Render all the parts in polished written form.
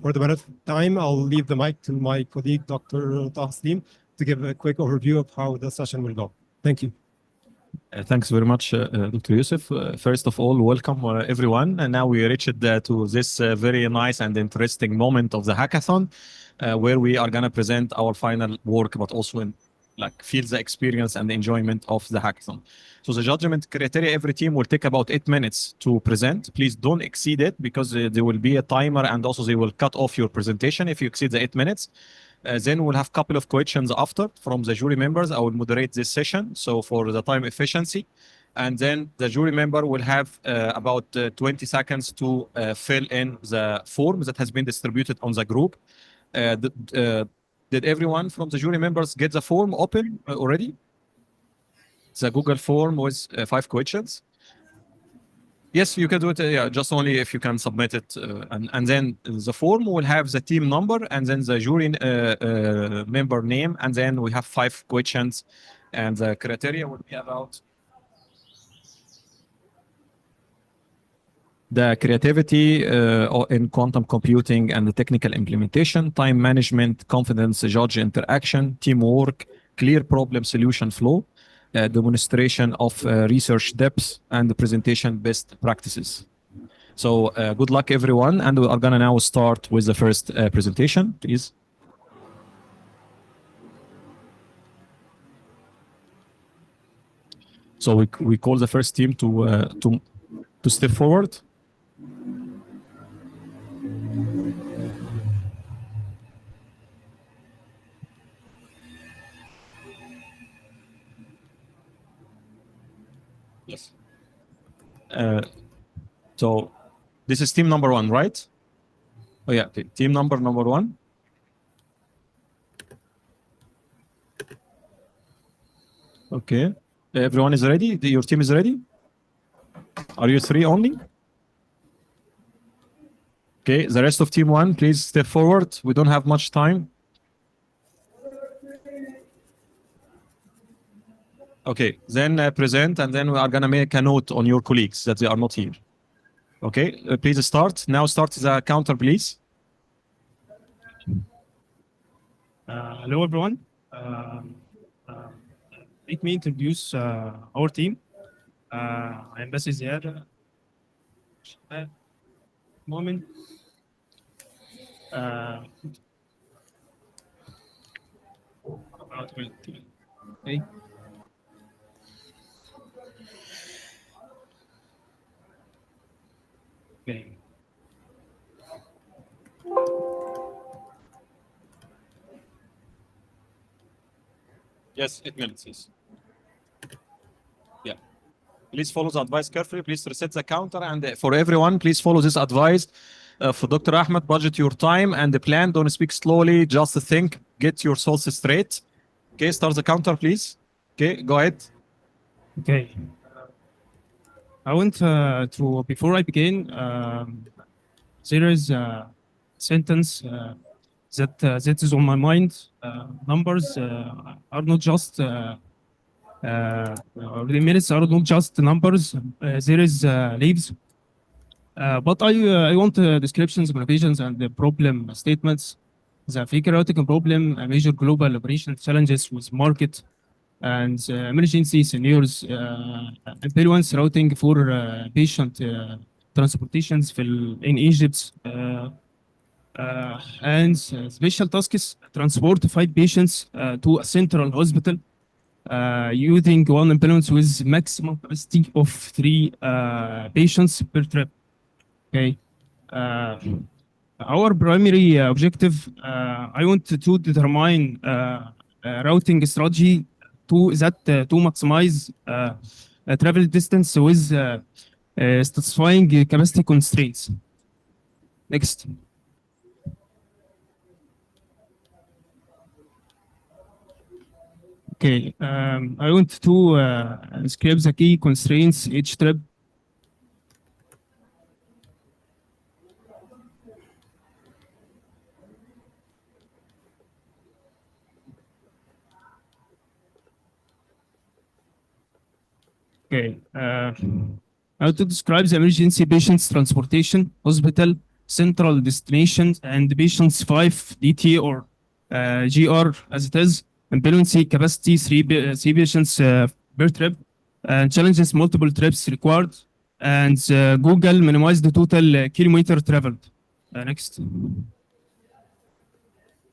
For the benefit of time, I'll leave the mic to my colleague, Dr. Tahslim, to give a quick overview of how the session will go. Thank you. Thanks very much, Dr. Yusuf. First of all, welcome everyone. And now we reached to this very nice and interesting moment of the hackathon, where we are going to present our final work, but also feel the experience and the enjoyment of the hackathon. So the judgment criteria, every team will take about 8 minutes to present. Please don't exceed it, because there will be a timer, and also they will cut off your presentation if you exceed the 8 minutes. Then we'll have a couple of questions after from the jury members. I will moderate this session, so for the time efficiency. And then the jury member will have about 20 seconds to fill in the form that has been distributed on the group. Did everyone from the jury members get the form open already? The Google form with 5 questions. Yes, you can do it. Yeah, just only if you can submit it. And then the form will have the team number, and then the jury member name, and then we have 5 questions, and the criteria will be about the creativity in quantum computing and the technical implementation, time management, confidence, judge interaction, teamwork, clear problem solution flow, demonstration of research depth, and the presentation best practices. So good luck, everyone. And we are going to now start with the first presentation, please. So we call the first team to step forward. Yes. So this is team number 1, right? Oh yeah, okay. Team number 1. Okay. Everyone is ready? Your team is ready? Are you 3 only? Okay, the rest of team 1, please step forward. We don't have much time. Okay, then present, and then we are going to make a note on your colleagues that they are not here. Okay, please start. Now start the counter, please. Hello, everyone. Let me introduce our team. I am Bassel Ziad. Moment. Okay. Okay. Yes, 8 minutes. Yes. Yeah. Please follow the advice carefully. Please reset the counter, and for everyone, please follow this advice. For Dr. Ahmed, budget your time and the plan. Don't speak slowly. Just think. Get your thoughts straight. Okay, start the counter, please. Okay, go ahead. Okay. I want to, before I begin, there is a sentence that is on my mind. Numbers are not just, the minutes are not just numbers. There is lives. But I want descriptions, motivations, and the problem statements. the figure routing problem, major global operational challenges with market and emergency scenarios, influence routing for patient transportations in Egypt. And special tasks transport 5 patients to a central hospital using one ambulance with maximum capacity of 3 patients per trip. Okay. Our primary objective, I want to determine routing strategy to maximize travel distance with satisfying capacity constraints. Next. Okay, I want to describe the key constraints each trip. Okay, how to describe the emergency patients transportation, hospital, central destination, and patients 5 DT or GR as it is, ambulance capacity 3 patients per trip, and challenges multiple trips required, and Google minimize the total kilometer traveled. Next.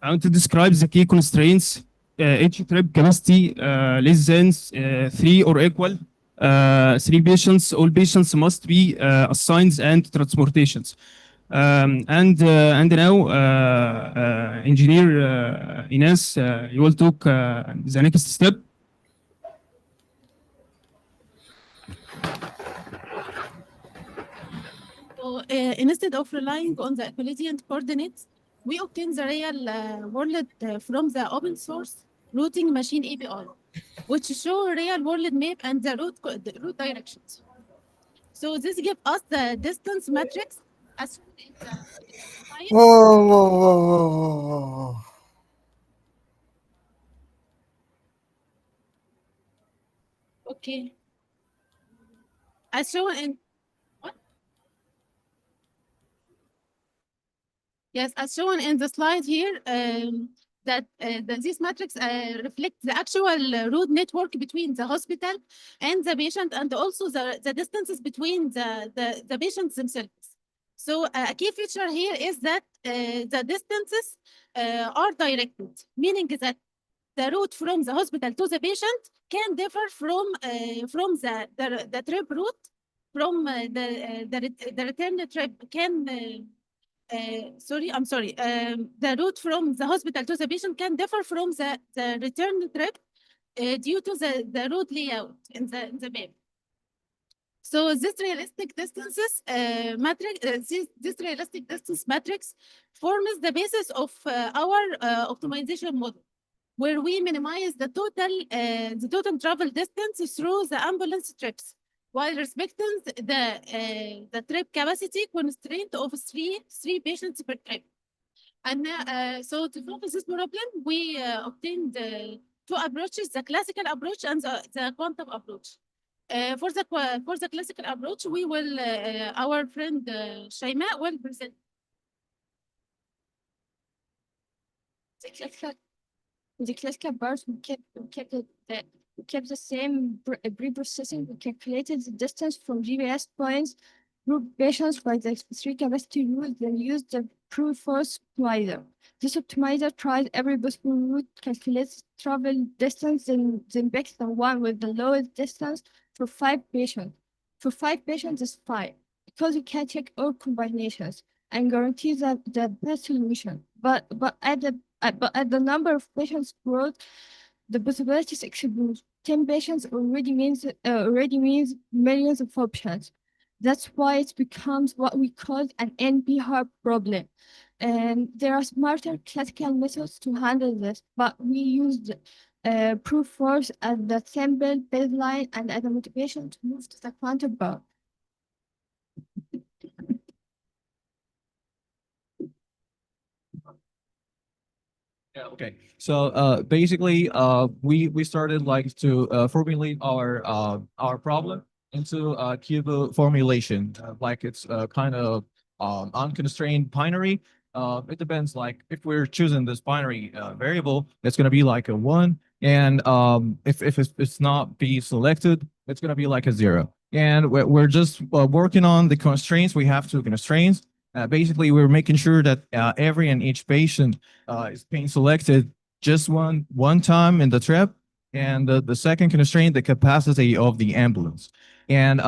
I want to describe the key constraints. Each trip capacity less than 3 or equal 3 patients. All patients must be assigned and transportations. And now, engineer Ines, you will talk the next step. So instead of relying on the Euclidean coordinates, we obtain the real world from the open source routing machine API, which show real world map and the route directions. So this gives us the distance matrix as Whoa. okay. As shown in what? Yes, as shown in the slide here, that this matrix reflects the actual route network between the hospital and the patient, and also the distances between the patients themselves. So a key feature here is that the distances are directed, meaning that the route from the hospital to the patient can differ from the trip route, from the return trip can sorry, I'm sorry. The route from the hospital to the patient can differ from the return trip due to the route layout in the map. So this realistic distances matrix, this realistic distance matrix forms the basis of our optimization model, where we minimize the total travel distance through the ambulance trips, while respecting the trip capacity constraint of three patients per trip. And so to solve this problem, we obtained two approaches: the classical approach and the quantum approach. For the classical approach, we will our friend Shaima will present. The classical approach, we kept the same pre-processing. We calculated the distance from GPS points, grouped patients by the specific capacity rule, then used the brute force optimizer. This optimizer tries every possible route, calculates travel distance, then picks the one with the lowest distance for 5 patients. For 5 patients is 5, because we can check all combinations and guarantee that the best solution. But at the number of patients growth, the possibilities explode. 10 patients already means millions of options. That's why it becomes what we call an NP-hard problem. And there are smarter classical methods to handle this, but we used brute force as the simple baseline and as a motivation to move to the quantum part. Yeah, okay. So basically, we started like to formulate our problem into a cube formulation, like it's kind of unconstrained binary. it depends. Like if we're choosing this binary variable, it's going to be like a 1. And if it's not be selected, it's going to be like a 0. And we're just working on the constraints. We have two constraints. Basically, we're making sure that every and each patient is being selected just one time in the trip. And the second constraint, the capacity of the ambulance. And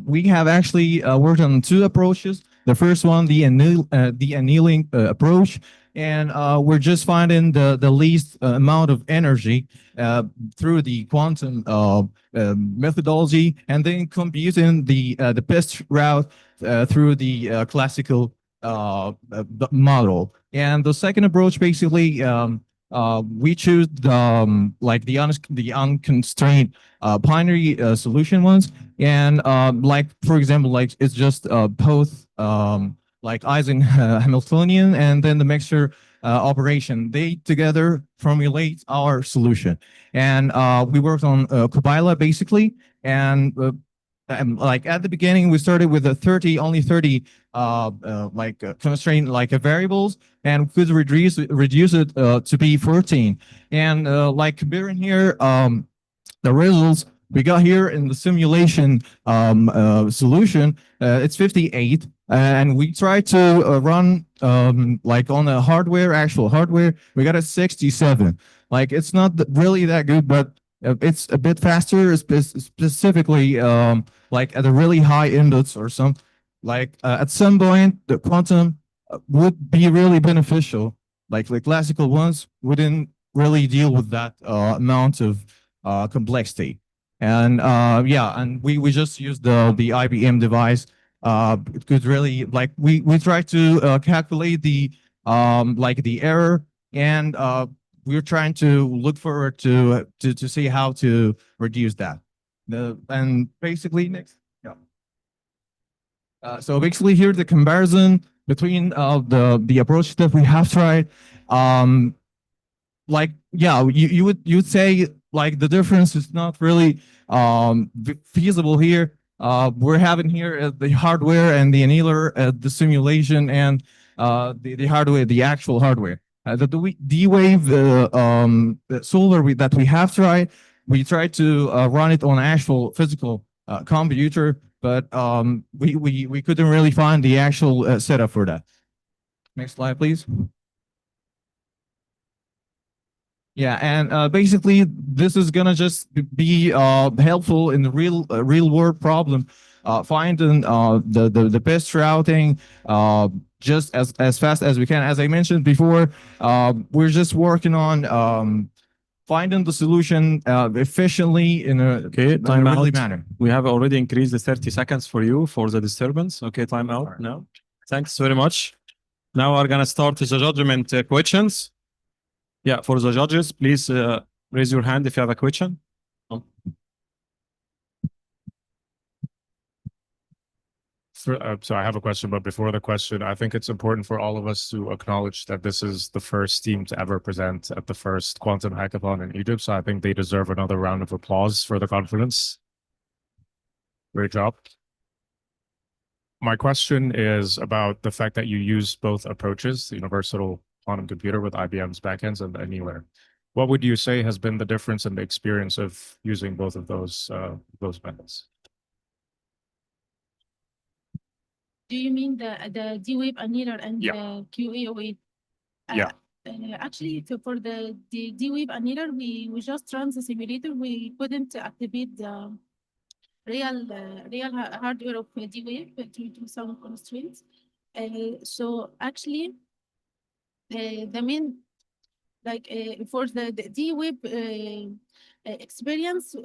we have actually worked on two approaches. The first one, the annealing approach, and we're just finding the least amount of energy through the quantum methodology, and then computing the best route through the classical model. And the second approach, basically, we choose like the unconstrained binary solution ones, and like for example, like it's just both like Ising Hamiltonian and then the mixture operation. They together formulate our solution, and we worked on Kubila basically, and like at the beginning we started with only 30 constraint like variables, and could reduce it to be 14. And like comparing here the results we got here in the simulation solution, it's 58, and we tried to run like on a actual hardware, we got a 67. Like it's not really that good, but it's a bit faster, specifically like at a really high index or something. Like at some point, the quantum would be really beneficial. Like the classical ones wouldn't really deal with that amount of complexity. And yeah, and we just used the IBM device. It could really like we try to calculate the like the error, and we're trying to look forward to see how to reduce that. And basically next, yeah. So basically here the comparison between the approach that we have tried. Like yeah, you'd say like the difference is not really feasible here. We're having here the hardware and the annealer, the simulation, and the hardware, the actual hardware. The D-Wave the solver that we have tried, we tried to run it on actual physical computer, but we couldn't really find the actual setup for that. Next slide, please. Yeah, and basically this is gonna just be helpful in the real world problem, finding the best routing just as fast as we can. As I mentioned before, we're just working on finding the solution efficiently in a time really out. manner. We have already increased the 30 seconds for you for the disturbance. Okay, time out now. Thanks very much. Now we're gonna start the judgment questions. Yeah, for the judges, please raise your hand if you have a question. So I have a question, but before the question, I think it's important for all of us to acknowledge that this is the first team to ever present at the first Quantum Hackathon in Egypt. So I think they deserve another round of applause for the confidence. Great job. My question is about the fact that you use both approaches, the universal quantum computer with IBM's backends and the annealer. What would you say has been the difference in the experience of using both of those methods? Do you mean the D-Wave annealer and the QAOA? Yeah. Actually, for the D-Wave annealer, we just run the simulator. We couldn't activate the real hardware of D-Wave due to some constraints. So actually, the main for the D-Wave experience,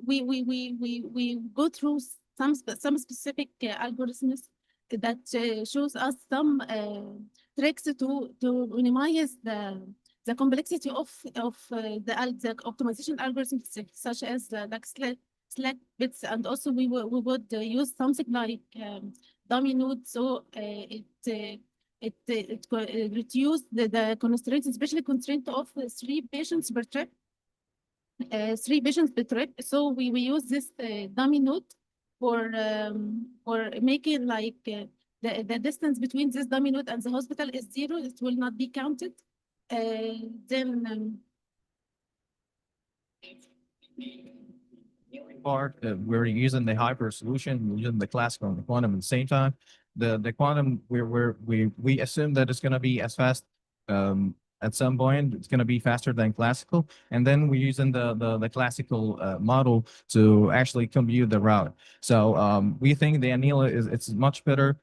we go through some specific algorithms that shows us some tricks to minimize the complexity of the optimization algorithms, such as like slack bits, and also we would use something like dummy node, so it reduced the constraints, especially constraint of 3 patients per trip. 3 patients per trip. So we use this dummy node for making like the distance between this dummy node and the hospital is 0, it will not be counted. Then part, we're using the hyper solution, we're using the classical and the quantum at the same time. The quantum, we assume that it's going to be as fast. At some point, it's going to be faster than classical, and then we're using the classical model to actually compute the route. So we think the annealer it's much better.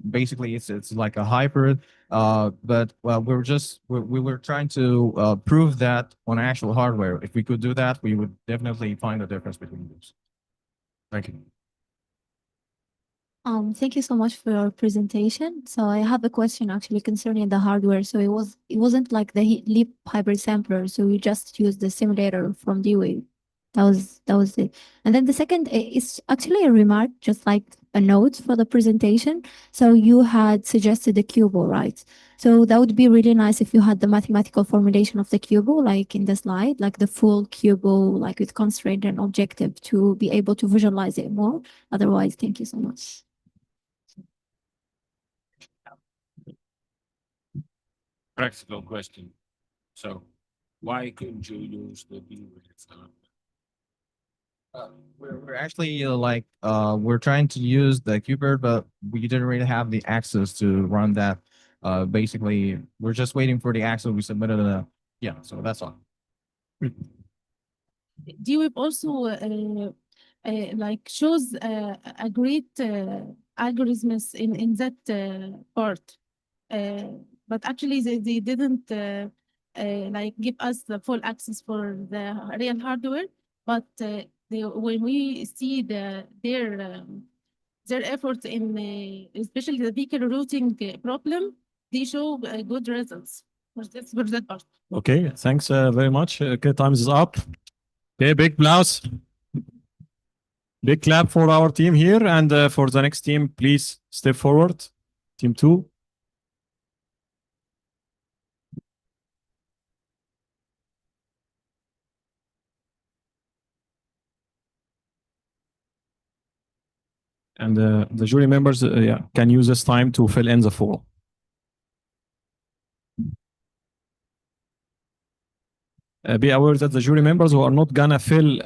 Basically, it's like a hybrid. But well, we were trying to prove that on actual hardware. If we could do that, we would definitely find the difference between those. Thank you. Thank you so much for your presentation. So I have a question actually concerning the hardware. So it wasn't like the Leap hybrid sampler. So we just used the simulator from D-Wave. That was it. And then the second is actually a remark, just like a note for the presentation. So you had suggested the cubo, right? So that would be really nice if you had the mathematical formulation of the cubo, like in the slide, like the full cubo, like with constraint and objective to be able to visualize it more. Otherwise, thank you so much. Practical question. So why couldn't you use the D-Wave? We're actually we're trying to use the Qbert, but we didn't really have the access to run that. Basically, we're just waiting for the access. We submitted a so that's all. D-Wave also like shows a great algorithms in that part, but actually they didn't like give us the full access for the real hardware. But when we see their efforts in especially the vehicle routing problem, they show good results for that part. Okay, thanks very much. Okay, time is up. Okay, big applause. Big clap for our team here, and for the next team, please step forward. Team 2. And the jury members can use this time to fill in the form. Be aware that the jury members who are not gonna fill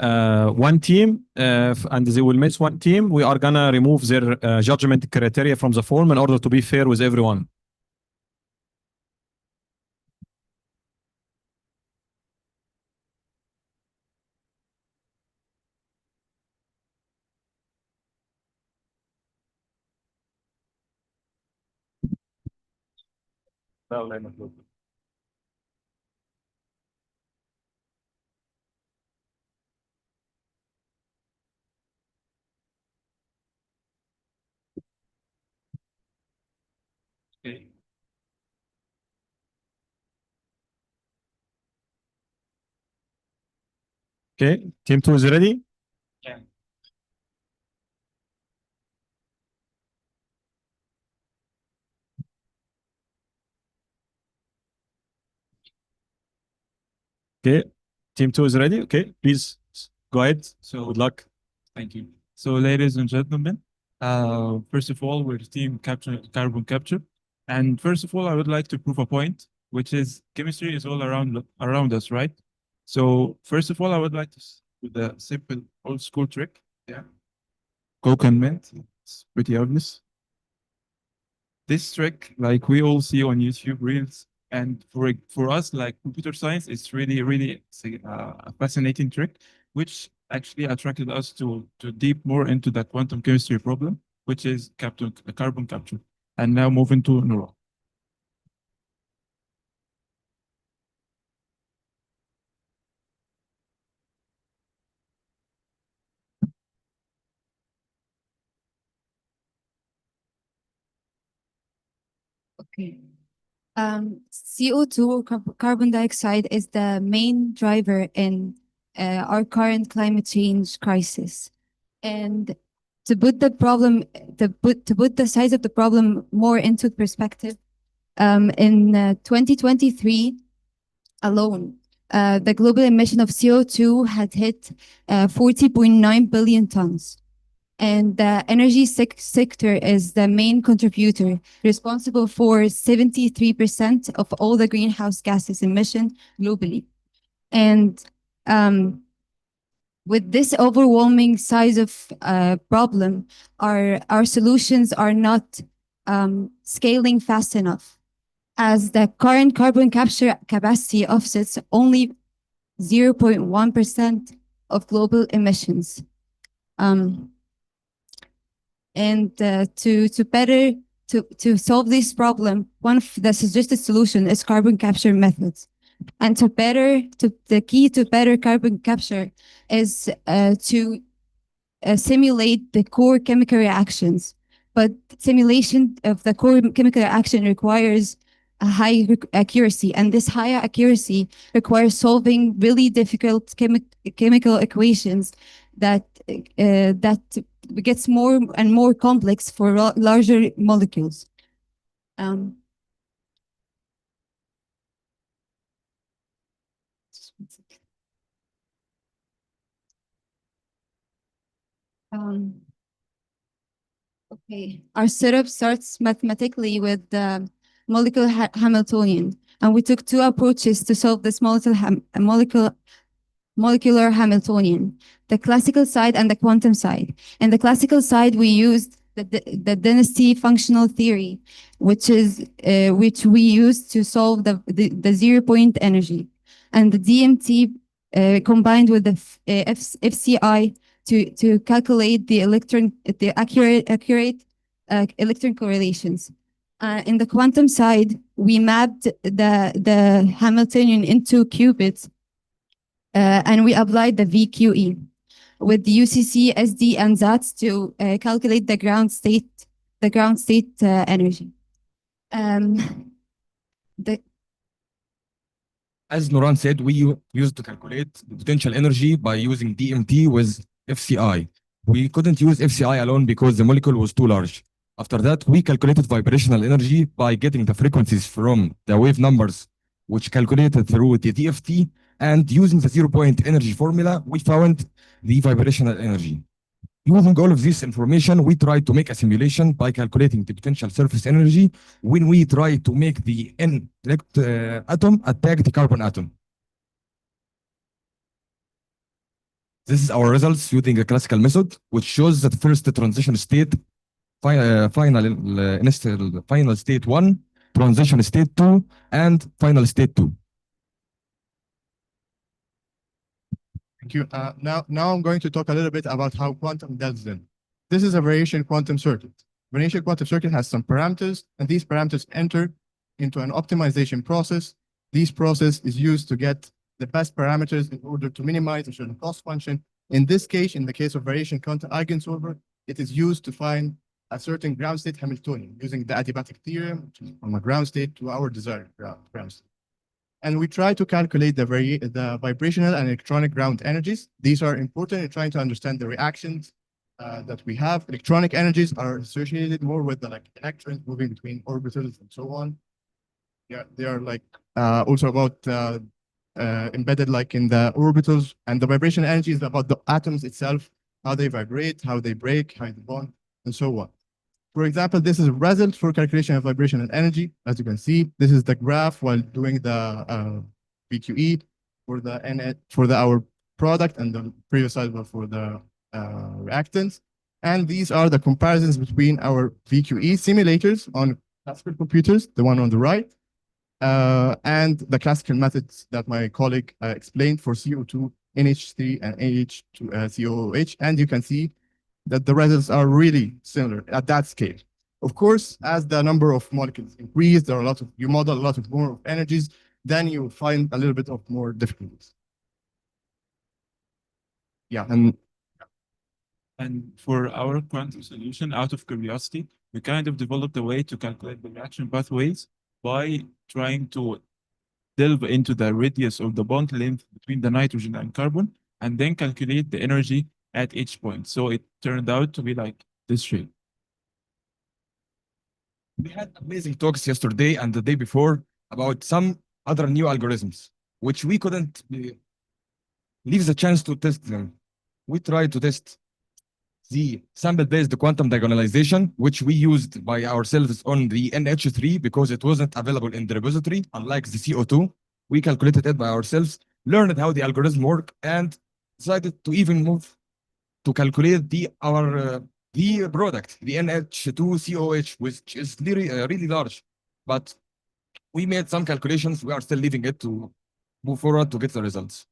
one team and they will miss one team, we are gonna remove their judgment criteria from the form in order to be fair with everyone. Okay. Okay, team 2 is ready? Yeah. Okay, team 2 is ready. Okay, please go ahead. So good luck. Thank you. So, ladies and gentlemen, first of all, we're team carbon capture. And first of all, I would like to prove a point, which is chemistry is all around us, right? So, first of all, I would like to with a simple old school trick. Yeah. Coke and mint. It's pretty obvious. This trick, like we all see on YouTube Reels, and for us, like computer science, it's really a fascinating trick, which actually attracted us to deep more into the quantum chemistry problem, which is carbon capture. And now moving to neural. Okay. CO2, carbon dioxide, is the main driver in our current climate change crisis. And to put the problem, to put the size of the problem more into perspective, in 2023 alone, the global emission of CO2 had hit 40.9 billion tons. And the energy sector is the main contributor, responsible for 73% of all the greenhouse gases emission globally. And with this overwhelming size of problem, our solutions are not scaling fast enough, as the current carbon capture capacity offsets only 0.1% of global emissions. And to solve this problem, one of the suggested solution is carbon capture methods. And the key to better carbon capture is to simulate the core chemical reactions. But simulation of the core chemical reaction requires a high accuracy, and this higher accuracy requires solving really difficult chemical equations that gets more and more complex for larger molecules. Okay, our setup starts mathematically with the molecular Hamiltonian, and we took two approaches to solve this molecular Hamiltonian, the classical side and the quantum side. In the classical side, we used the density functional theory, which we used to solve the 0-point energy, and the DMT combined with the FCI to calculate the accurate electron correlations. In the quantum side, we mapped the Hamiltonian into qubits, and we applied the VQE with the UCC, SD, and ZATS to calculate the ground state energy. As Noran said, we used to calculate the potential energy by using DMT with FCI. We couldn't use FCI alone because the molecule was too large. After that, we calculated vibrational energy by getting the frequencies from the wave numbers, which calculated through the DFT, and using the 0-point energy formula, we found the vibrational energy. Using all of this information, we tried to make a simulation by calculating the potential surface energy when we try to make the N atom attack the carbon atom. This is our results using a classical method, which shows that first the transition state, final state 1, transition state 2, and final state 2. Thank you. Now I'm going to talk a little bit about how quantum delves in. This is a variation quantum circuit. Variation quantum circuit has some parameters, and these parameters enter into an optimization process. This process is used to get the best parameters in order to minimize a certain cost function. In this case, in the case of variation quantum eigensolver, it is used to find a certain ground state Hamiltonian using the adiabatic theorem, which is from a ground state to our desired ground state. And we try to calculate the vibrational and electronic ground energies. These are important in trying to understand the reactions that we have. Electronic energies are associated more with the electrons moving between orbitals and so on. Yeah, they are also about embedded in the orbitals, and the vibrational energy is about the atoms itself, how they vibrate, how they break, how they bond, and so on. For example, this is a result for calculation of vibrational energy. As you can see, this is the graph while doing the VQE for our product, and the previous slide was for the reactants. And these are the comparisons between our VQE simulators on classical computers, the one on the right, and the classical methods that my colleague explained for CO2, NH3, and COOH. And you can see that the results are really similar at that scale. Of course, as the number of molecules increase, you model a lot of more energies, then you find a little bit of more difficulties. Yeah. And for our quantum solution, out of curiosity, we kind of developed a way to calculate the reaction pathways by trying to delve into the radius of the bond length between the nitrogen and carbon, and then calculate the energy at each point. So it turned out to be like this shape. We had amazing talks yesterday and the day before about some other new algorithms, which we couldn't leave the chance to test them. We tried to test the sample-based quantum diagonalization, which we used by ourselves on the NH3 because it wasn't available in the repository, unlike the CO2. We calculated it by ourselves, learned how the algorithm work, and decided to even move to calculate the product, the NH2COH, which is really large. But we made some calculations. We are still leaving it to move forward to get the results.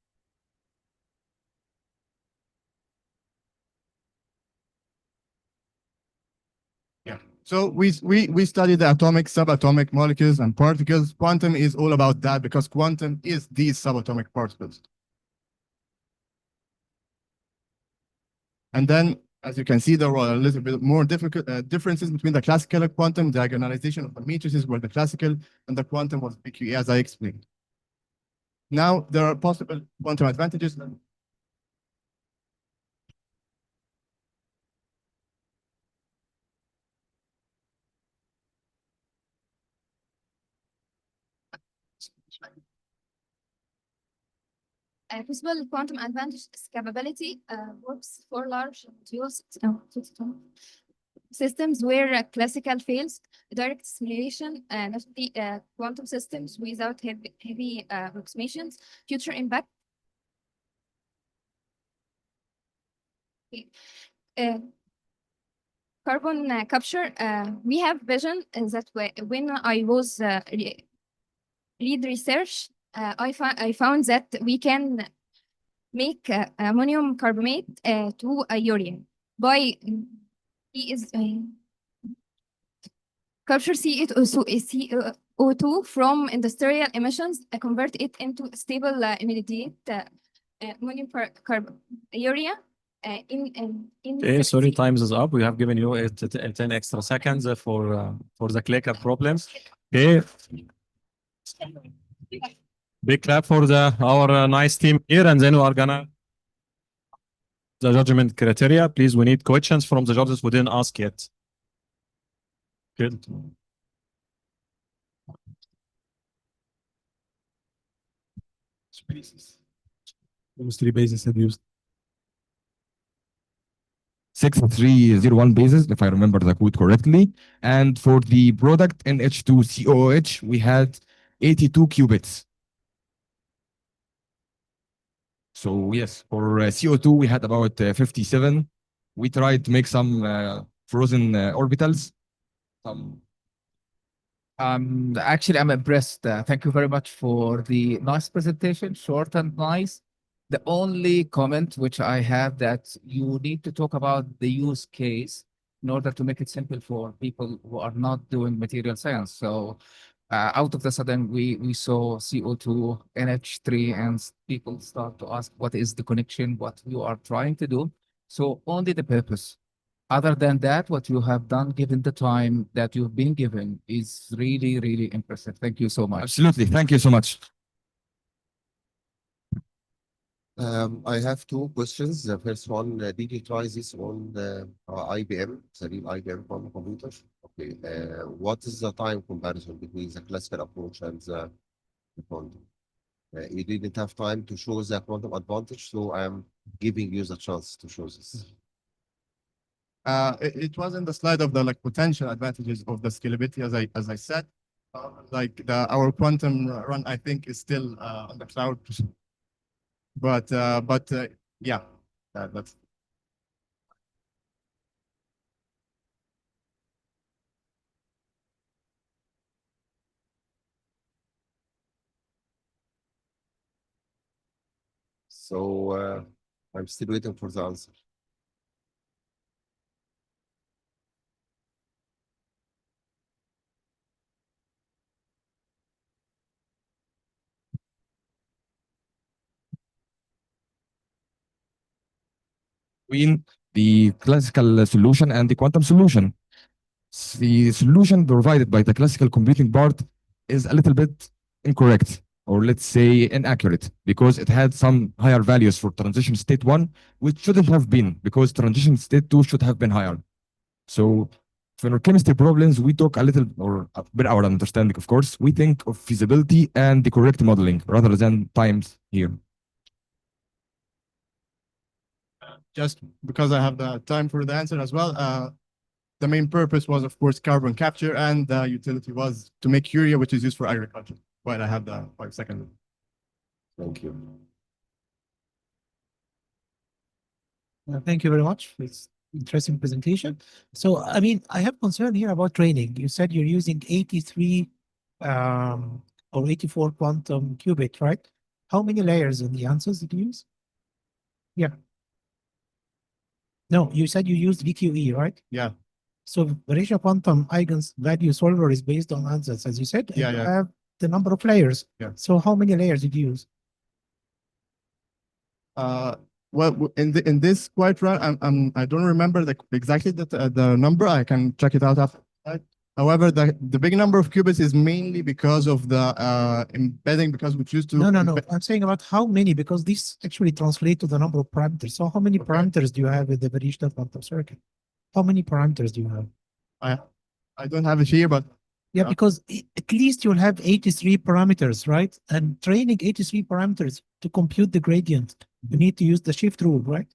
Yeah. So we study the atomic, subatomic molecules and particles. Quantum is all about that because quantum is these subatomic particles. And then, as you can see, there were a little bit more difficult differences between the classical quantum diagonalization of the matrices, where the classical and the quantum was PQE, as I explained. Now, there are possible quantum advantages. Possible quantum advantage is capability works for large systems where classical fails, direct simulation, notably quantum systems without heavy approximations, future impact. Carbon capture, we have vision that when I was read research, I found that we can make ammonium carbonate to a urea by capture CO2 from industrial emissions, convert it into stable immediate ammonium urea. Okay, sorry, time is up. We have given you 10 extra seconds for the clicker problems. Okay. Big clap for our nice team here, and then we are gonna the judgment criteria. Please, we need questions from the judges we didn't ask yet. Good. Those 3 bases have used 6301 bases, if I remember the code correctly. And for the product NH2COH, we had 82 qubits. So yes, for CO2, we had about 57. We tried to make some frozen orbitals. Actually, I'm impressed. Thank you very much for the nice presentation, short and nice. The only comment which I have that you need to talk about the use case in order to make it simple for people who are not doing material science. So out of the sudden, we saw CO2, NH3, and people start to ask what is the connection, what you are trying to do. So only the purpose. Other than that, what you have done, given the time that you've been given, is really, really impressive. Thank you so much. Absolutely. Thank you so much. I have 2 questions. The first one, did you try this on IBM, the real IBM quantum computers? Okay. What is the time comparison between the classical approach and the quantum? You didn't have time to show the quantum advantage, so I'm giving you the chance to show this. It was in the slide of the potential advantages of the scalability, as I said. Our quantum run, I think, is still on the cloud. But yeah, that's. So I'm still waiting for the answer. Between the classical solution and the quantum solution. The solution provided by the classical computing part is a little bit incorrect, or let's say inaccurate, because it had some higher values for transition state 1, which shouldn't have been, because transition state 2 should have been higher. So for our chemistry problems, we talk a little, or with our understanding, of course, we think of feasibility and the correct modeling rather than times here. just because I have the time for the answer as well, the main purpose was, of course, carbon capture, and the utility was to make urea, which is used for agriculture. While I have the 5 seconds. Thank you. Thank you very much for this interesting presentation. So, I mean, I have concern here about training. You said you're using 83 or 84 quantum qubit, right? How many layers in the answers did you use? Yeah. No, you said you used VQE, right? Yeah. So variation quantum eigens value solver is based on answers, as you said, and Yeah, you yeah. have the number of layers. Yeah. So how many layers did you use? Well, in this quite run, I don't remember exactly the number. I can check it out after that. However, the big number of qubits is mainly because of the embedding, because we choose to. No. I'm saying about how many, because this actually translates to the number of parameters. So how many parameters do you have with the variational quantum circuit? How many parameters do you have? I don't have it here, but yeah, because at least you'll have 83 parameters, right? And training 83 parameters to compute the gradient, you need to use the shift rule, right?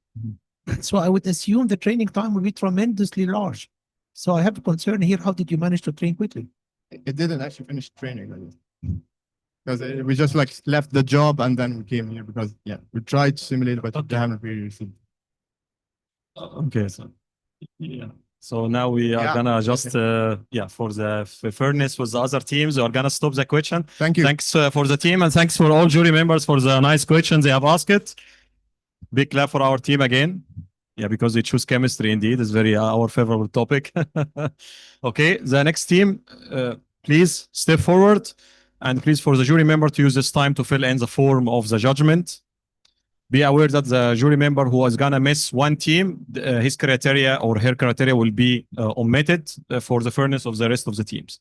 So I would assume the training time will be tremendously large. So I have a concern here. How did you manage to train quickly? it didn't actually finish training. Because we just like left the job and then we came here because we tried to simulate, but they haven't really received. Okay, so now we are gonna just for the fairness with the other teams, we are gonna stop the question. Thank you. Thanks for the team, and thanks for all jury members for the nice questions they have asked. Big clap for our team again. Yeah, because they choose chemistry indeed. It's very our favorable topic. Okay, the next team, please step forward, and please for the jury member to use this time to fill in the form of the judgment. Be aware that the jury member who is gonna miss one team, his criteria or her criteria will be omitted for the fairness of the rest of the teams.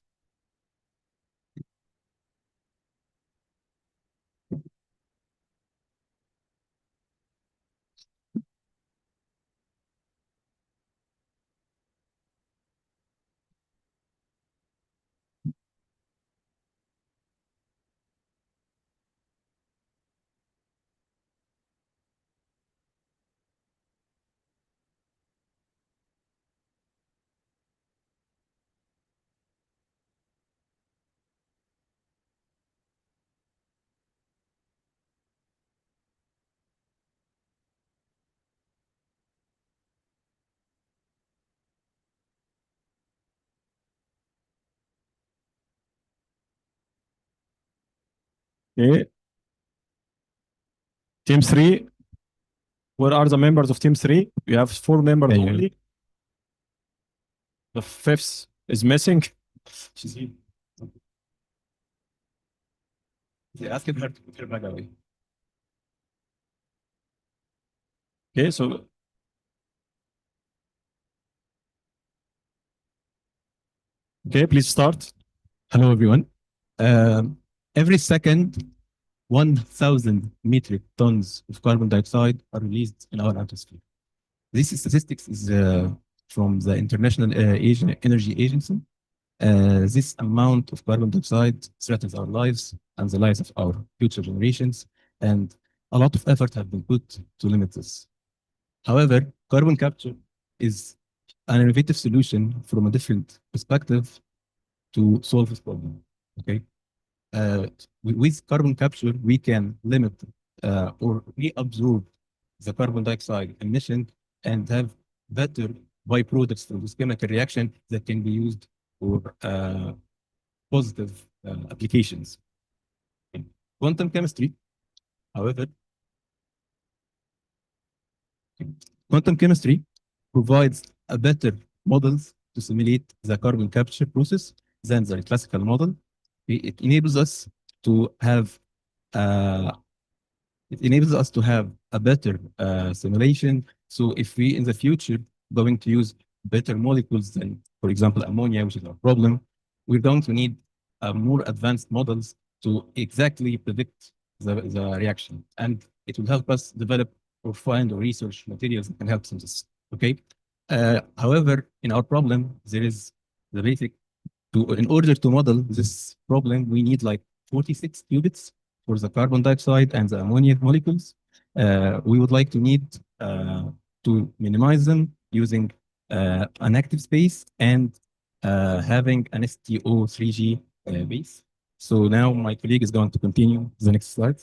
Okay. Team 3. Where are the members of team 3? We have 4 members only. The 5th is missing. She's here. They asked her to put her back away. Okay, so okay, please start. Hello, everyone. Every second, 1,000 metric tons of carbon dioxide are released in our atmosphere. This statistics is from the International Energy Agency. This amount of carbon dioxide threatens our lives and the lives of our future generations, and a lot of effort have been put to limit this. However, carbon capture is an innovative solution from a different perspective to solve this problem. Okay, with carbon capture, we can limit or reabsorb the carbon dioxide emission and have better byproducts from this chemical reaction that can be used for positive applications. Quantum chemistry, however, quantum chemistry provides a better models to simulate the carbon capture process than the classical model. It enables us to have a better simulation. So if we in the future going to use better molecules than, for example, ammonia, which is our problem, we're going to need more advanced models to exactly predict the reaction, and it will help us develop or find or research materials that can help us in this. Okay. However, in our problem, there is the basic. In order to model this problem, we need like 46 qubits for the carbon dioxide and the ammonia molecules. We would like to need to minimize them using an active space and having an STO3G base. So now my colleague is going to continue the next slide.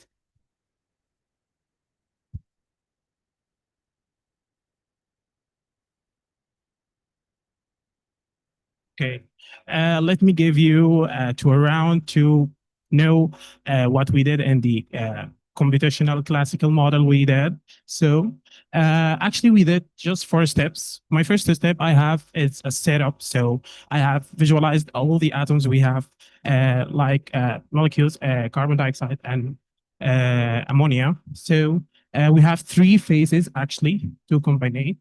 Okay, let me give you to around to know what we did in the computational classical model we did. So actually we did just 4 steps. My first step I have is a setup. So I have visualized all the atoms we have like molecules, carbon dioxide and ammonia. So we have 3 phases actually to combine.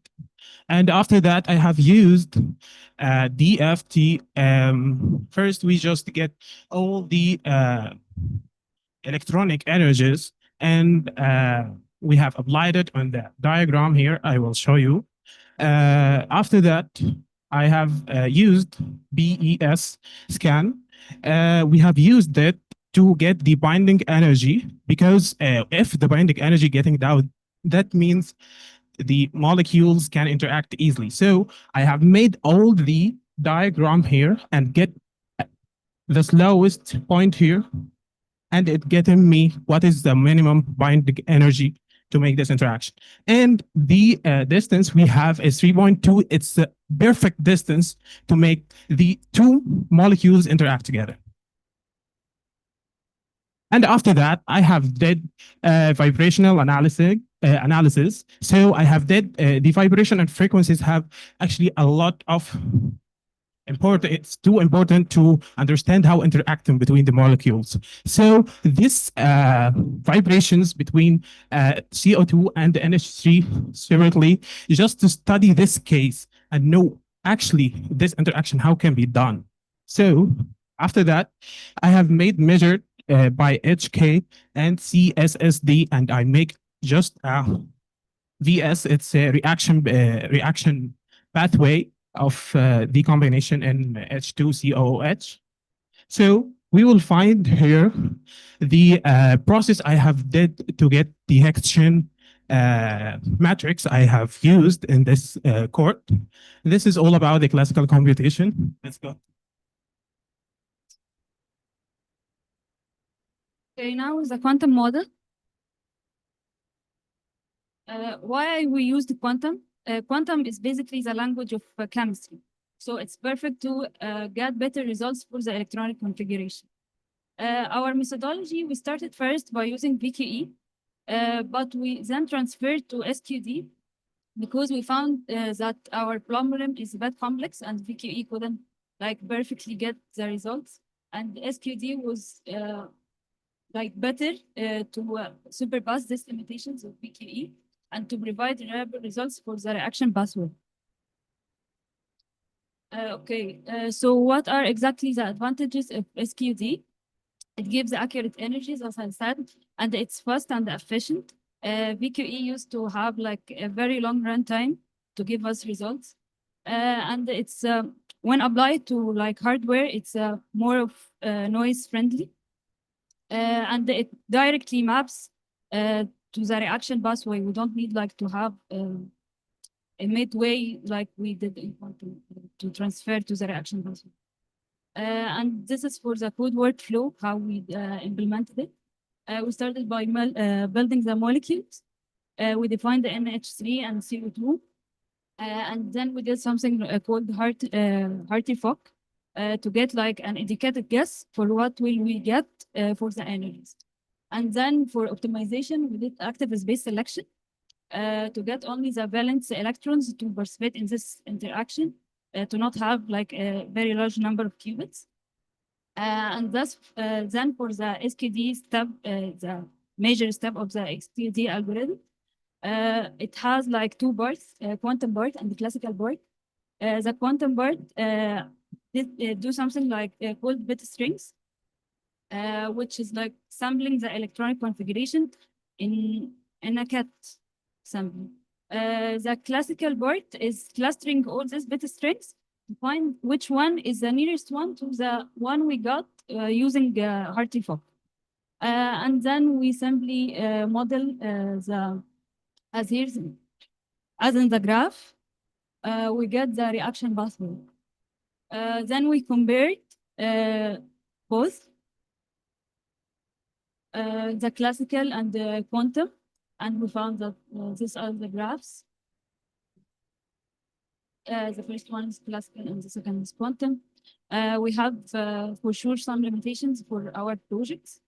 And after that, I have used DFT. First, we just get all the electronic energies, and we have applied it on the diagram here. I will show you. After that, I have used BES scan. We have used it to get the binding energy because if the binding energy getting down, that means the molecules can interact easily. So I have made all the diagram here and get the slowest point here, and it getting me what is the minimum binding energy to make this interaction. And the distance we have is 3.2. It's the perfect distance to make the 2 molecules interact together. And after that, I have did vibrational analysis. So I have did the vibration and frequencies have actually a lot of important. It's too important to understand how interacting between the molecules. So this vibrations between CO2 and NH3 separately, just to study this case and know actually this interaction how can be done. So after that, I have made measured by HK and CSSD, and I make just VS. It's a reaction pathway of the combination in H2COOH. So we will find here the process I have did to get the hexagon matrix I have used in this court. This is all about the classical computation. Let's go. Okay, now is the quantum model. Why we use the quantum? Quantum is basically the language of chemistry. So it's perfect to get better results for the electronic configuration. Our methodology, we started first by using VQE, but we then transferred to SQD because we found that our problem is a bit complex and VQE couldn't like perfectly get the results. And SQD was like better to surpass these limitations of VQE and to provide reliable results for the reaction pathway. So what are exactly the advantages of SQD? It gives accurate energies, as I said, and it's fast and efficient. VQE used to have like a very long runtime to give us results. And it's when applied to like hardware, it's more of noise friendly. And it directly maps to the reaction pathway. We don't need like to have a midway like we did in quantum to transfer to the reaction pathway. And this is for the code workflow, how we implemented it. We started by building the molecules. We defined the NH3 and CO2. And then we did something called Hartree-Fock to get like an indicated guess for what will we get for the energies. And then for optimization, we did active space selection to get only the valence electrons to participate in this interaction, to not have like a very large number of qubits. And thus, then for the SQD step, the major step of the SQD algorithm, it has like 2 parts, quantum part and the classical part. The quantum part do something like called bit strings, which is like sampling the electronic configuration in a cat sampling. The classical part is clustering all these bit strings to find which one is the nearest one to the one we got using Hartree-Fock. And then we simply model as here's as in the graph, we get the reaction pathway. Then we compared both the classical and the quantum, and we found that these are the graphs. The first one is classical and the second is quantum. We have for sure some limitations for our projects,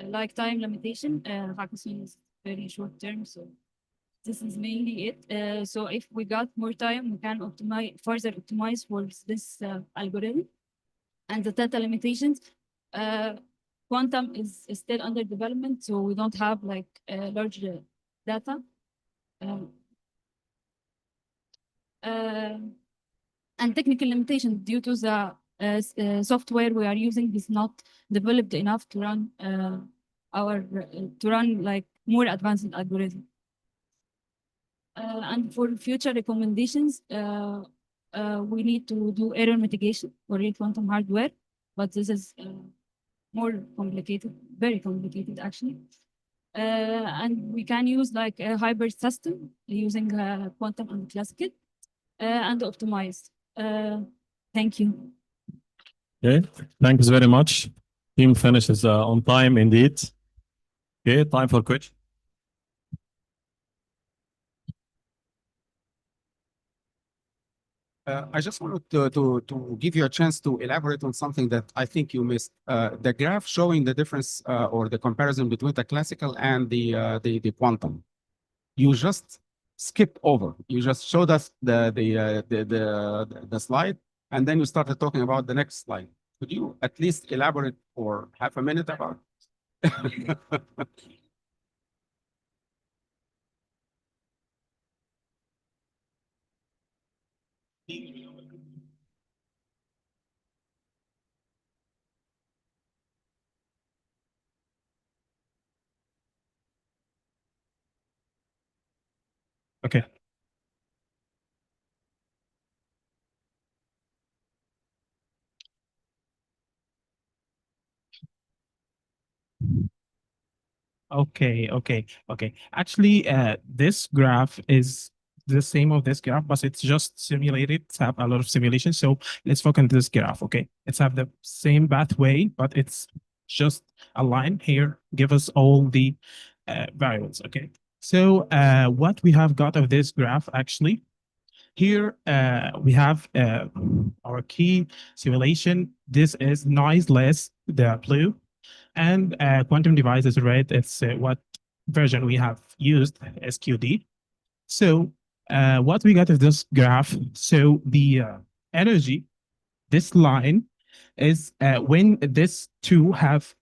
like time limitation. Hackathon is very short term, so this is mainly it. So if we got more time, we can further optimize for this algorithm. And the data limitations, quantum is still under development, so we don't have like large data. And technical limitations due to the software we are using is not developed enough to run like more advanced algorithm. And for future recommendations, we need to do error mitigation for real quantum hardware, but this is more complicated, very complicated actually. And we can use like a hybrid system using quantum and classical and optimized. Thank you. Okay, thanks very much. Team finishes on time indeed. Okay, time for question. I just wanted to give you a chance to elaborate on something that I think you missed. The graph showing the difference or the comparison between the classical and the quantum. You just skipped over. You just showed us the slide, and then you started talking about the next slide. Could you at least elaborate for half a minute about it? Okay. Okay. Actually, this graph is the same of this graph, but it's just simulated. It's have a lot of simulation. So let's focus on this graph. Okay, it's have the same pathway, but it's just a line here. Give us all the variables. Okay. So what we have got of this graph actually. Here we have our key simulation. This is noiseless, the blue, and quantum device is red. It's what version we have used, SQD. So what we got is this graph. So the energy, this line is when this two have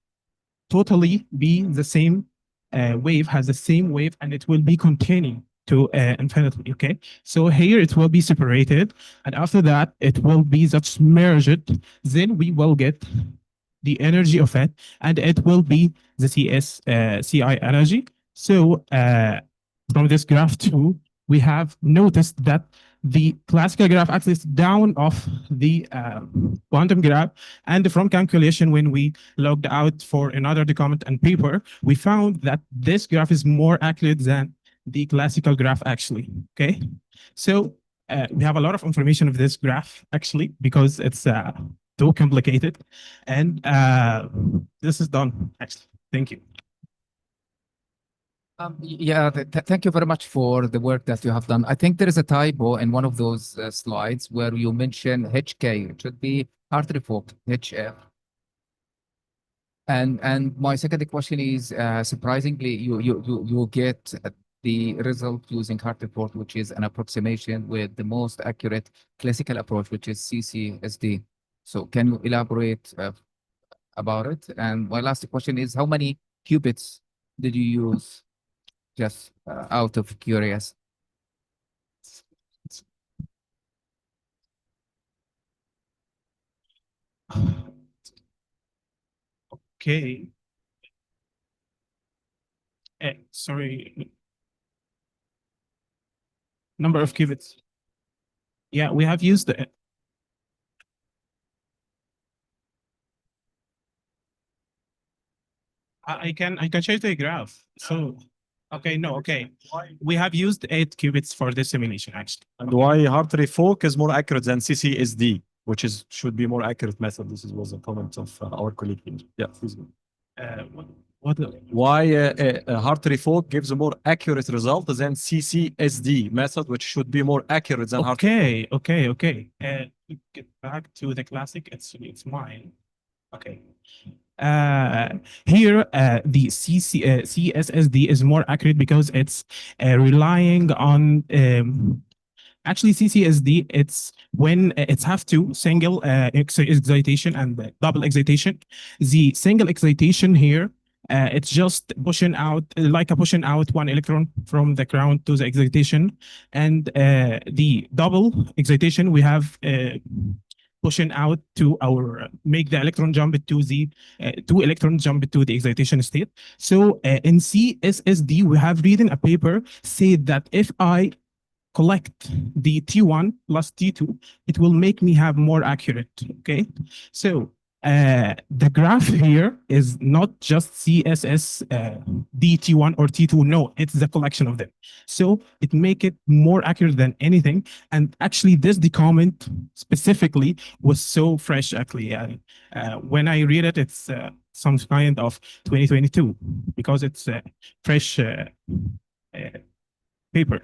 totally be the same wave, has the same wave, and it will be continuing to infinity. Okay, so here it will be separated, and after that it will be just merged. Then we will get the energy of it, and it will be the CI energy. So from this graph too, we have noticed that the classical graph actually is down of the quantum graph, and from calculation, when we logged out for another document and paper, we found that this graph is more accurate than the classical graph actually. Okay, so we have a lot of information of this graph actually because it's too complicated, and this is done actually. Thank you. Yeah, thank you very much for the work that you have done. I think there is a typo in one of those slides where you mention HK. It should be Hartree-Fock, HF. And my second question is, surprisingly, you get the result using Hartree-Fock, which is an approximation with the most accurate classical approach, which is CCSD. So can you elaborate about it? And my last question is, how many qubits did you use? Just out of curious. Okay. Sorry. Number of qubits. Yeah, we have used it. I can show you the graph. So Okay, no, okay. We have used 8 qubits for this simulation, actually. And why Hartree Folk is more accurate than CCSD, which is should be more accurate method. This was a comment of our colleague here. Yeah, please go. What Why Hartree Folk gives a more accurate result than CCSD method, which should be more accurate than Hartree Folk. Okay. Get back to the classic. It's mine. Okay. Here, the CSSD is more accurate because it's relying on actually CCSD. It's when it's have two single excitation and double excitation. The single excitation here. It's just pushing out pushing out one electron from the ground to the excitation, and the double excitation we have pushing out to our make the electron jump to the two electrons jump to the excitation state. So in CSSD we have reading a paper said that if I collect the T1 plus T2, it will make me have more accurate. Okay, so the graph here is not just CSS DT1 or T2. No, it's the collection of them. So it make it more accurate than anything. And actually, the comment specifically was so fresh. Actually, when I read it, it's some kind of 2022 because it's a fresh paper.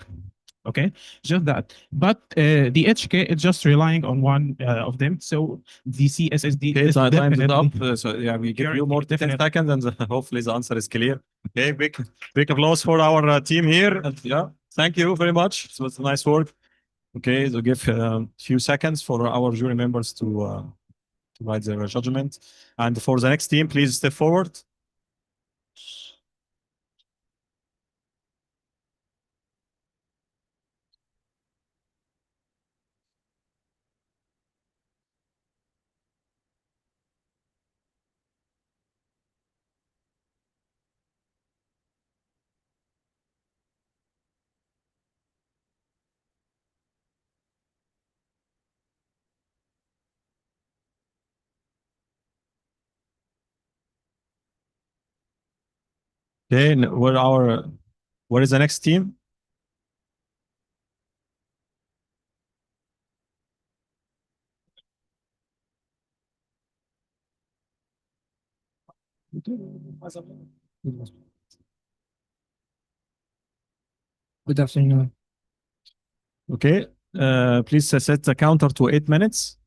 Okay, just that. But the HK is just relying on one of them. So the CSSD Okay, is so time is definitely up. So yeah, we give Sure, you more 10 definitely. seconds, and hopefully the answer is clear. Okay, big applause for our team here. And, yeah, thank you very much. It was nice work. Okay, so give a few seconds for our jury members to write their judgment. And for the next team, please step forward. Okay, where is the next team? Good afternoon. Okay, please set the counter to 8 minutes.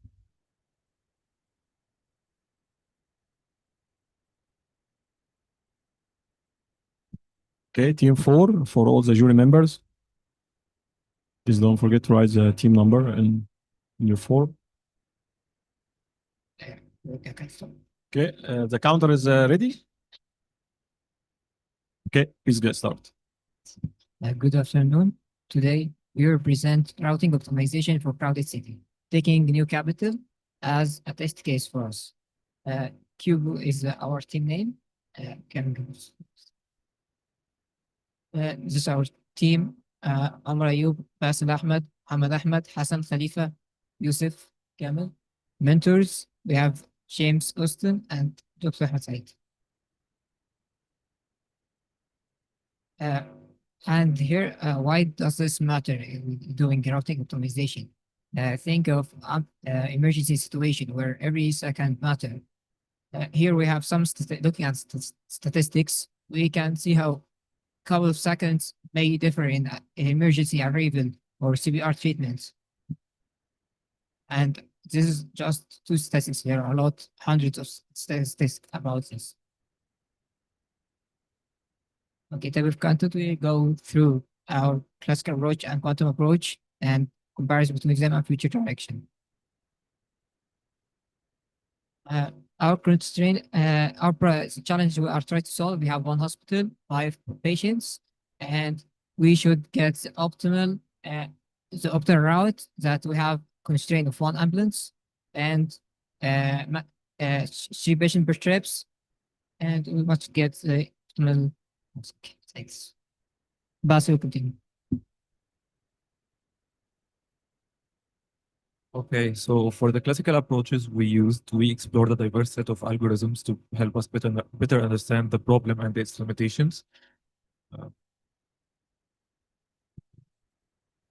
Okay, team 4 for all the jury members. Please don't forget to write the team number in your form. Okay, the counter is ready. Okay, please get started. Good afternoon. Today, we will present routing optimization for crowded city, taking new capital as a test case for us. Cube is our team name. This is our team. Amr Ayub, Basil Ahmed, Ahmed Ahmed, Hassan Khalifa, Yusuf Kamel. Mentors, we have James Austin and Dr. Ahmed Said. And here, why does this matter in doing routing optimization? Think of emergency situation where every second matter. Here we have some looking at statistics. We can see how a couple of seconds may differ in emergency arrival or CPR treatments. And this is just two statistics. There are a lot, hundreds of statistics about this. Okay, table of content, we go through our classical approach and quantum approach and comparison between them and future direction. Our constraint, our challenge we are trying to solve, we have one hospital, 5 patients, and we should get the optimal route that we have constraint of 1 ambulance and 3 patients per trips, and we must get the optimal. Okay, thanks. Basil, continue. Okay, so for the classical approaches we explored a diverse set of algorithms to help us better understand the problem and its limitations.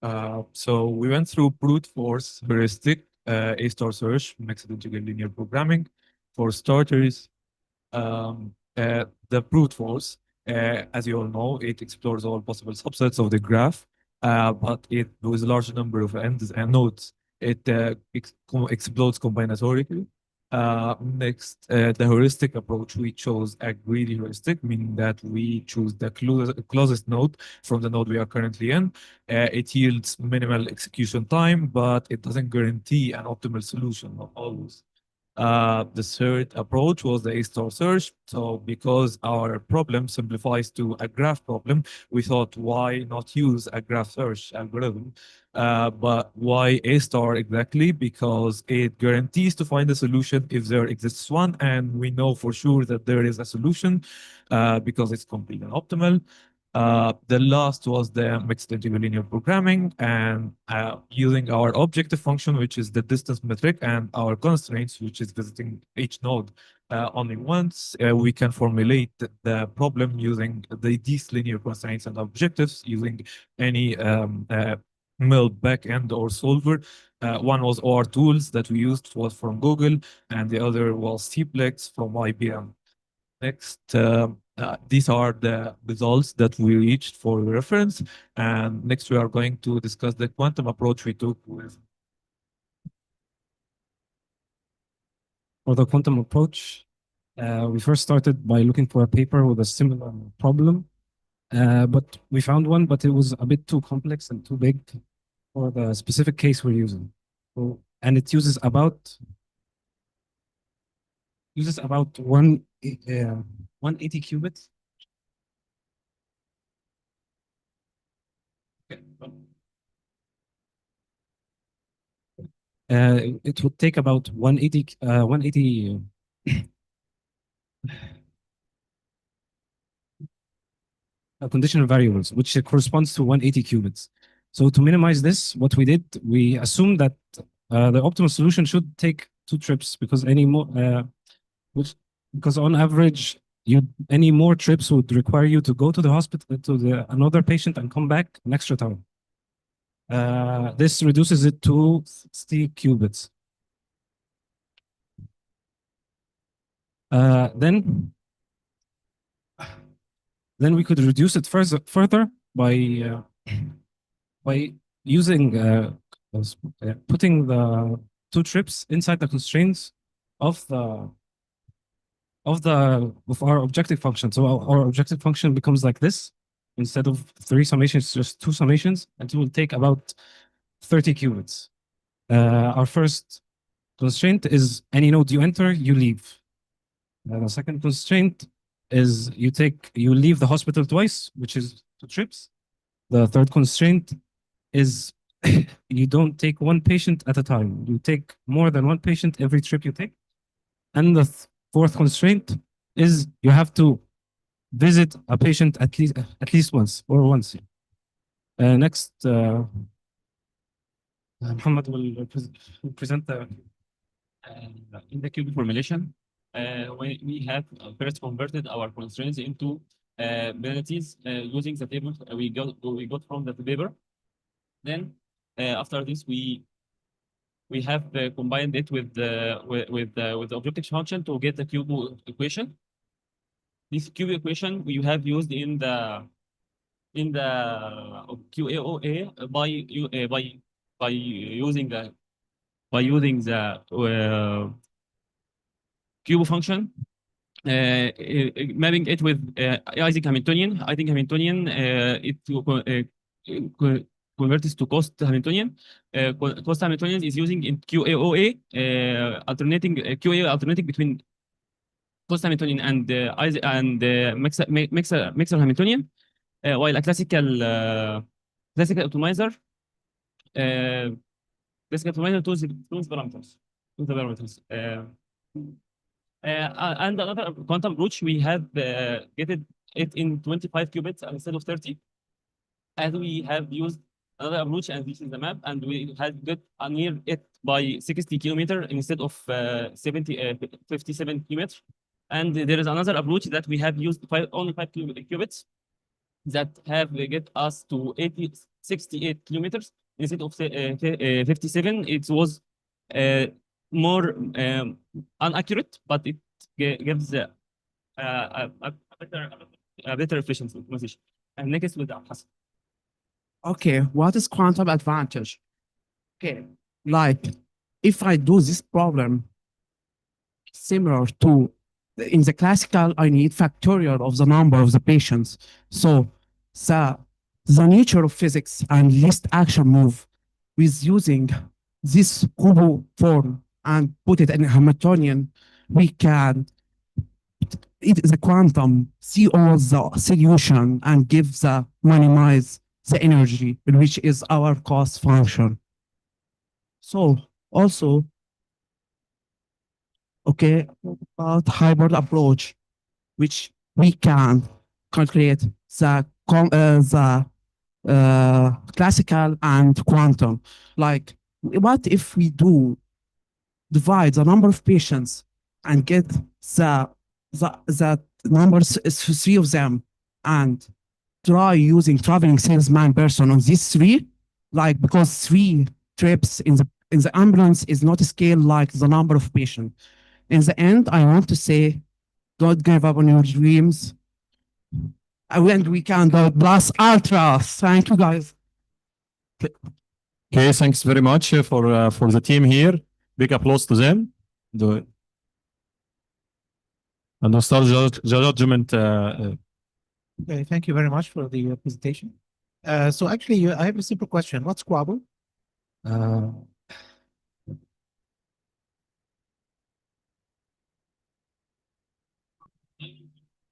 So we went through brute force, heuristic, A-star search, mixed integer linear programming. For starters, the brute force, as you all know, it explores all possible subsets of the graph, but it with a large number of ends and nodes. It explodes combinatorically. Next, the heuristic approach, we chose a greedy heuristic, meaning that we choose the closest node from the node we are currently in. It yields minimal execution time, but it doesn't guarantee an optimal solution, not always. The third approach was the A-star search. So because our problem simplifies to a graph problem, we thought, why not use a graph search algorithm? But why A-star exactly? Because it guarantees to find a solution if there exists one, and we know for sure that there is a solution because it's complete and optimal. The last was the mixed integer linear programming, and using our objective function, which is the distance metric, and our constraints, which is visiting each node only once, we can formulate the problem using these linear constraints and objectives using any mill backend or solver. One was OR tools that we used was from Google, and the other was Cplex from IBM. Next, these are the results that we reached for reference. And next, we are going to discuss the quantum approach we took with. For the quantum approach, we first started by looking for a paper with a similar problem, but we found one, but it was a bit too complex and too big for the specific case we're using. So, and it uses about 180 qubits. It would take about 180 conditional variables, which corresponds to 180 qubits. So to minimize this, what we did, we assumed that the optimal solution should take 2 trips because because on average, any more trips would require you to go to the hospital to another patient and come back an extra time. This reduces it to 60 qubits. Then we could reduce it further by using putting the 2 trips inside the constraints of our objective function. So our objective function becomes like this. Instead of 3 summations, just 2 summations, and it will take about 30 qubits. Our first constraint is any node you enter, you leave. The second constraint is you leave the hospital twice, which is 2 trips. The third constraint is you don't take 1 patient at a time. You take more than 1 patient every trip you take. And the fourth constraint is you have to visit a patient at least once or once. Next, Muhammad will present the in the qubit formulation. We have first converted our constraints into penalties using the table we got from the paper. Then after this, we have combined it with the objective function to get the qubit equation. This qubit equation we have used in the QAOA by using the qubit function, mapping it with Isaac Hamiltonian. I think Hamiltonian converts to cost Hamiltonian. Cost Hamiltonian is using in QAOA alternating between cost Hamiltonian and mixer Hamiltonian, while a classical optimizer choose the parameters. And another quantum approach, we have get it in 25 qubits instead of 30. And we have used another approach, and this is the map, and we had got near it by 60 kilometers instead of 57 kilometers. And there is another approach that we have used only 5 qubits that have get us to 86 68 kilometers instead of 57. It was more inaccurate, but it gives a better efficiency optimization. And next with Hassan. Okay, what is quantum advantage? Okay, like if I do this problem similar to in the classical, I need factorial of the number of the patients. So the nature of physics and least action move with using this Kubo form and put it in Hamiltonian, we can the quantum see all the solution and give the minimize the energy, which is our cost function. So also, okay, about hybrid approach, which we can calculate the classical and quantum. Like, what if we do divide the number of patients and get the numbers is three of them and try using traveling salesman person on these three, like because three trips in the ambulance is not a scale like the number of patients. In the end, I want to say, don't give up on your dreams. And we can do plus ultra. Thank you, guys. Okay, thanks very much for the team here. Big applause to them. And I'll start judgment. Okay, thank you very much for the presentation. So actually, I have a simple question. What's Squabble?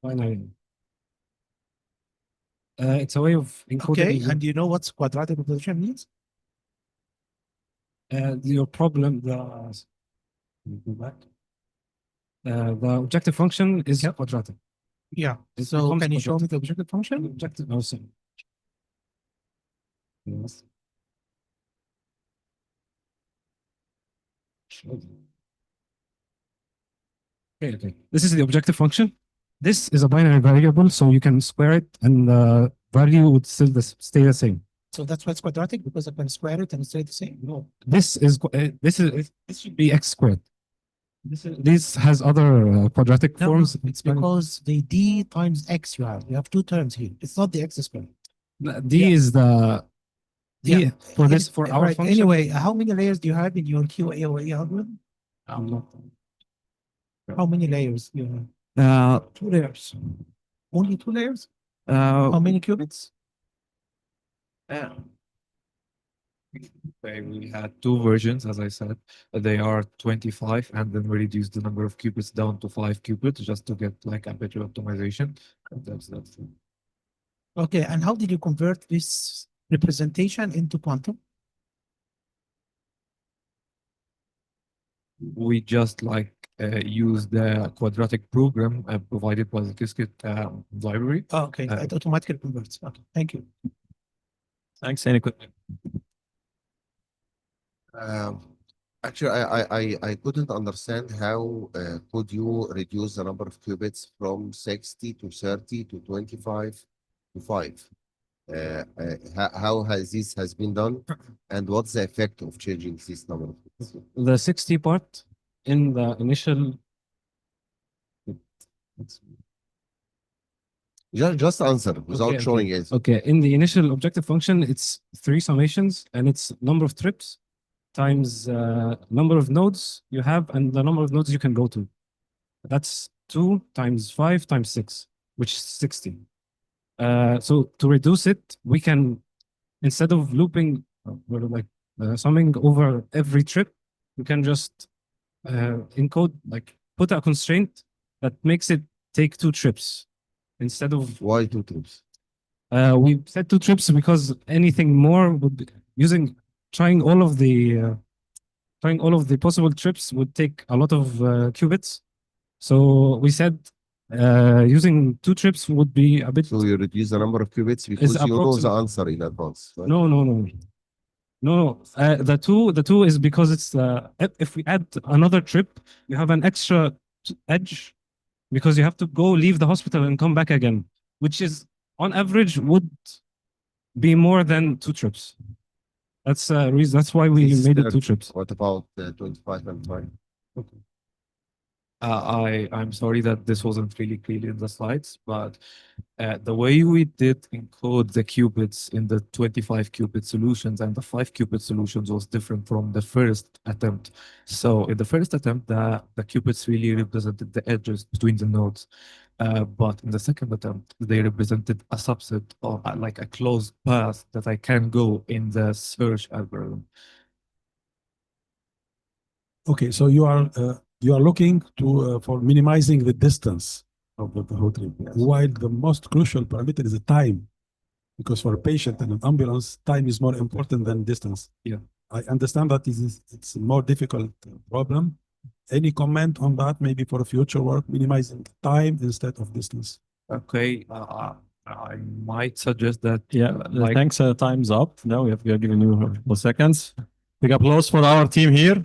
Binary. It's a way of encoding. Okay, and do you know what quadratic opposition means? Your problem, go back. The objective function is quadratic. Yeah. It So becomes can you show me quadratic. the objective function? Objective, no, sorry. Yes. Okay. This is the objective function. This is a binary variable, so you can square it, and the value would still stay the same. So that's why it's quadratic, because I can square it and stay the same. No, this should be x squared. This has other quadratic No, forms. it's because the d times x you have. You have two terms here. It's not the x squared. D is the D for this for our right. function. Anyway, how many layers do you have in your QAOA algorithm? I'm not. How many layers do you have? 2 layers. Only 2 layers? How many qubits? We had two versions, as I said. They are 25, and then we reduced the number of qubits down to 5 qubits just to get like a better optimization. And that's it. Okay, and how did you convert this representation into quantum? We just like use the quadratic program provided by the Qiskit library. Oh, okay, it automatically converts. Okay, thank you. Thanks. Any quick? Actually, I couldn't understand how could you reduce the number of qubits from 60 to 30 to 25 to 5. How has this has been done, and what's the effect of changing this number of qubits? The 60 part in the initial. Just answer without Okay, showing okay. it. Okay, in the initial objective function, it's 3 summations, and it's number of trips times number of nodes you have and the number of nodes you can go to. That's 2 times 5 times 6, which is 60. So to reduce it, we can, instead of looping, we're like summing over every trip, we can just encode, like put a constraint that makes it take 2 trips instead of. Why 2 trips? We said 2 trips because anything more would be trying all of the possible trips would take a lot of qubits. So we said using 2 trips would be a bit. So you reduce the number of qubits because you know the answer in advance. Right? No. The two is because it's if we add another trip, you have an extra edge because you have to go leave the hospital and come back again, which is on average would be more than 2 trips. That's reason. That's why we made it 2 trips. What about 25 and 20? I'm sorry that this wasn't really clear in the slides, but the way we did encode the qubits in the 25 qubit solutions and the 5 qubit solutions was different from the first attempt. So in the first attempt, the qubits really represented the edges between the nodes. But in the second attempt, they represented a subset or like a closed path that I can go in the search algorithm. Okay, so you are looking to for minimizing the distance of the whole trip, while the most crucial parameter is the time, because for a patient and an ambulance, time is more important than distance. Yeah, I understand that it's a more difficult problem. Any comment on that? Maybe for future work, minimizing time instead of distance. Okay, I might suggest that. Yeah, thanks. Time's up. Now we are giving you a couple seconds. Big applause for our team here.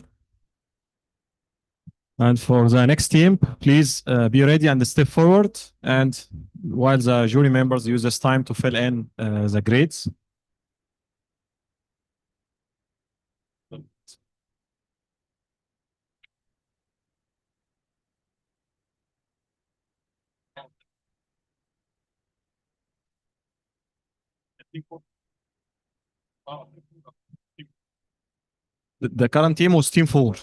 And for the next team, please be ready and step forward. And while the jury members use this time to fill in the grades. The current team was team 4.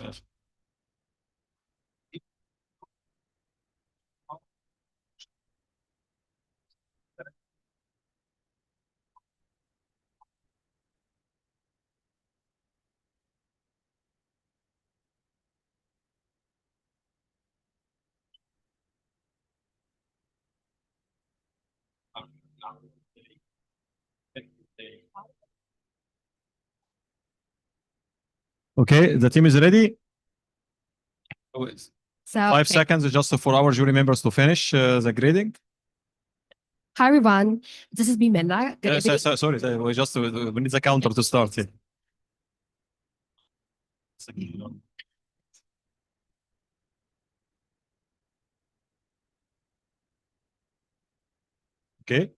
Okay, the team is ready. So, 5 seconds just for our jury members to finish the grading. Hi everyone, this is me Minna. Sorry, we need the counter to start here. Okay.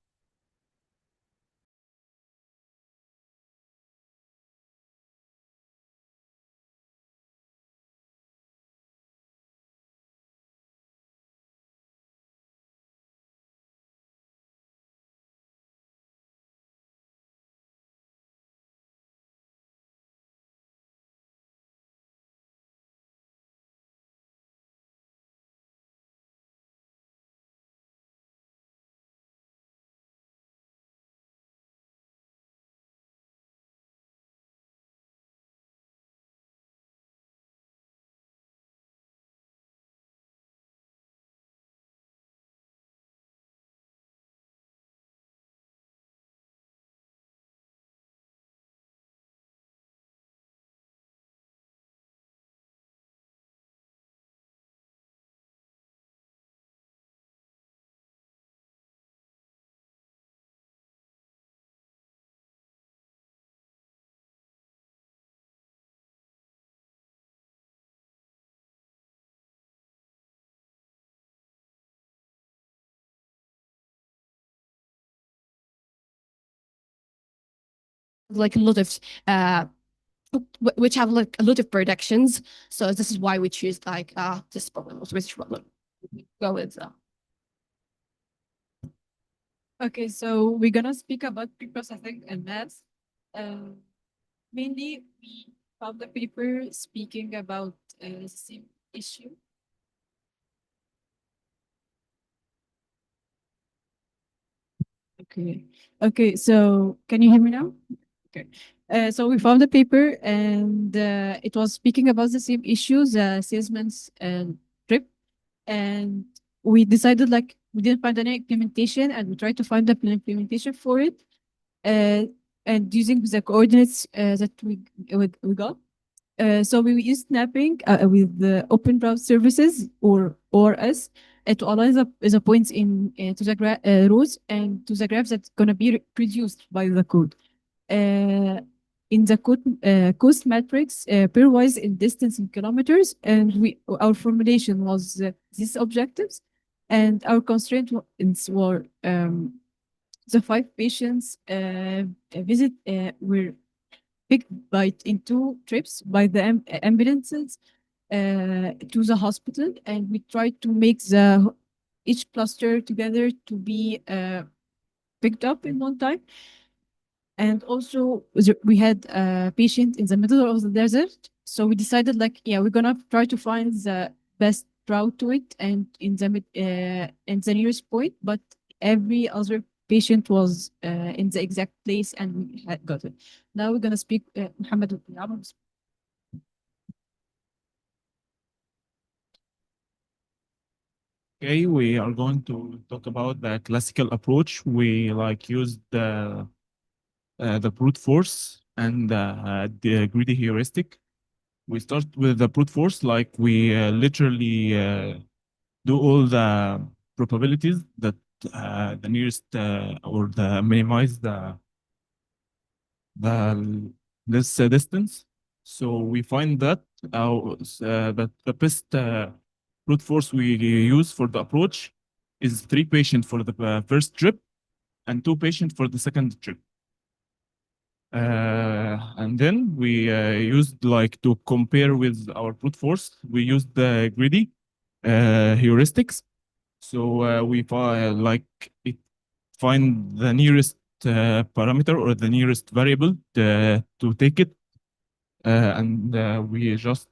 like a lot of which have like a lot of predictions. So this is why we choose like this problem or this problem. Go with Okay, so we're gonna speak about pre-processing and maths. Mainly, we found the paper speaking about the same issue. Okay. Okay, so can you hear me now? Okay. So we found the paper and it was speaking about the same issues, salesman's trip. And we decided like we didn't find any implementation and we tried to find the implementation for it. And using the coordinates that we got. So we use snapping with the open browse services or ORS to align the points in to the rows and to the graphs that's going to be produced by the code. In the cost matrix, pairwise in distance in kilometers, and our formulation was these objectives, and our constraints were the 5 patients visit were picked by in 2 trips by the ambulances to the hospital, and we tried to make each cluster together to be picked up in one time. And also we had a patient in the middle of the desert, so we decided like, yeah, we're gonna try to find the best route to it and in the nearest point, but every other patient was in the exact place and we had got it. Now we're gonna speak Muhammad. Okay, we are going to talk about the classical approach. We like used the brute force and the greedy heuristic. We start with the brute force, like we literally do all the probabilities that the nearest or the minimize the this distance. So we find that that the best brute force we use for the approach is 3 patients for the first trip and 2 patients for the second trip. And then we used like to compare with our brute force, we used the greedy heuristics. So we like find the nearest parameter or the nearest variable to take it. And we just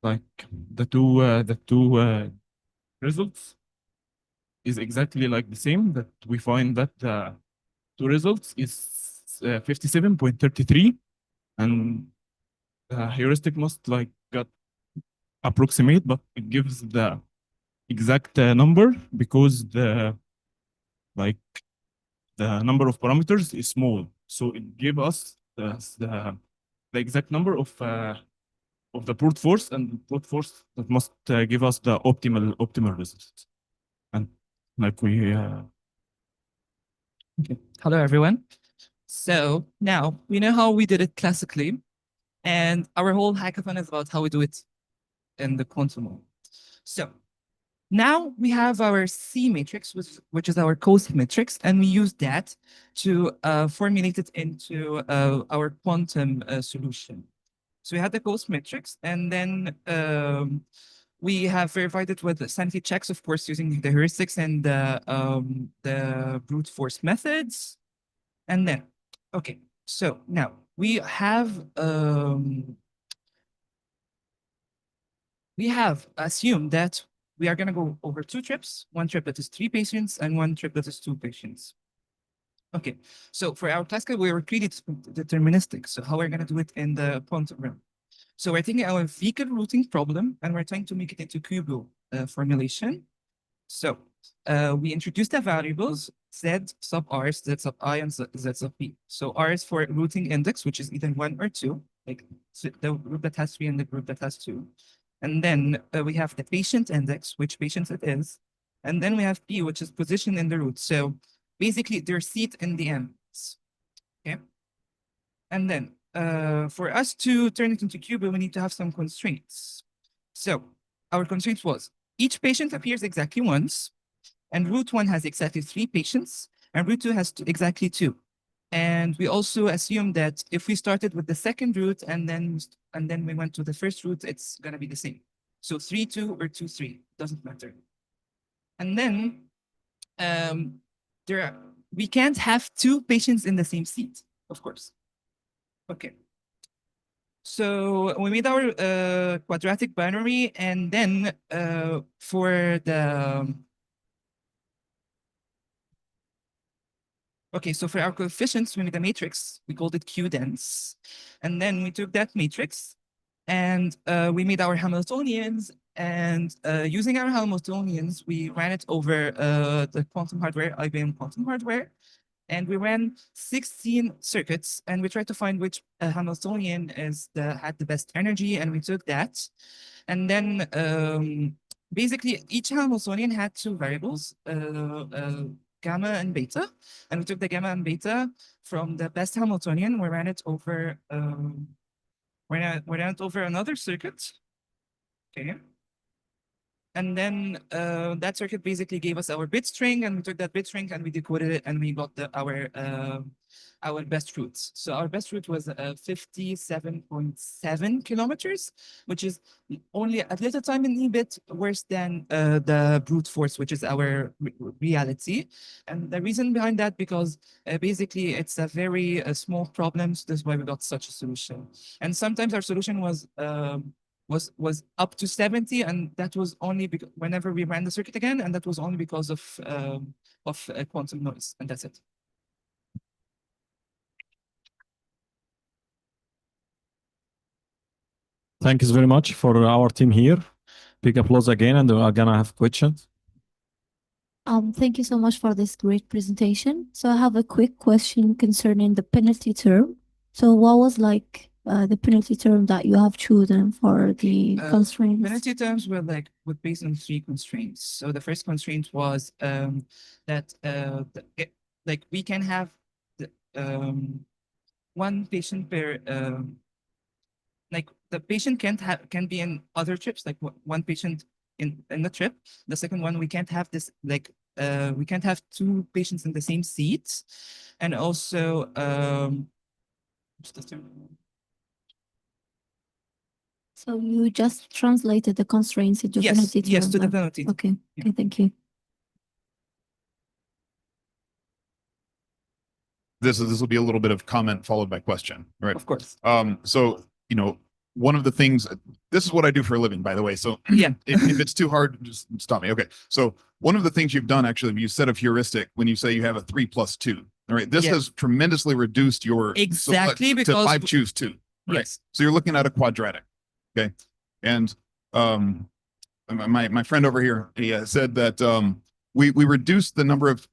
like the two results is exactly like the same, that we find that the 2 results is 57.33, and the heuristic must like got approximate, but it gives the exact number because the like the number of parameters is small, so it give us the exact number of the brute force, and brute force that must give us the optimal results. And like we Okay. Hello, everyone. So now we know how we did it classically, and our whole hackathon is about how we do it in the quantum world. So now we have our C matrix, which is our cost matrix, and we use that to formulate it into our quantum solution. So we had the cost matrix, and then we have verified it with sanity checks, of course, using the heuristics and the brute force methods. And then, okay, so now we have assumed that we are going to go over 2 trips, 1 trip that is 3 patients and 1 trip that is 2 patients. Okay, so for our classical, we were clearly deterministic. So how are we going to do it in the quantum realm? So we're taking our vehicle routing problem and we're trying to make it into cubo formulation. So we introduced the variables z sub r, z sub I, and z sub p. So r is for routing index, which is either 1 or 2, like so the group that has 3 and the group that has 2. And then we have the patient index, which patients it is. And then we have p, which is position in the route. So basically their seat in the ends. Okay. And then for us to turn it into cubo, we need to have some constraints. So our constraint was each patient appears exactly once, and route 1 has exactly 3 patients, and route 2 has exactly 2. And we also assume that if we started with the second route and then we went to the first route, it's gonna be the same. So 3, 2 or 2, 3, doesn't matter. And then we can't have 2 patients in the same seat, of course. Okay. So we made our quadratic binary, and then for the okay, so for our coefficients, we made a matrix. We called it Q dense, and then we took that matrix, and we made our Hamiltonians. And using our Hamiltonians, we ran it over the quantum hardware, IBM quantum hardware. And we ran 16 circuits, and we tried to find which Hamiltonian had the best energy, and we took that. And then basically each Hamiltonian had 2 variables, gamma and beta. And we took the gamma and beta from the best Hamiltonian. We ran it over we ran it over another circuit. Okay. And then that circuit basically gave us our bit string, and we took that bit string and we decoded it, and we got our best route. So our best route was 57.7 kilometers, which is only a little time in bit worse than the brute force, which is our reality. And the reason behind that, because basically it's a very small problem. So that's why we got such a solution. And sometimes our solution was up to 70, and that was only because whenever we ran the circuit again, and that was only because of quantum noise, and that's it. Thank you very much for our team here. Big applause again, and we are gonna have questions. Thank you so much for this great presentation. So I have a quick question concerning the penalty term. So what was like the penalty term that you have chosen for the constraints? Penalty terms were based on 3 constraints. So the first constraint was that we can have one patient per like the patient can be in other trips, like one patient in the trip. The second one, we can't have this we can't have 2 patients in the same seats, and also what's the term? So you just translated the constraints into Yes, penalty term. yes, to the penalty term. Okay, okay, thank you. This will be a little bit of comment followed by question, right? Of course. So, one of the things, this is what I do for a living, by the way. So yeah, if it's too hard, just stop me. Okay. So one of the things you've done, actually, you set a heuristic when you say you have a 3 plus 2. All right. This Yeah. has tremendously reduced your Exactly, to because 5 choose 2. Right? Yes. So you're looking at a quadratic. Okay. And my friend over here, he said that we reduced the number of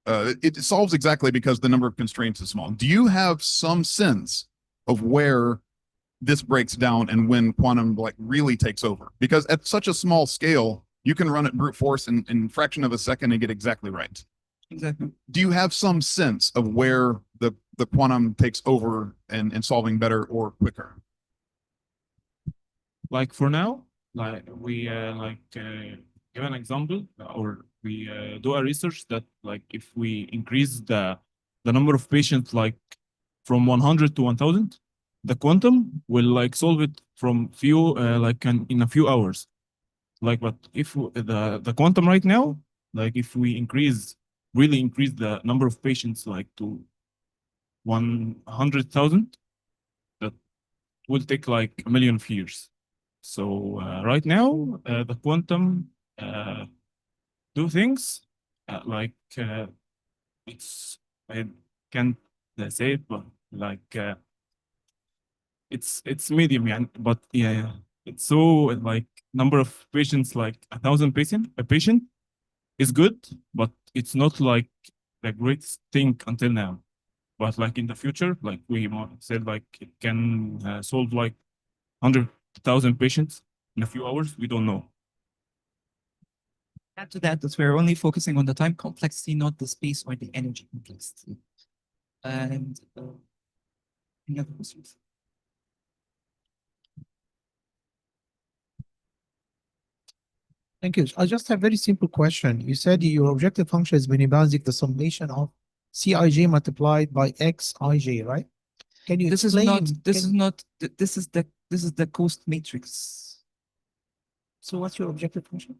it solves exactly because the number of constraints is small. Do you have some sense of where this breaks down and when quantum really takes over? Because at such a small scale, you can run it brute force in a fraction of a second and get exactly right. Exactly. Do you have some sense of where the quantum takes over and solving better or quicker? Like for now, we give an example, or we do a research that if we increase the number of patients from 100 to 1000, the quantum will solve it from few in a few hours. But if the quantum right now, if we really increase the number of patients to 100,000, that will take a million of years. So right now, the quantum do things it's, I can't say it, but it's medium, yeah. But yeah, it's so number of patients 1,000 a patient is good, but it's not the greatest thing until now. But in the future, we said it can solve 100,000 patients in a few hours. We don't know. Add to that we're only focusing on the time complexity, not the space or the energy complexity. And any other questions? Thank you. I just have a very simple question. You said your objective function is minimizing the summation of Cij multiplied by Xij, right? Can you explain? This is the cost matrix. So what's your objective function?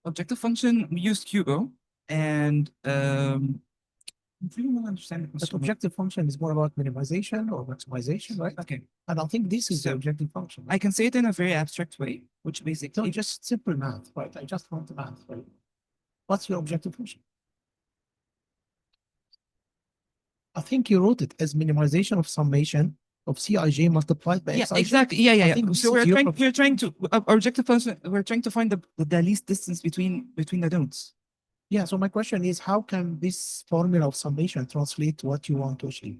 Objective function, we used QO, and I really want to understand the But question. objective function is more about minimization or maximization, right? Okay. And I think this is the objective function. I can say it in a very abstract way, which basically No, just simple math, right? I just want the math, right? What's your objective function? I think you wrote it as minimization of summation of Cij multiplied by Xij. exactly. Yeah. I think So we're trying to our objective function. We're trying to find the least distance between the nodes. Yeah. So my question is, how can this formula of summation translate to what you want to achieve?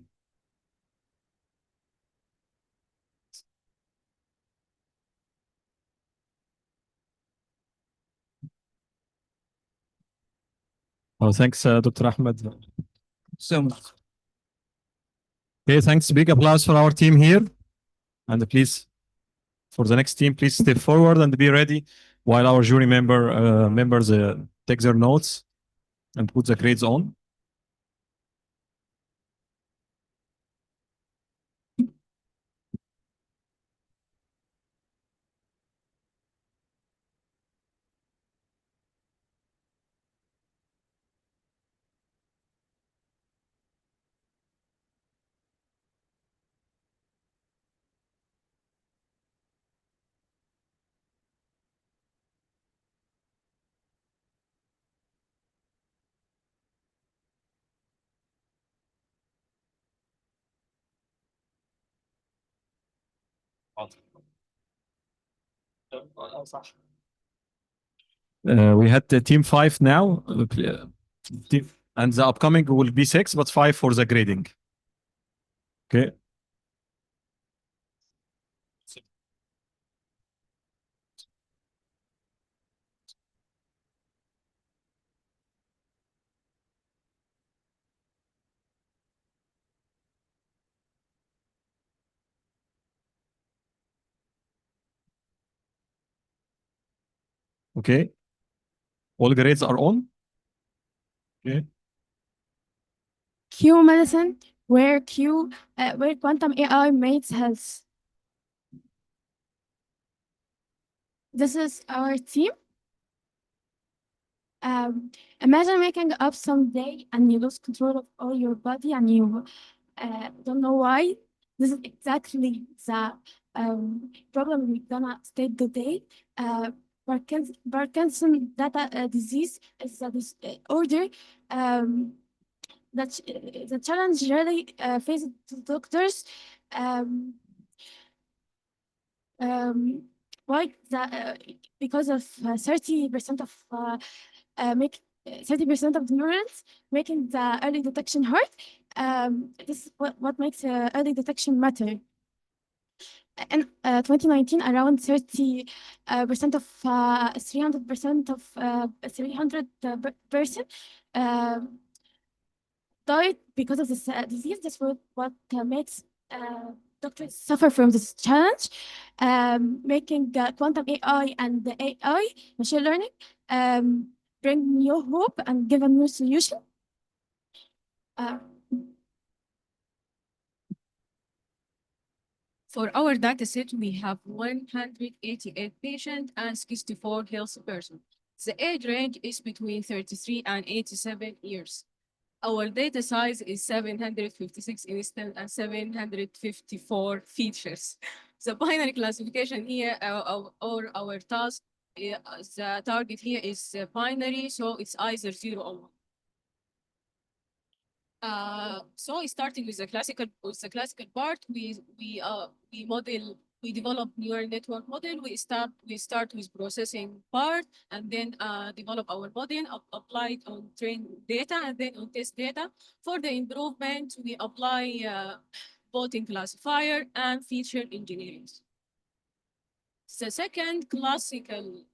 Oh, thanks, Dr. Ahmed. So much. Okay, thanks. Big applause for our team here. And please, for the next team, please step forward and be ready while our jury members take their notes and put the grades on. We had team 5 now, and the upcoming will be 6, but 5 for the grading. Okay. Okay. All grades are on. Okay. Q medicine, where quantum AI makes health. This is our team. Imagine waking up someday and you lose control of all your body and you don't know why. This is exactly the problem we're gonna state today. Parkinson data disease is a disorder that the challenge really faces doctors. Why that because of 30% of make 30% of the neurons making the early detection hard. This is what makes early detection matter. In 2019, around 30% of 300% of 300 person died because of this disease. That's what makes doctors suffer from this challenge, making quantum AI and the AI machine learning bring new hope and give a new solution. For our dataset, we have 188 patients and 64 healthy persons. The age range is between 33 and 87 years. Our data size is 756 instance and 754 features. The binary classification here, or our task, the target here is binary, so it's either 0 or 1. So starting with the classical part, we develop neural network model. We start with processing part and then develop our model, apply it on trained data and then on test data. For the improvement, we apply voting classifier and feature engineering. The second classical,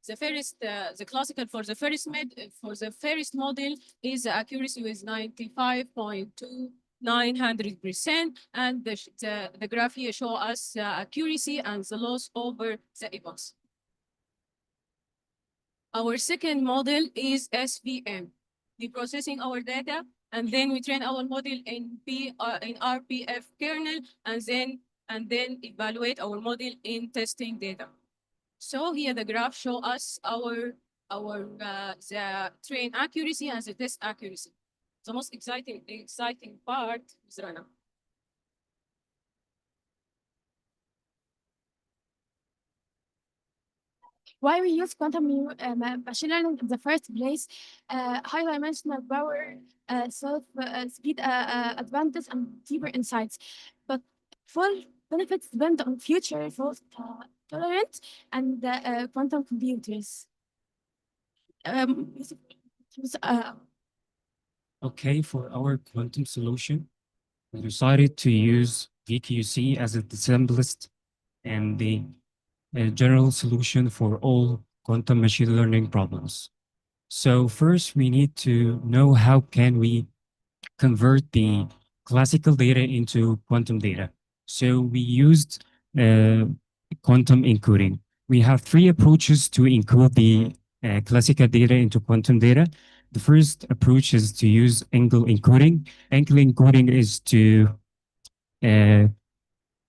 the classical for the first model is the accuracy with 95.2900%, and the graph here show us accuracy and the loss over the epochs. Our second model is SVM. We processing our data and then we train our model in RPF kernel and then evaluate our model in testing data. So here the graph show us the train accuracy and the test accuracy. The most exciting part is Rana. Why we use quantum machine learning in the first place? High dimensional power, speed advantage, and deeper insights. But full benefits depend on future fault tolerant and quantum computers. Okay, for our quantum solution, we decided to use VQC as the simplest and the general solution for all quantum machine learning problems. So first, we need to know how can we convert the classical data into quantum data. So we used quantum encoding. we have three approaches to encode the classical data into quantum data. The first approach is to use angle encoding. Angle encoding is to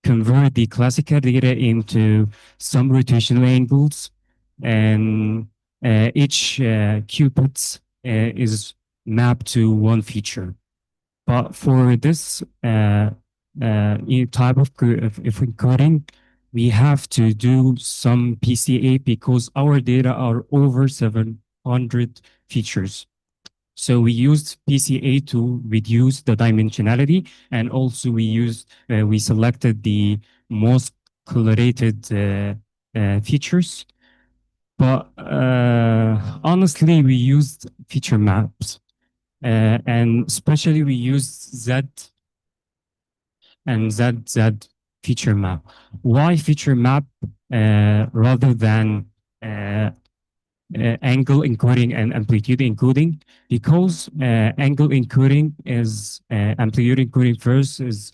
convert the classical data into some rotational angles, and each qubit is mapped to one feature. But for this type of encoding, we have to do some PCA because our data are over 700 features. So we used PCA to reduce the dimensionality, and also we selected the most correlated features. But honestly, we used feature maps, and especially we used Z and ZZ feature map. Why feature map rather than angle encoding and amplitude encoding? Because angle encoding is amplitude encoding first is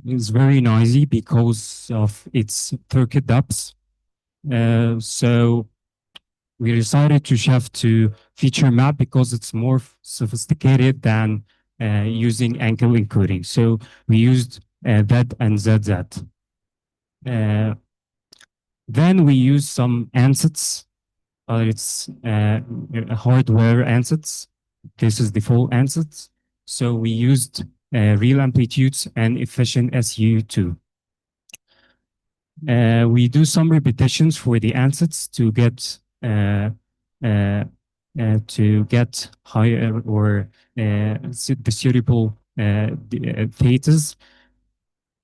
very noisy because of its circuit depths. So we decided to shift to feature map because it's more sophisticated than using angle encoding. So we used that and ZZ. Then we used some ansatz. It's hardware ansatz. This is the full ansatz. So we used real amplitudes and efficient SU2. We do some repetitions for the ansatz to get higher or the suitable thetas.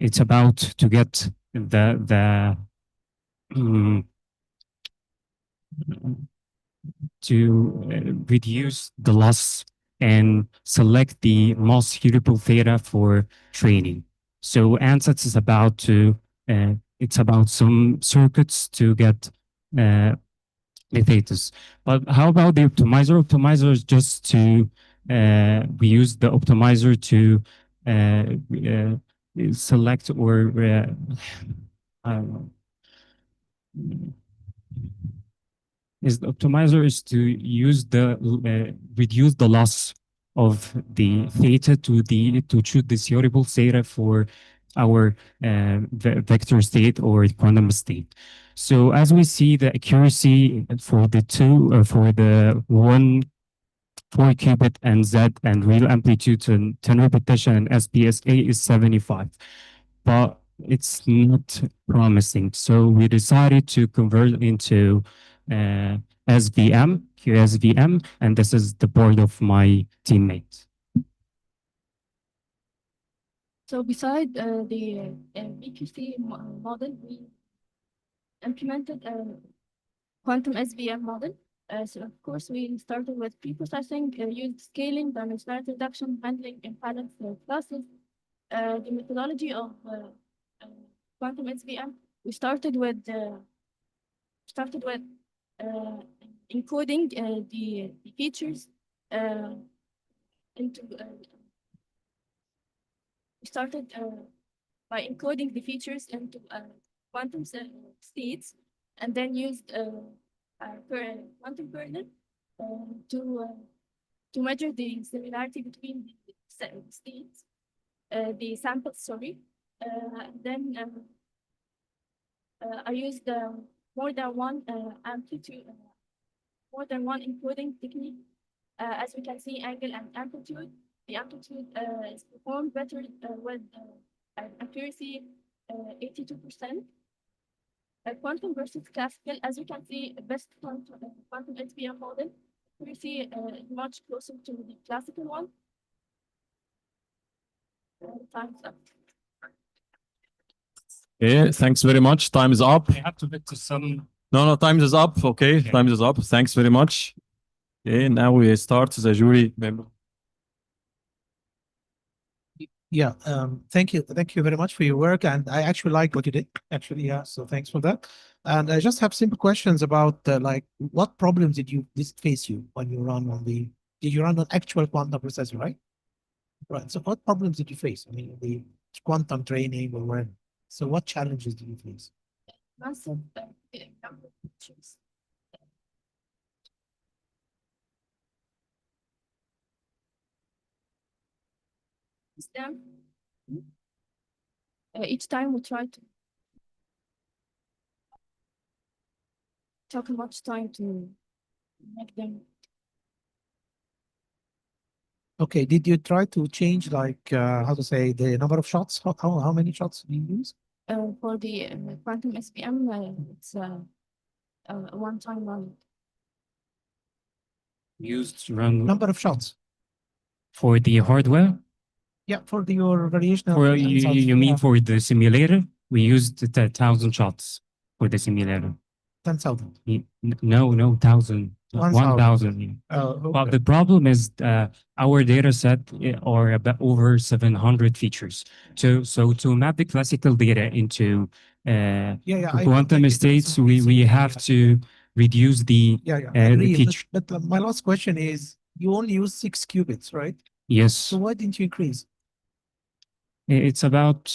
It's about to get the to reduce the loss and select the most suitable theta for training. So ansatz is about to it's about some circuits to get the thetas. But how about the optimizer? Optimizer is just to we use the optimizer to select or I don't know. Is the optimizer is to use the reduce the loss of the theta to choose the suitable theta for our vector state or quantum state. So as we see, the accuracy for the for the 4 qubit and Z and real amplitude and 10 repetition and SPSA is 75, but it's not promising. So we decided to convert into SVM, QSVM, and this is the board of my teammates. So beside the BQC model, we implemented a quantum SVM model. So of course, we started with pre-processing, used scaling, then we started reduction, handling, impedance classes. The methodology of quantum SVM, we started with encoding the features into. We started by encoding the features into quantum states, and then used quantum kernel to measure the similarity between the states, the samples. Sorry. Then I used more than one amplitude, more than one encoding technique. As we can see, angle and amplitude. The amplitude is performed better with accuracy 82%. Quantum versus classical, as you can see, best quantum SVM model accuracy is much closer to the classical one. Time's up. Okay, thanks very much. Time is up. We have to get to some. No, time is up. Okay, time is up. Thanks very much. Okay, now we start the jury member. Yeah, thank you very much for your work, and I actually like what you did. Actually, yeah. So thanks for that. And I just have simple questions about like what problems did this face you when you run on the? Did you run on actual quantum processor, right? Right. So what problems did you face? I mean, the quantum training or when? So what challenges did you face? massive number of features. Them. Each time we try to take much time to make them. Okay, did you try to change like how to say the number of shots? How many shots do you use? For the quantum SPM, it's one time running. Used to run Number of shots. for the hardware. Yeah, for your variational. For you mean for the simulator? We used 1,000 shots for the simulator. 10,000. No, 1,000. 1,000. 1,000. Yeah. Oh, Well, okay. the problem is our data set are about over 700 features. So to map the classical data into I quantum get it. states, we have to reduce the I agree. feature. But my last question is, you only use 6 qubits, right? Yes. So why didn't you increase? It's about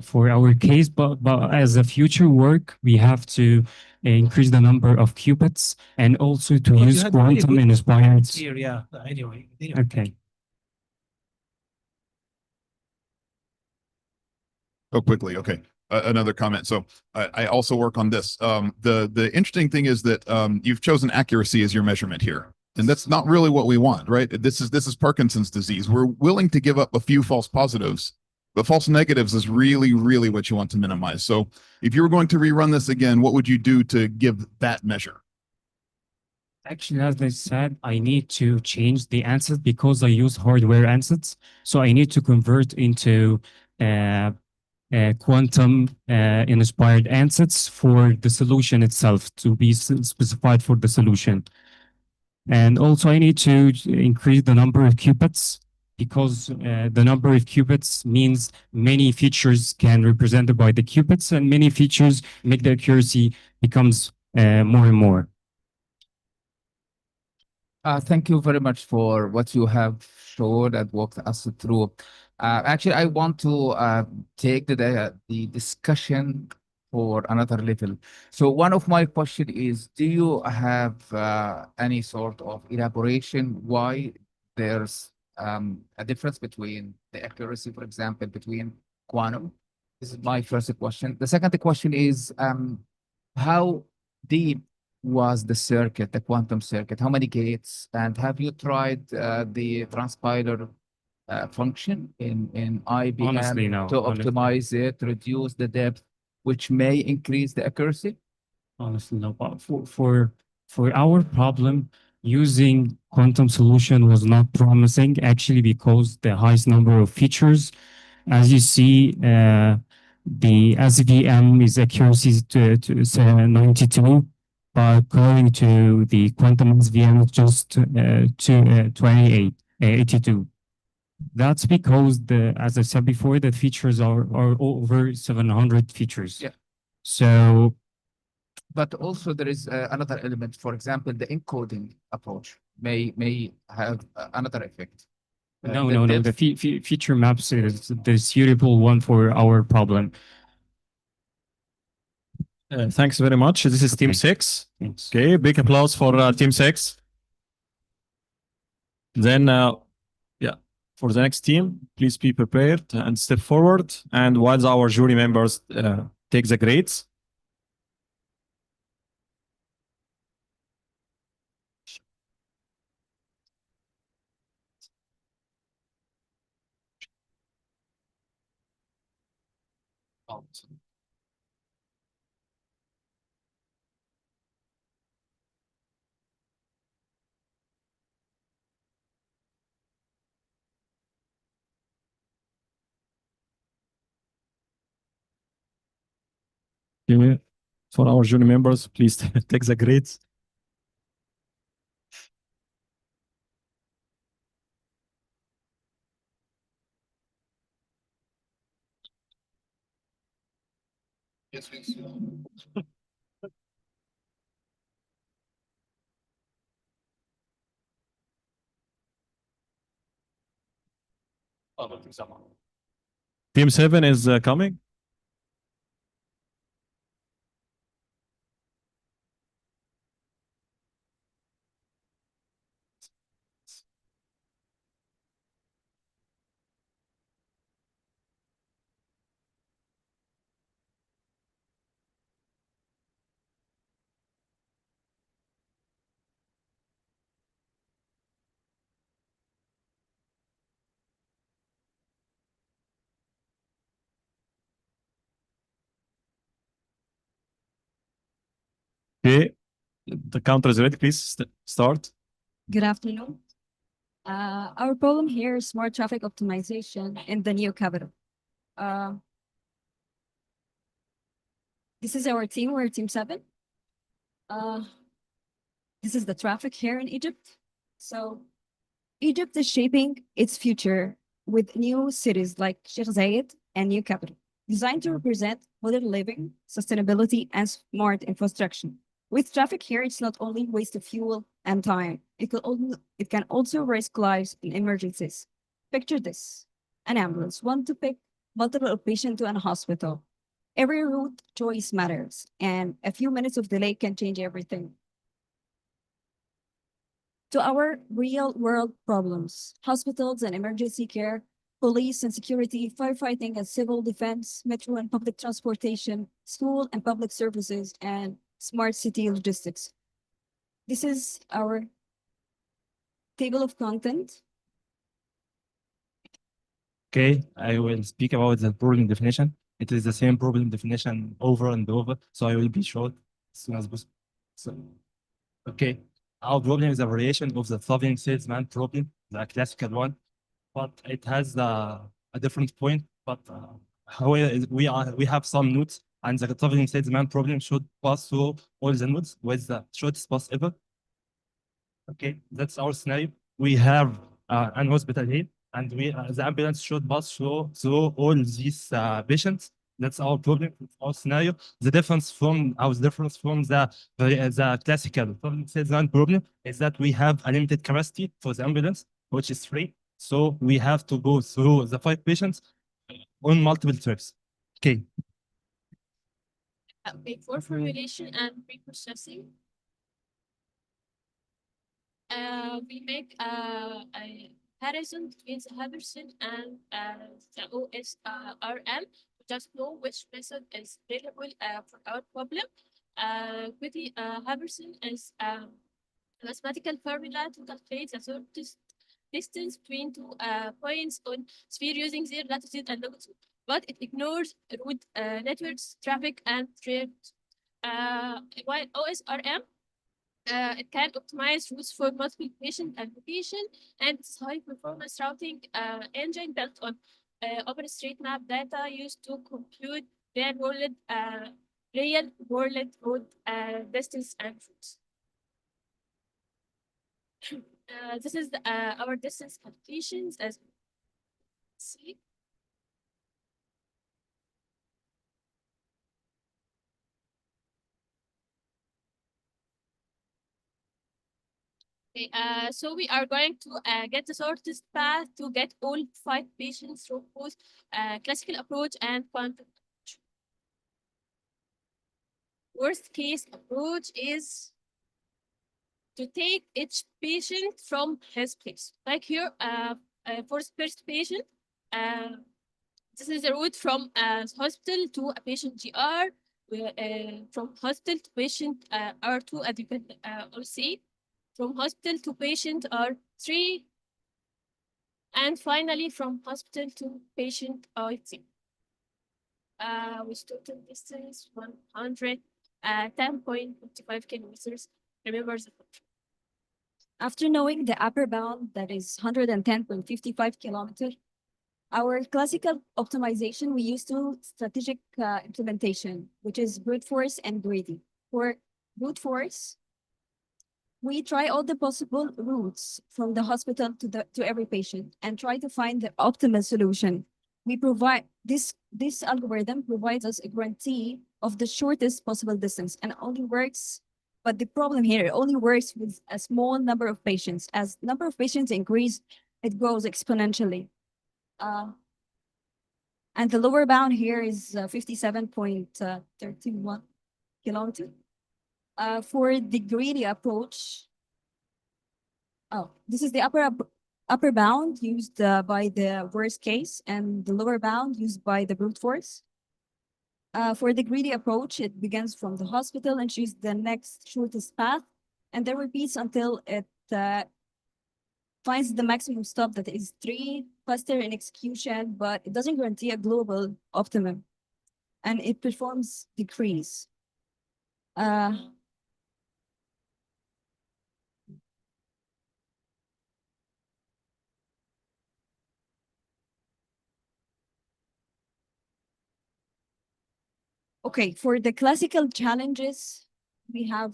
for our case, but as a future work, we have to increase the number of qubits and also to Because you use had very quantum good inspired. here, yeah. Anyway. Okay. Oh, quickly. Okay. Another comment. So I also work on this. The interesting thing is that you've chosen accuracy as your measurement here. And that's not really what we want, right? This is Parkinson's disease. We're willing to give up a few false positives, but false negatives is really, really what you want to minimize. So if you were going to rerun this again, what would you do to give that measure? Actually, as I said, I need to change the answers because I use hardware answers. So I need to convert into quantum inspired answers for the solution itself to be specified for the solution. And also I need to increase the number of qubits because the number of qubits means many features can represented by the qubits and many features make the accuracy becomes more and more. Thank you very much for what you have showed and walked us through. Actually, I want to take the discussion for another level. So one of my question is, do you have any sort of elaboration why there's a difference between the accuracy, for example, between quantum? This is my first question. The second question is, how deep was the circuit, the quantum circuit? How many gates? And have you tried the transpiler function in IBM Honestly, no. to optimize it, reduce the depth, which may increase the accuracy? Honestly, no. But for our problem, using quantum solution was not promising actually because the highest number of features, as you see, the SVM is accuracy to 92, but going to the quantum SVM is just to 28, 82. That's because as I said before, the features are over 700 features. Yeah. So But also there is another element. For example, the encoding approach may have another effect. no. The feature maps is the suitable one for our problem. Thanks very much. This is Team 6. Okay, big applause for Team 6. Then, yeah, for the next team, please be prepared and step forward. And while our jury members take the grades. Okay. For our jury members, please take the grades. Yes, please. Team 7 is coming. Okay, the counter is ready. Please start. Good afternoon. Our problem here is smart traffic optimization in the new capital. Uh, this is our team. We're team 7. This is the traffic here in Egypt. So Egypt is shaping its future with new cities like Sheikh Zayed and new capital, designed to represent modern living, sustainability, and smart infrastructure. With traffic here, it's not only waste of fuel and time. It can also risk lives in emergencies. Picture this: an ambulance want to pick multiple patients to a hospital. Every route choice matters, and a few minutes of delay can change everything. To our real world problems, hospitals and emergency care, police and security, firefighting and civil defense, metro and public transportation, school and public services, and smart city logistics. This is our table of content. Okay, I will speak about the problem definition. It is the same problem definition over and over, so I will be short as soon as possible. So, okay, our problem is a variation of the solving salesman problem, the classical one, but it has a different point. But we have some nodes, and the solving salesman problem should pass through all the nodes with the shortest path ever. Okay, that's our scenario. We have an hospital here, and the ambulance should pass through all these patients. That's our problem, our scenario. The difference from the classical salesman problem is that we have a limited capacity for the ambulance, which is free. So we have to go through the 5 patients on multiple trips. Okay. Okay, for formulation and pre-processing, we make a comparison between the Haberson and the OSRM to just know which method is available for our problem. Quickly, Haberson is a mathematical formula to calculate the shortest distance between 2 points on sphere using their latitude and longitude, but it ignores route networks, traffic, and trips. While OSRM it can optimize routes for multiple patient and location, and it's high performance routing engine built on OpenStreetMap data used to compute real world road distance and routes. This is our distance calculations as you see. Okay, so we are going to get the shortest path to get all 5 patients through both classical approach and quantum approach. Worst case approach is to take each patient from his place. Like here, for the first patient, this is the route from hospital to a patient GR, from hospital to patient R2, as you can all see, from hospital to patient R3, and finally from hospital to patient R3. With total distance 110.55 kilometers. Remember the function. After knowing the upper bound, that is 110.55 kilometers, our classical optimization, we use to strategic implementation, which is brute force and greedy. For brute force, we try all the possible routes from the hospital to every patient and try to find the optimal solution. We provide this algorithm provides us a guarantee of the shortest possible distance and only works. But the problem here, it only works with a small number of patients. As number of patients increase, it grows exponentially. And the lower bound here is 57.31 kilometers. For the greedy approach, this is the upper bound used by the worst case and the lower bound used by the brute force. For the greedy approach, it begins from the hospital and chooses the next shortest path, and then repeats until it finds the maximum stop that is 3, faster in execution, but it doesn't guarantee a global optimum, and it performs decrease. Okay, for the classical challenges, we have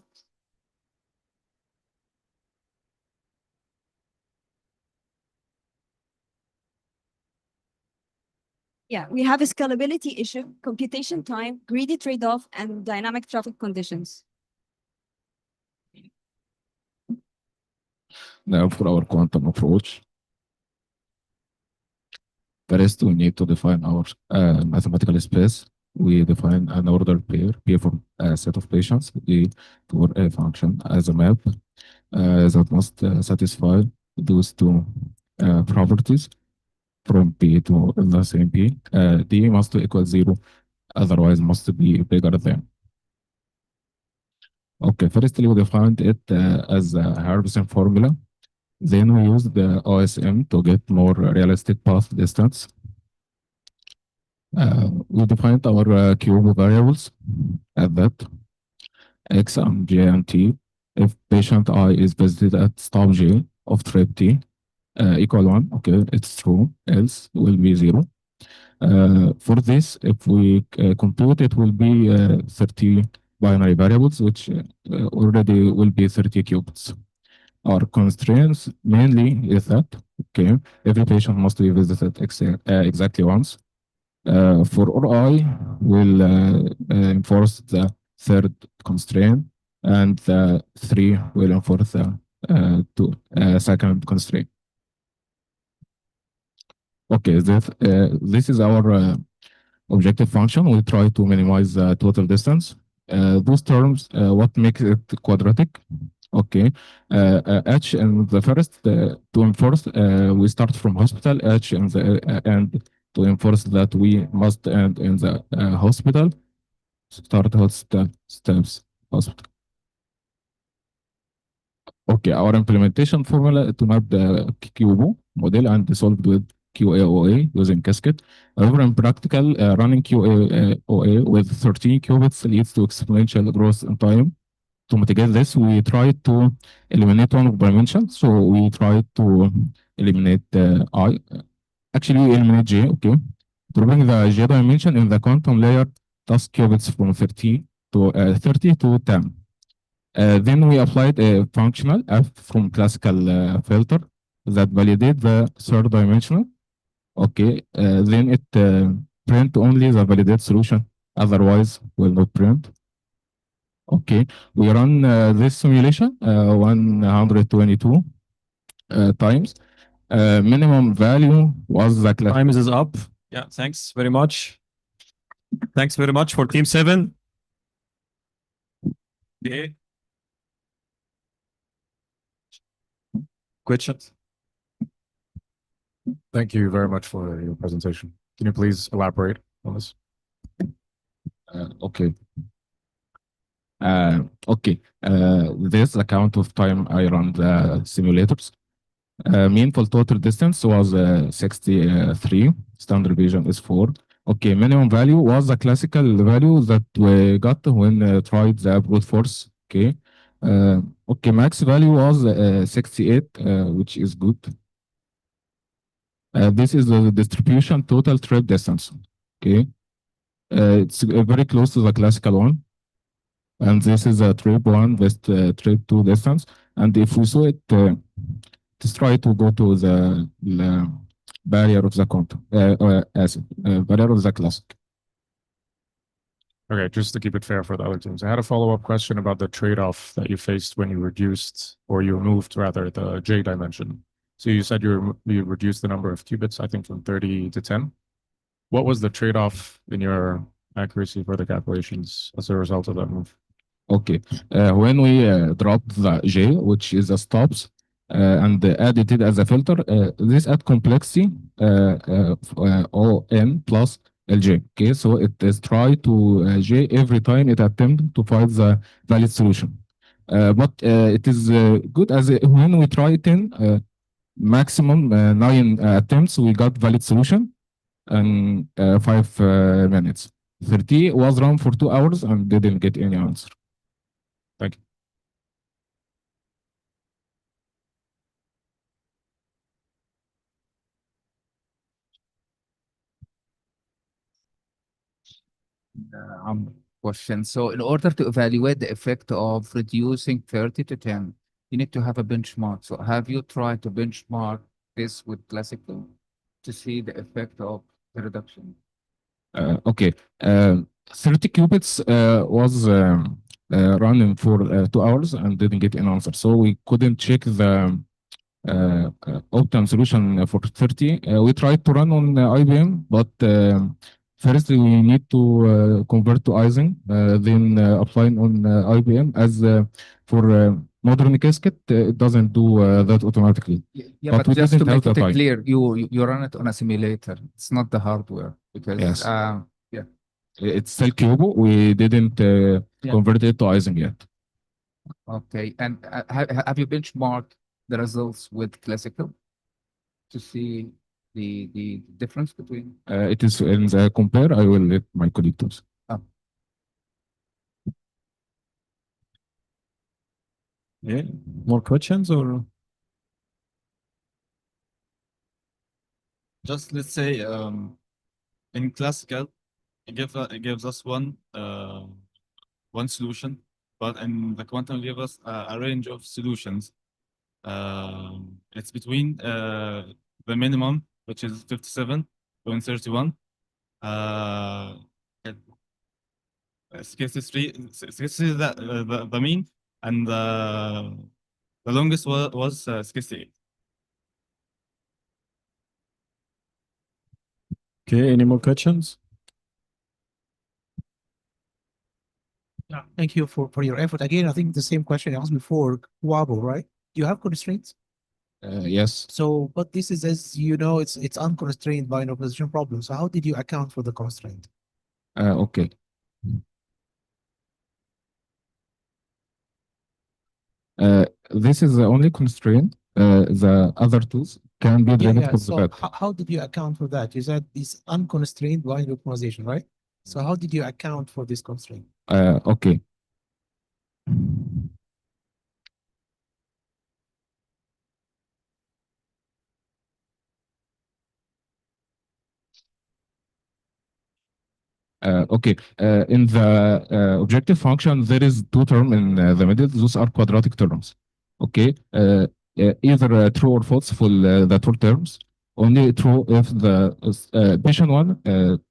we have a scalability issue, computation time, greedy trade-off, and dynamic traffic conditions. Now, for our quantum approach, first we need to define our mathematical space. We define an ordered pair, P for a set of patients, E for a function as a map that must satisfy those two properties from P to the same P. D must equal 0, otherwise must be bigger than. Okay, firstly we defined it as a Harbison formula. Then we use the OSM to get more realistic path distance. We defined our cube variables at that X and J and T. If patient I is visited at stop J of trip T equal 1, okay, it's true, else will be 0. For this, if we compute, it will be 30 binary variables, which already will be 30 qubits. Our constraints mainly is that, okay, every patient must be visited exactly once. For all I, will enforce the third constraint, and the 3 will enforce the second constraint. Okay, this is our objective function. We try to minimize the total distance. Those terms, what makes it quadratic? Okay, H in the first to enforce, we start from hospital. H in the and to enforce that we must end in the hospital. Start hospital steps hospital. Okay, our implementation formula to map the QUBO model and solved with QAOA using Cascade. However, in practical, running QAOA with 13 qubits leads to exponential growth in time. To mitigate this, we try to eliminate one of dimension. So we try to eliminate I. Actually, we eliminate J, okay. Dropping the J dimension in the quantum layer, thus qubits from 30 to 10. Then we applied a functional F from classical filter that validate the third dimensional. Okay, then it print only the validate solution, otherwise will not print. Okay, we run this simulation 122 times. Minimum value was the class. Time is up. Yeah, thanks very much. Thanks very much for Team 7. Yeah. Questions? Thank you very much for your presentation. Can you please elaborate on this? Okay. This account of time I run the simulators. Meaningful total distance was 63. Standard deviation is 4. Okay, minimum value was the classical value that we got when tried the brute force. Okay. Okay, max value was 68, which is good. This is the distribution total trip distance. Okay. It's very close to the classical one. And this is a trip 1 with trip 2 distance. And if we saw it, let's try to go to the barrier of the quantum, barrier of the classic. Okay, just to keep it fair for the other teams. I had a follow-up question about the trade-off that you faced when you reduced, or you moved rather, the J dimension. So you said you reduced the number of qubits, I think from 30 to 10. What was the trade-off in your accuracy for the calculations as a result of that move? Okay, when we dropped the J, which is a stops, and added it as a filter, this add complexity ON plus LJ. Okay, so it is try to J every time it attempt to find the valid solution. But it is good as when we try 10, maximum 9 attempts, we got valid solution in 5 minutes. 30 was run for 2 hours and didn't get any answer. Thank you. Question. So in order to evaluate the effect of reducing 30 to 10, you need to have a benchmark. So have you tried to benchmark this with classical to see the effect of the reduction? Okay. 30 qubits was running for 2 hours and didn't get an answer. So we couldn't check the optimum solution for 30. We tried to run on IBM, but first we need to convert to Ising, then applying on IBM as for modern casket, it doesn't do that automatically. Yeah, but we just to didn't have make the it time. clear, you run it on a simulator. It's not the hardware because Yes. yeah. It's still Cubo. We didn't Yeah. convert it to Ising yet. Okay. And have you benchmarked the results with classical to see the difference between? It is in the compare. I will let my colleague do. Ah. Yeah. More questions or? Just let's say in classical, it gives us one solution, but in the quantum give us a range of solutions. It's between the minimum, which is 57.31. Scarcity is the mean, and the longest was 68. Okay, any more questions? Yeah, thank you for your effort. Again, I think the same question I asked before, Wabo, right? Do you have constraints? Yes. So, but this is, as you know, it's unconstrained by an opposition problem. So how did you account for the constraint? Okay. This is the only constraint. The other tools can be Yeah, driven yeah. from the So back. how did you account for that? You said it's unconstrained blind optimization, right? So how did you account for this constraint? Okay. Okay. In the objective function, there is two terms in the middle. Those are quadratic terms. Okay. Either true or false for the two terms. Only true if the patient one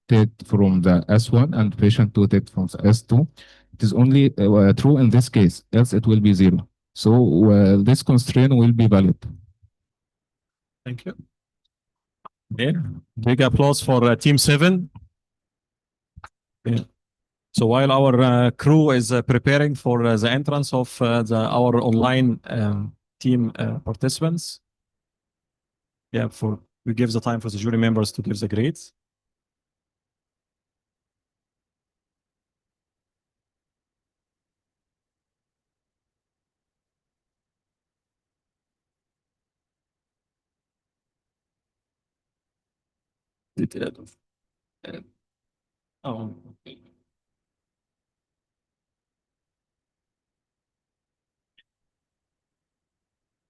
take from the S1 and patient two take from the S2. It is only true in this case, else it will be zero. So this constraint will be valid. Thank you. Yeah. Big applause for Team 7. Yeah. So while our crew is preparing for the entrance of our online team participants, yeah, we give the time for the jury members to give the grades. Oh, okay.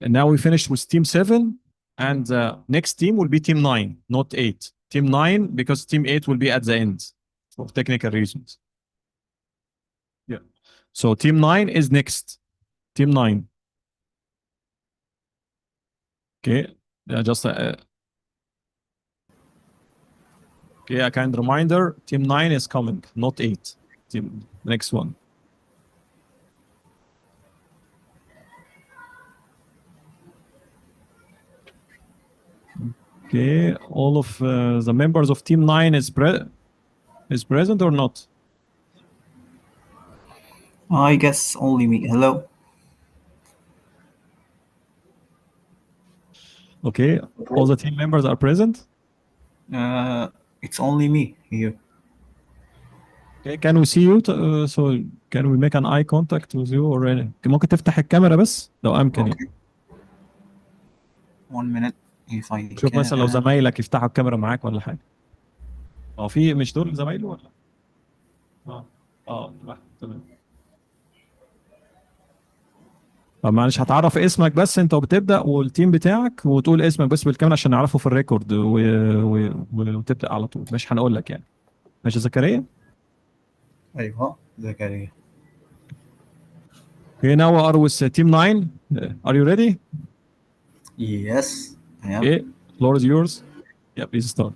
And now we finished with Team 7, and next team will be Team 9, not 8. Team 9, because Team 8 will be at the end for technical reasons. Yeah. So Team 9 is next. Team 9. Okay. Just okay, a kind reminder, Team 9 is coming, not 8. Team next one. Okay, all of the members of Team 9 is present or not? I guess only me. Hello. Okay, all the team members are present? It's only me here. Okay, can we see you? So can we make an eye contact with you or ممكن تفتح الكاميرا بس لو أمكن يعني. 1 minute if I شوف مثلا لو can. زمايلك يفتحوا الكاميرا معاك ولا حاجة. هو في مش دول زمايله ولا؟ تمام. طب معلش هتعرف اسمك بس انت وبتبدأ والتيم بتاعك وتقول اسمك بس بالكامل عشان نعرفه في الريكورد وتبدأ على طول مش هنقول لك يعني. ماشي يا زكريا؟ أيوه زكريا. Okay, now we are with team 9. Are you ready? Yes, I am. Okay, floor is yours. Yeah, please start.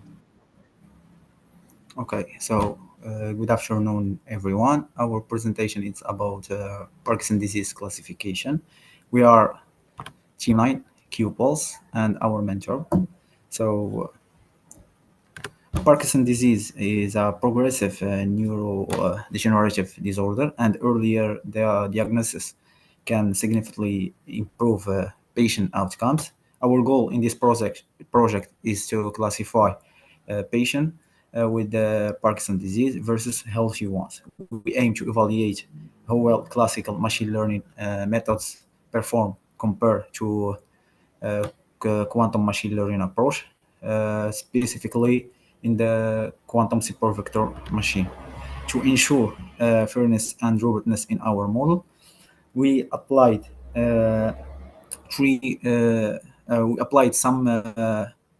Okay, so good afternoon, everyone. Our presentation is about Parkinson disease classification. We are Team 9, Q-Pulse, and our mentor. So, Parkinson disease is a progressive neurodegenerative disorder, and earlier the diagnosis can significantly improve patient outcomes. Our goal in this project is to classify patient with Parkinson disease versus healthy ones. We aim to evaluate how well classical machine learning methods perform compared to quantum machine learning approach, specifically in the quantum supervector machine. To ensure fairness and robustness in our model, we applied some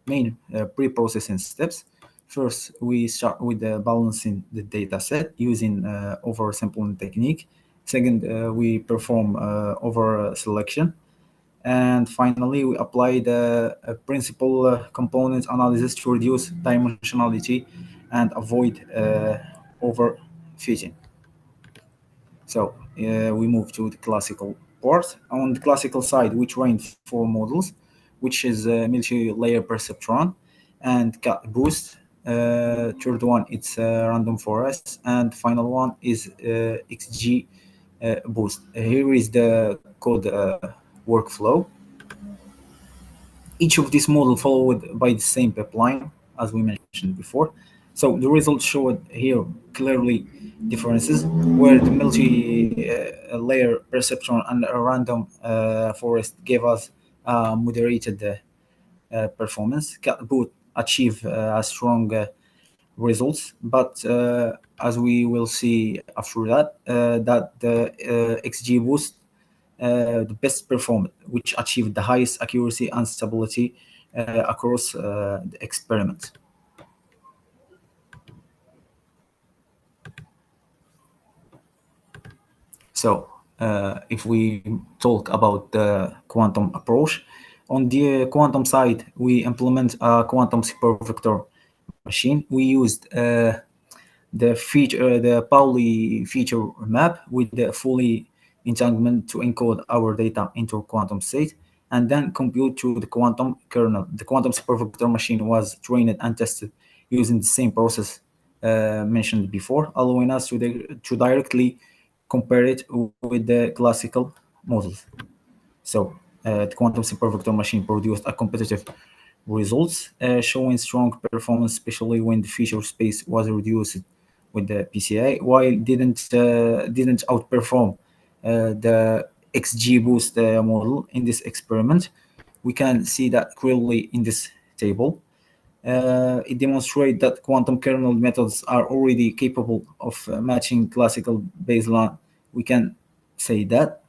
main pre-processing steps. First, we start with balancing the data set using oversampling technique. Second, we perform over selection. And finally, we apply the principal component analysis to reduce dimensionality and avoid overfitting. So we move to the classical part. On the classical side, we train four models, which is multi-layer perceptron and boost. Third one, it's random forest, and final one is XG boost. Here is the code workflow. Each of these models followed by the same pipeline as we mentioned before. So the results showed here clearly differences where the multi-layer perceptron and a random forest gave us moderated performance. Both achieve strong results, but as we will see after that, that the XG boost the best performed, which achieved the highest accuracy and stability across the experiment. So if we talk about the quantum approach, on the quantum side, we implement a quantum supervector machine. We used the Pauli feature map with the fully entanglement to encode our data into quantum state and then compute to the quantum kernel. The quantum supervector machine was trained and tested using the same process mentioned before, allowing us to directly compare it with the classical models. So the quantum supervector machine produced a competitive results showing strong performance, especially when the feature space was reduced with the PCA, while didn't outperform the XG boost model in this experiment. We can see that clearly in this table. It demonstrates that quantum kernel methods are already capable of matching classical baseline. We can say that.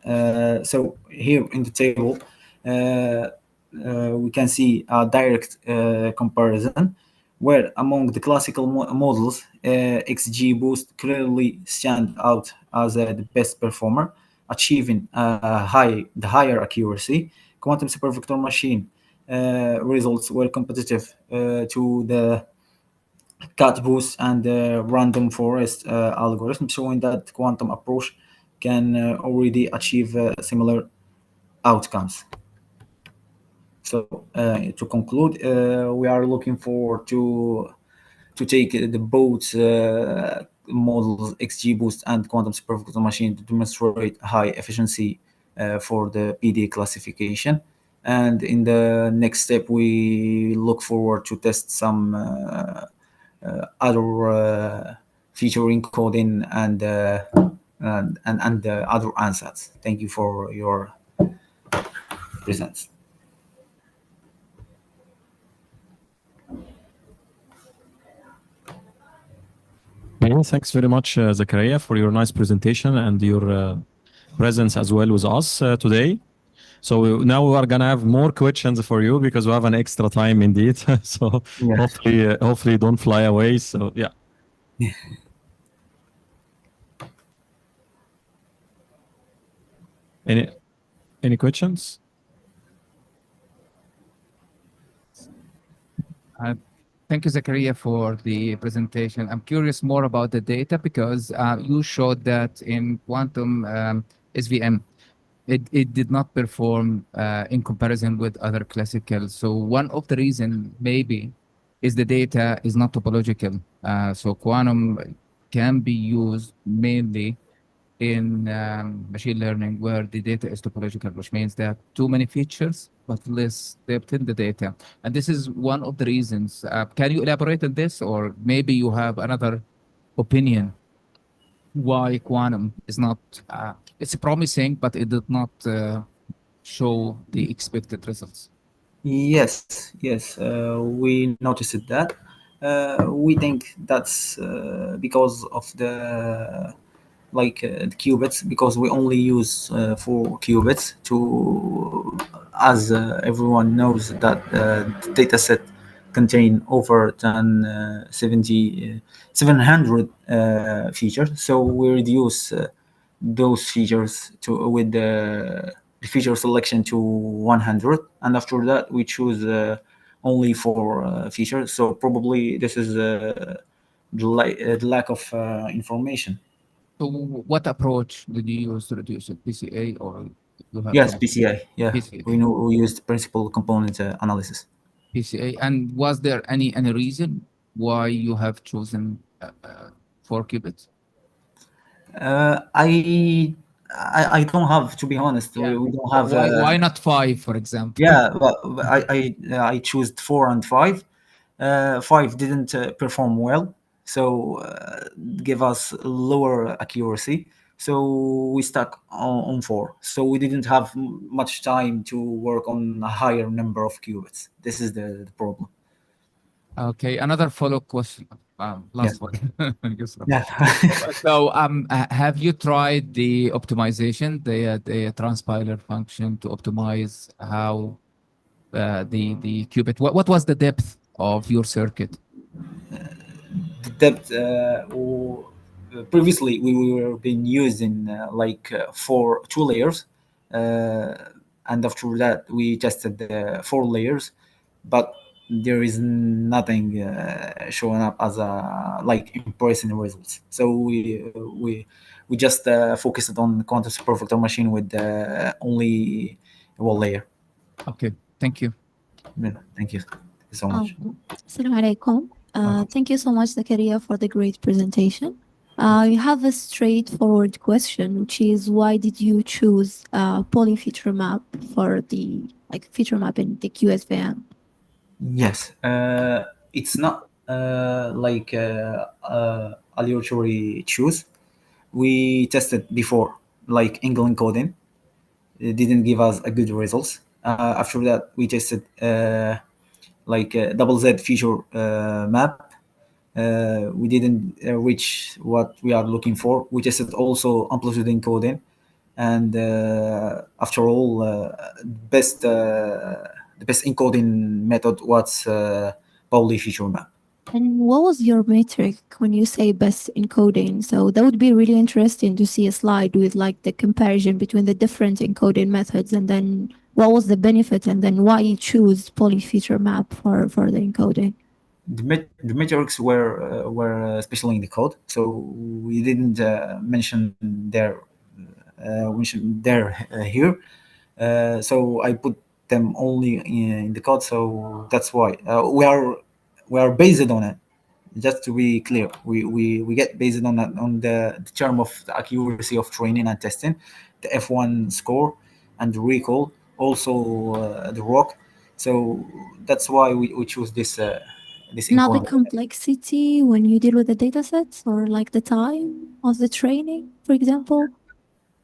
So here in the table, we can see a direct comparison where among the classical models, XG Boost clearly stand out as the best performer, achieving the higher accuracy. Quantum supervector machine results were competitive to the cat boost and the random forest algorithm, showing that quantum approach can already achieve similar outcomes. So to conclude, we are looking forward to take the both models XG boost and quantum supervector machine to demonstrate high efficiency for the PD classification. And in the next step, we look forward to test some other feature encoding and other answers. Thank you for your presence. Okay, thanks very much, Zakaria, for your nice presentation and your presence as well with us today. So now we are gonna have more questions for you because we have an extra time indeed. So Yes. hopefully don't fly away. So yeah. Any questions? Thank you, Zakaria, for the presentation. I'm curious more about the data because you showed that in quantum SVM, it did not perform in comparison with other classical. So one of the reason maybe is the data is not topological. So quantum can be used mainly in machine learning where the data is topological, which means there are too many features but less depth in the data. And this is one of the reasons. Can you elaborate on this, or maybe you have another opinion why quantum is not, it's promising, but it did not show the expected results? Yes, we noticed that. We think that's because of the qubits, because we only use 4 qubits to, as everyone knows that the data set contain over than 700 features. So we reduce those features to with the feature selection to 100, and after that we choose only 4 features. So probably this is the lack of information. So what approach did you use to reduce it? PCA or you have Yes, some PCA. Yeah, PCA? we used principal component analysis. PCA. And was there any reason why you have chosen 4 qubits? I don't have, to be honest. Yeah. We don't have. Why not 5, for example? Yeah, but I chose 4 and 5. 5 didn't perform well, so give us lower accuracy. So we stuck on 4. So we didn't have much time to work on a higher number of qubits. This is the problem. Okay, another follow-up question. Last one. Yes. Yeah. So, have you tried the optimization, the transpiler function to optimize how the qubit? What was the depth of your circuit? The depth previously we were being used in for 2 layers, and after that we tested the 4 layers, but there is nothing showing up as a like impressive results. So we just focused on quantum supervector machine with only 1 layer. Okay, thank you. Yeah, thank you. Thank you so much. Assalamu alaikum. Thank you so much, Zakaria, for the great presentation. You have a straightforward question, which is why did you choose poly feature map for the feature map in the QSVM? Yes, it's not a literary choose. We tested before, like angle encoding. It didn't give us a good results. After that, we tested double Z feature map. We didn't reach what we are looking for. We tested also amplitude encoding, and after all, the best encoding method was Pauli feature map. And what was your metric when you say best encoding? So that would be really interesting to see a slide with like the comparison between the different encoding methods, and then what was the benefit, and then why you choose poly feature map for the encoding. The metrics were especially in the code, so we didn't mention there here. So I put them only in the code. So that's why we are based on it. Just to be clear, we get based on that, on the term of the accuracy of training and testing, the F1 score and the recall, also the ROC. So that's why we choose this this Not the encoding. complexity when you deal with the data sets, or like the time of the training, for example.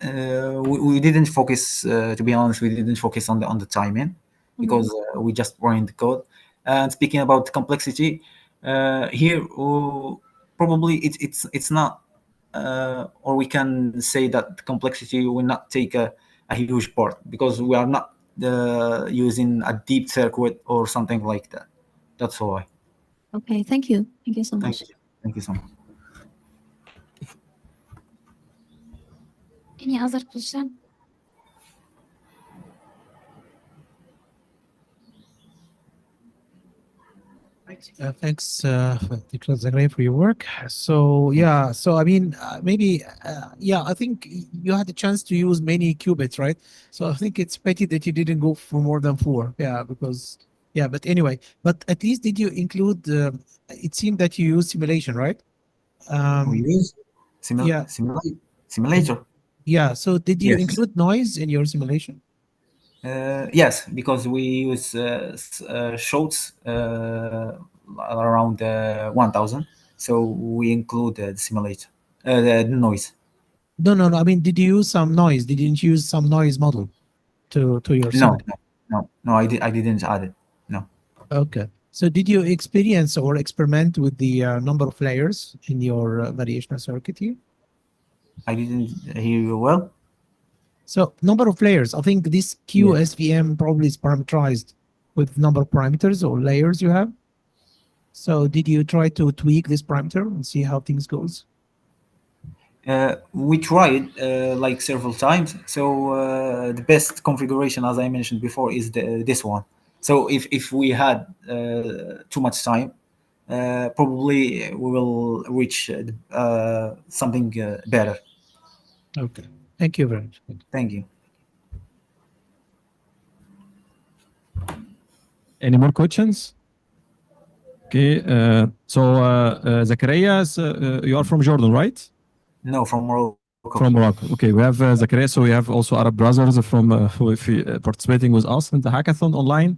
We didn't focus, to be honest, we didn't focus on the timing, because we just ran the code. And speaking about complexity, here probably it's not, or we can say that the complexity will not take a huge part, because we are not using a deep circuit or something like that. That's why. Okay, thank you. Thank you so much. Thank you so much. Any other question? Thanks, Dr. Zagray, for your work. So yeah, so I mean, maybe yeah, I think you had a chance to use many qubits, right? So I think it's pity that you didn't go for more than 4. Yeah, because yeah, but anyway, but at least did you include? It seemed that you used simulation, right? We use Yeah. simulator. Yeah. So did you Yes. include noise in your simulation? Yes, because we use shorts around 1000, so we include the simulator, the noise. No, no, no. I mean, did you use some noise? Didn't you use some noise model to your No, simulation? no, I didn't add it. No. Okay. So did you experience or experiment with the number of layers in your variational circuit here? I didn't hear you well. So number of layers, I think this QSVM probably is parameterized with number of parameters or layers you have. So did you try to tweak this parameter and see how things goes? We tried like several times. So the best configuration, as I mentioned before, is this one. So if we had too much time, probably we will reach something better. Okay. Thank you very much. Thank you. Any more questions? Okay, so Zachariah, you are from Jordan, right? No, from Morocco. From Morocco. Okay, we have Zachariah, so we have also Arab brothers from who is participating with us in the hackathon online.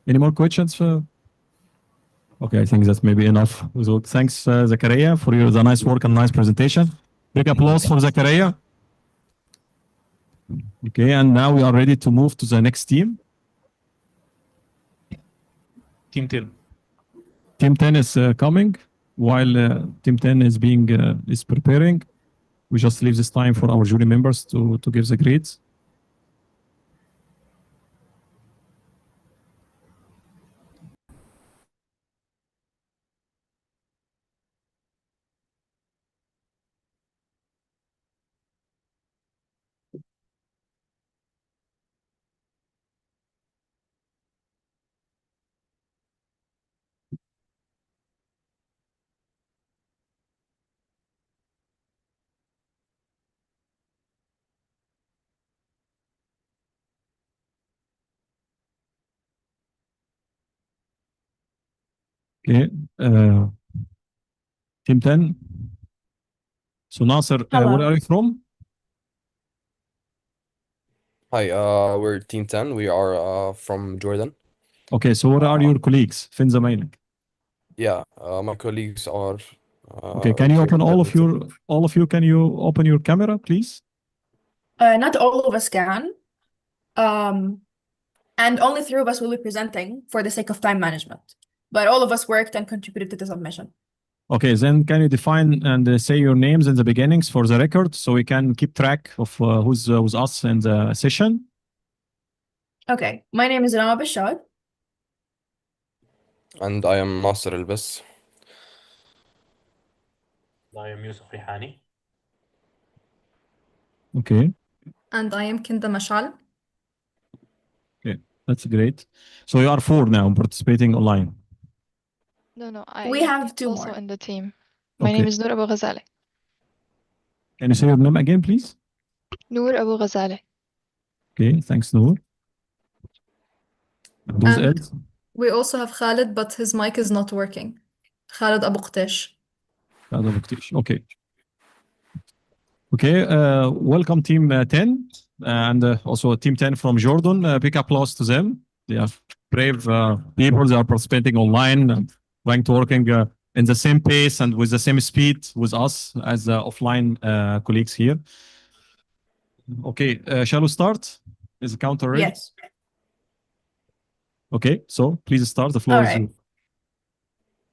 Any more questions? Okay, I think that's maybe enough. So thanks, Zachariah, for the nice work and nice presentation. Big applause for Zachariah. Okay, and now we are ready to move to the next team. Team 10. Team 10 is coming while Team 10 is being is preparing. We just leave this time for our jury members to give the grades. Okay, Team 10. So Nasser, where Hello. are you from? Hi, we're Team 10. We are from Jordan. Okay, so what are your colleagues? فين زمايلك? Yeah, my colleagues are Okay, can you here open at the team. all of you, can you open your camera, please? Not all of us can. And only 3 of us will be presenting for the sake of time management. But all of us worked and contributed to the submission. Okay, then can you define and say your names in the beginnings for the record so we can keep track of who's with us in the session? Okay, my name is Rama Bashar. And I am Nasser Elbis. I am Yusuf Rihani. Okay, And I am Kinda Mashal. okay, that's great. So you are 4 now participating online. No, I We have 2 also more. in the team. My name Okay. is Noor Abu Ghazali. Can you say your name again, please? Noor Abu Ghazali. Okay, thanks, Noor. And those And else? we also have Khalid, but his mic is not working. Khalid Abu Qtesh. Okay. Okay, welcome team 10 and also team 10 from Jordan. Big applause to them. They are brave people. They are participating online and trying to working in the same pace and with the same speed with us as offline colleagues here. Okay, shall we start? Is the counter ready? Yes. Okay, so please start. The floor All is right. yours.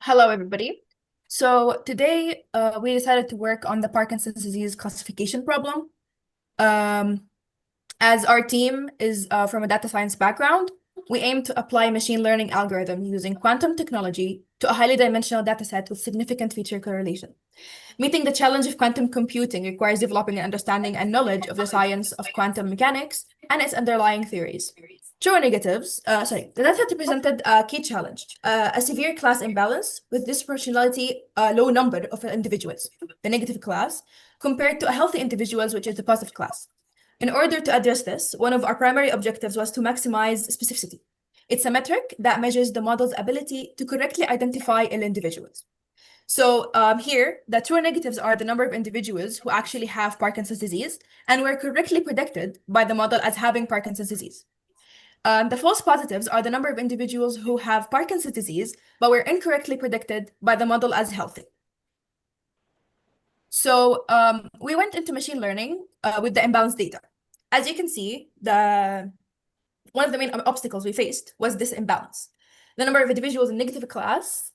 Hello, everybody. So today we decided to work on the Parkinson's disease classification problem. As our team is from a data science background, we aim to apply machine learning algorithms using quantum technology to a highly dimensional dataset with significant feature correlation. Meeting the challenge of quantum computing requires developing an understanding and knowledge of the science of quantum mechanics and its underlying theories. True or negatives, the data presented a key challenge, a severe class imbalance with disproportionality, low number of individuals, the negative class, compared to a healthy individuals, which is the positive class. In order to address this, one of our primary objectives was to maximize specificity. It's a metric that measures the model's ability to correctly identify ill individuals. So here, the true negatives are the number of individuals who actually have Parkinson's disease and were correctly predicted by the model as having Parkinson's disease. The false positives are the number of individuals who have Parkinson's disease, but were incorrectly predicted by the model as healthy. So we went into machine learning with the imbalanced data. As you can see, one of the main obstacles we faced was this imbalance. The number of individuals in negative class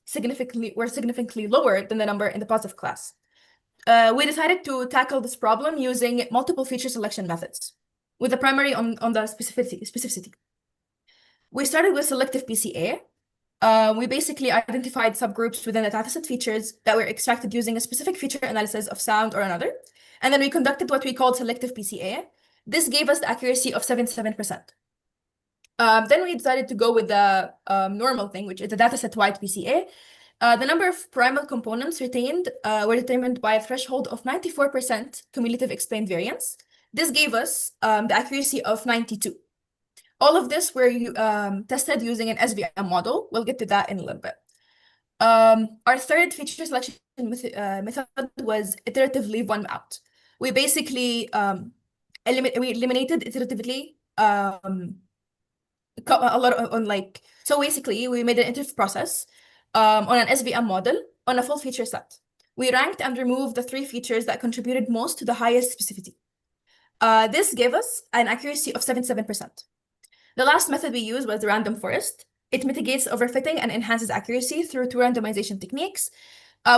were significantly lower than the number in the positive class. We decided to tackle this problem using multiple feature selection methods, with the primary on the specificity. We started with selective PCA. We basically identified subgroups within the dataset features that were extracted using a specific feature analysis of sound or another. And then we conducted what we called selective PCA. This gave us the accuracy of 77%. Then we decided to go with the normal thing, which is the dataset-wide PCA. The number of primal components retained were determined by a threshold of 94% cumulative explained variance. This gave us the accuracy of 92. All of this were tested using an SVM model. We'll get to that in a little bit. Our third feature selection method was iterative leave one out. We basically eliminated iteratively a lot so basically we made an iterative process on an SVM model on a full feature set. We ranked and removed the 3 features that contributed most to the highest specificity. This gave us an accuracy of 77%. The last method we used was the random forest. It mitigates overfitting and enhances accuracy through 2 randomization techniques.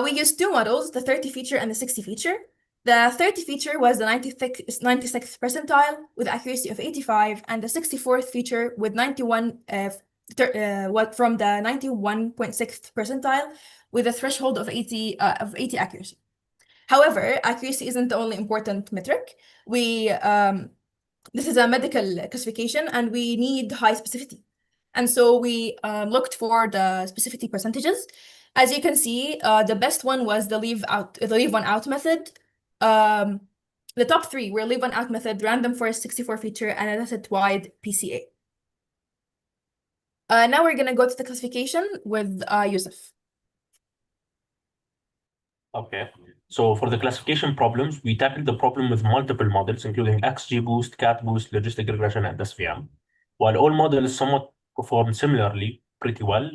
We used 2 models, the 30 feature and the 60 feature. The 30 feature was the 96th percentile with accuracy of 85, and the 64th feature with 91 from the 91.6th percentile with a threshold of 80 accuracy. However, accuracy isn't the only important metric. This is a medical classification, and we need high specificity. And so we looked for the specificity percentages. As you can see, the best one was the leave one out method. The top 3 were leave one out method, random forest 64 feature, and a dataset-wide PCA. Now we're gonna go to the classification with Yusuf. Okay. So for the classification problems, we tackled the problem with multiple models, including XGBoost, CatBoost, logistic regression, and SVM. While all models somewhat perform similarly pretty well,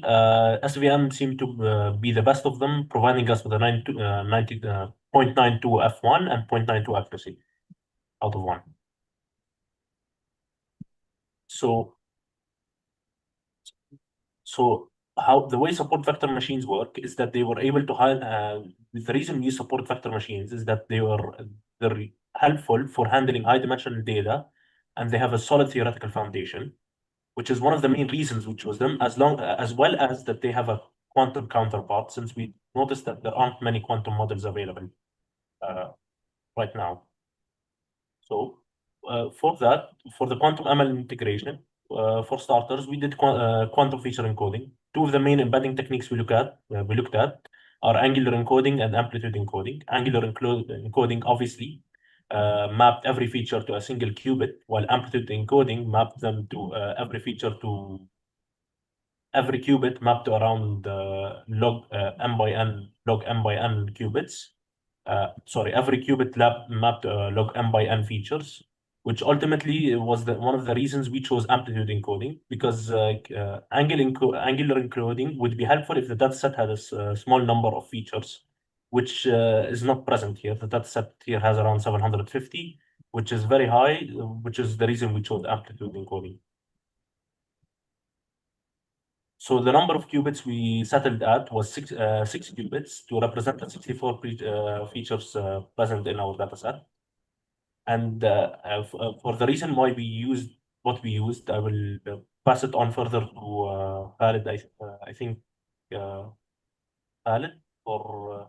SVM seemed to be the best of them, providing us with a 0.92 F1 and 0.92 accuracy out of 1. So how the way support vector machines work is that they were able to the reason we use support vector machines is that they're helpful for handling high dimensional data, and they have a solid theoretical foundation, which is one of the main reasons we chose them, as well as that they have a quantum counterpart, since we noticed that there aren't many quantum models available right now. So for the quantum ML integration, for starters, we did quantum feature encoding. 2 of the main embedding techniques we looked at are angular encoding and amplitude encoding. Angular encoding obviously mapped every feature to a single qubit, while amplitude encoding mapped them to every qubit mapped to around log m by n qubits. Every qubit mapped log m by n features, which ultimately was one of the reasons we chose amplitude encoding, because angular encoding would be helpful if the dataset had a small number of features, which is not present here. The dataset here has around 750, which is very high, which is the reason we chose amplitude encoding. So the number of qubits we settled at was 6 qubits to represent the 64 features present in our dataset. And for the reason why we used what we used, I will pass it on further to Khalid. I think Khalid or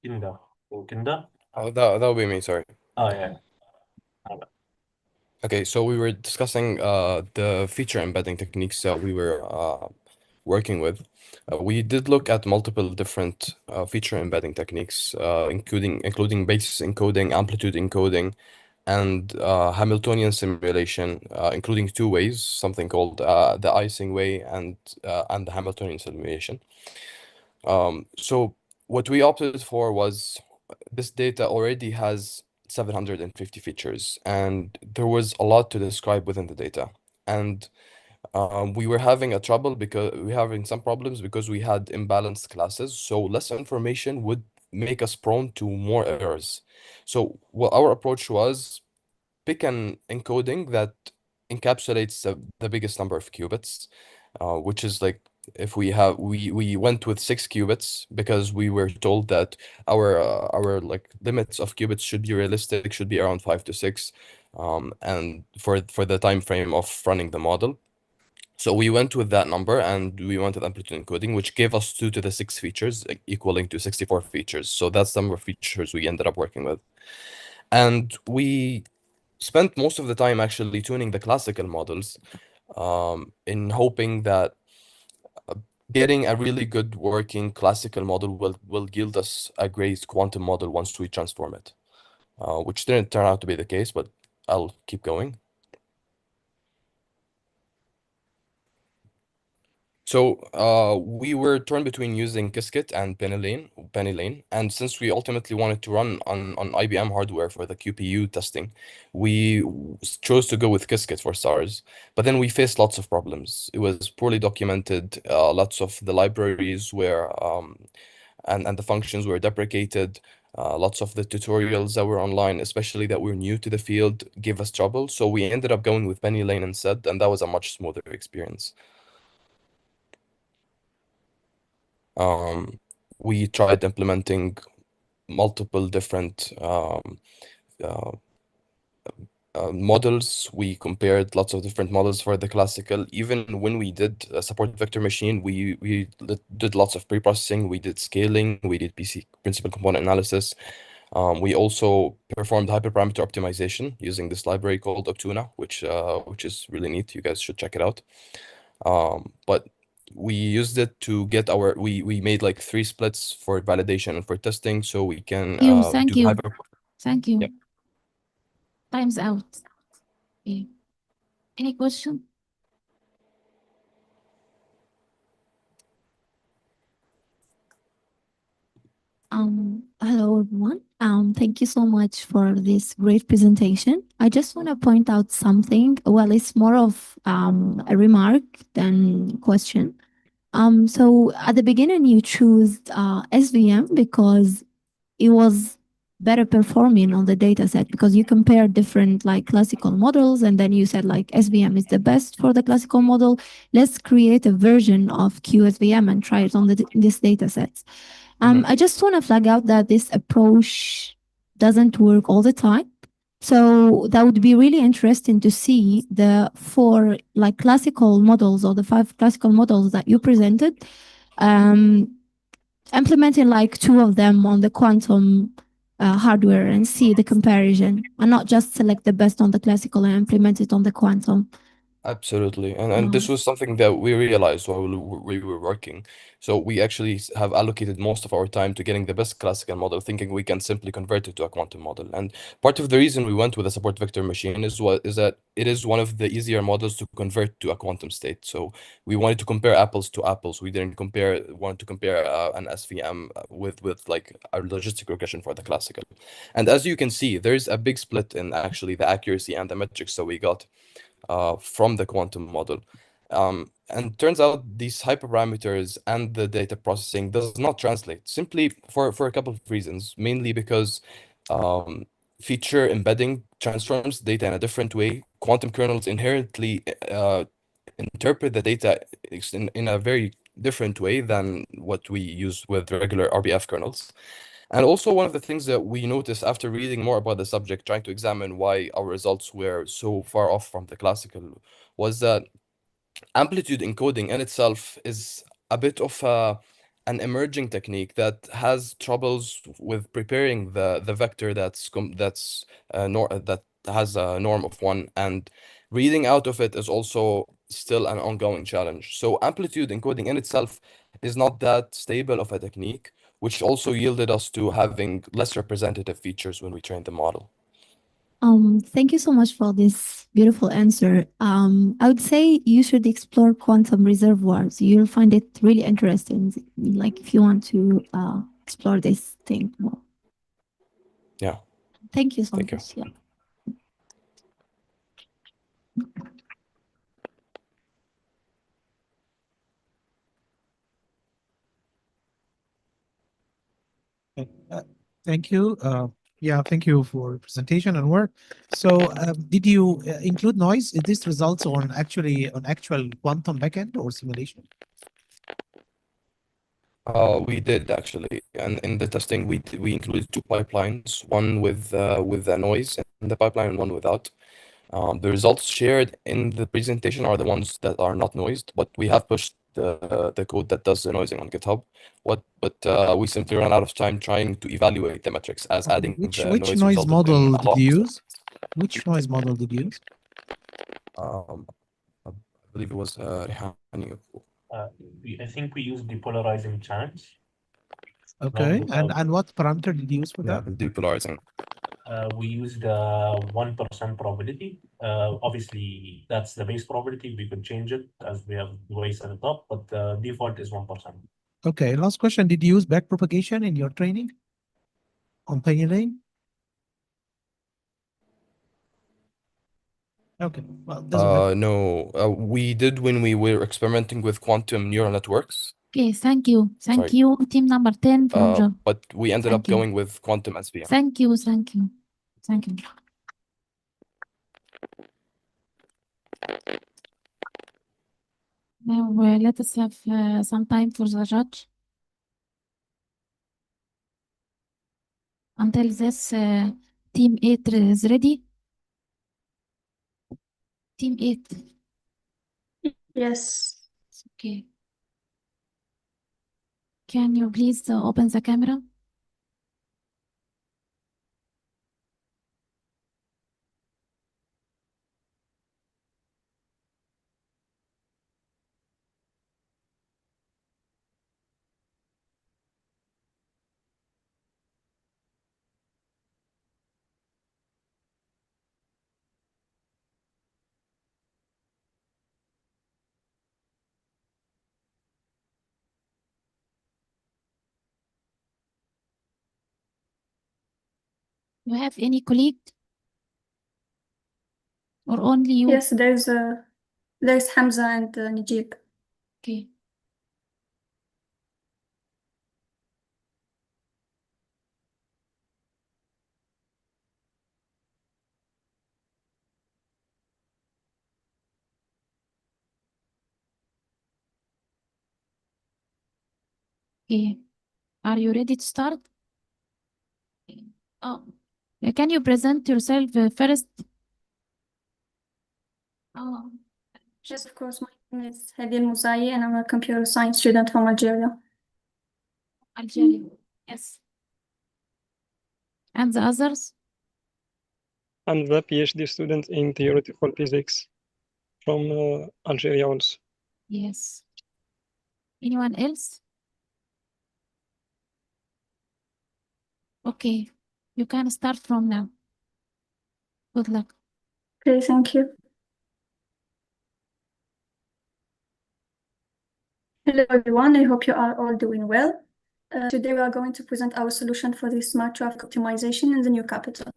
Kinda. Oh, that would be me. Sorry. Oh yeah. Okay, so we were discussing the feature embedding techniques that we were working with. We did look at multiple different feature embedding techniques, including basis encoding, amplitude encoding, and Hamiltonian simulation, including two ways, something called the icing way and the Hamiltonian simulation. So what we opted for was this data already has 750 features, and there was a lot to describe within the data. And we were having a trouble because we were having some problems because we had imbalanced classes, so less information would make us prone to more errors. So what our approach was, pick an encoding that encapsulates the biggest number of qubits, which is like if we went with 6 qubits because we were told that our like limits of qubits should be realistic, should be around 5 to 6, and for the time frame of running the model. So we went with that number and we went with amplitude encoding, which gave us 2 to the 6 features, equaling to 64 features. So that's the number of features we ended up working with. And we spent most of the time actually tuning the classical models, in hoping that getting a really good working classical model will yield us a great quantum model once we transform it, which didn't turn out to be the case, but I'll keep going. So we were torn between using Qiskit and Penny Lane, and since we ultimately wanted to run on IBM hardware for the QPU testing, we chose to go with Qiskit for stars. But then we faced lots of problems. It was poorly documented. Lots of the libraries were and the functions were deprecated. Lots of the tutorials that were online, especially that were new to the field, gave us trouble. So we ended up going with Penny Lane instead, and that was a much smoother experience. We tried implementing multiple different models. We compared lots of different models for the classical. Even when we did a support vector machine, we did lots of pre-processing. We did scaling. We did PC principal component analysis. We also performed hyperparameter optimization using this library called Octuna, which is really neat. You guys should check it out. But we used it to get we made like 3 splits for validation and for testing, so we can Thank do you. hyper. Thank you. Yep. Time's out. Okay. Any question? Hello everyone. Thank you so much for this great presentation. I just want to point out something. Well, it's more of a remark than question. So at the beginning you choose SVM because it was better performing on the data set because you compare different like classical models and then you said like SVM is the best for the classical model. Let's create a version of QSVM and try it on this data sets. I just want to flag out that this approach doesn't work all the time. So that would be really interesting to see the 4 like classical models or the 5 classical models that you presented, implementing like 2 of them on the quantum hardware and see the comparison and not just select the best on the classical and implement it on the quantum. Absolutely. And this was something that we realized while we were working. So we actually have allocated most of our time to getting the best classical model, thinking we can simply convert it to a quantum model. And part of the reason we went with a support vector machine is that it is one of the easier models to convert to a quantum state. So we wanted to compare apples to apples. We didn't want to compare an SVM with like a logistic regression for the classical. And as you can see, there's a big split in actually the accuracy and the metrics that we got from the quantum model. And turns out these hyperparameters and the data processing does not translate simply for a couple of reasons, mainly because feature embedding transforms data in a different way. Quantum kernels inherently interpret the data in a very different way than what we use with regular RBF kernels. And also, one of the things that we noticed after reading more about the subject, trying to examine why our results were so far off from the classical, was that amplitude encoding in itself is a bit of an emerging technique that has troubles with preparing the vector that has a norm of 1, and reading out of it is also still an ongoing challenge. So amplitude encoding in itself is not that stable of a technique, which also yielded us to having less representative features when we trained the model. Thank you so much for this beautiful answer. I would say you should explore quantum reservoirs. You'll find it really interesting. Like if you want to explore this thing more. Yeah. Thank you so Thank you. much. Yeah. Thank you. Yeah, thank you for presentation and work. So, did you include noise? Is this results on actual quantum backend or simulation? We did actually, and in the testing, we included 2 pipelines, one with a noise in the pipeline and one without. The results shared in the presentation are the ones that are not noised, but we have pushed the code that does the noising on GitHub. But we simply ran out of time trying to evaluate the metrics as adding Which the which noise noise resulted in model a did lot you of use? Which noise model did you use? I believe it was Rihani. I think we use depolarizing channels. Okay, without- and what parameter did you use for Yeah, that? depolarizing. We used 1% probability. Obviously, that's the base probability. We could change it as we have the way set it up, but the default is 1%. Okay, last question. Did you use backpropagation in your training on Penny Lane? Okay, well, doesn't matter. No, we did when we were experimenting with quantum neural networks. Okay, thank you. Thank Sorry. you. Team number 10 from Java. But we ended Thank up you. going with quantum SVM. Thank you. Thank you. Thank you. Now let us have some time for the judge. Until this team 8 is ready. Team 8. Yes. Okay. Can you please open the camera? You have any colleague? Or only you? Yes, there's Hamza and Najib. Okay. Okay. Are you ready to start? Oh, can you present yourself first? Oh, Yes, of course. My name is Hadi Mouzayi and I'm a computer science student from Algeria. Algeria. Yes. And the others? I'm the PhD student in theoretical physics from Algeria also. Yes. Anyone else? Okay. You can start from now. Good luck. Okay, thank you. Hello, everyone. I hope you are all doing well. Today, we are going to present our solution for the smart traffic optimization in the new capital.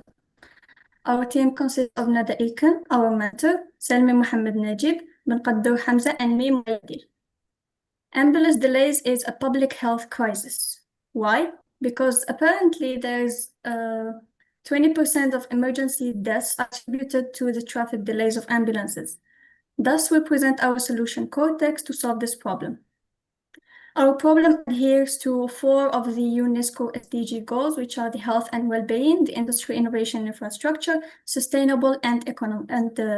Our team consists of Nada Aiken, our mentor, Salmi Mohammed Najib, Ben Qaddour Hamza, and me, Maidil. Ambulance delays is a public health crisis. Why? Because apparently there's 20% of emergency deaths attributed to the traffic delays of ambulances. Thus, we present our solution Cortex to solve this problem. Our problem adheres to 4 of the UNESCO SDG goals, which are the health and well-being, the industry, innovation, infrastructure, sustainable and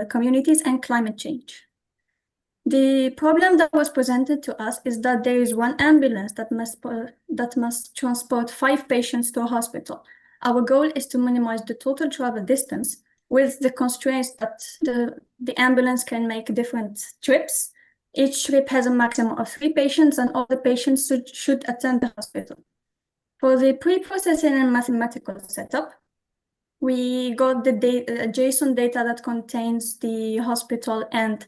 communities, and climate change. The problem that was presented to us is that there is one ambulance that must transport 5 patients to a hospital. Our goal is to minimize the total travel distance with the constraints that the ambulance can make different trips. Each trip has a maximum of 3 patients, and all the patients should attend the hospital. For the pre-processing and mathematical setup, we got the JSON data that contains the hospital and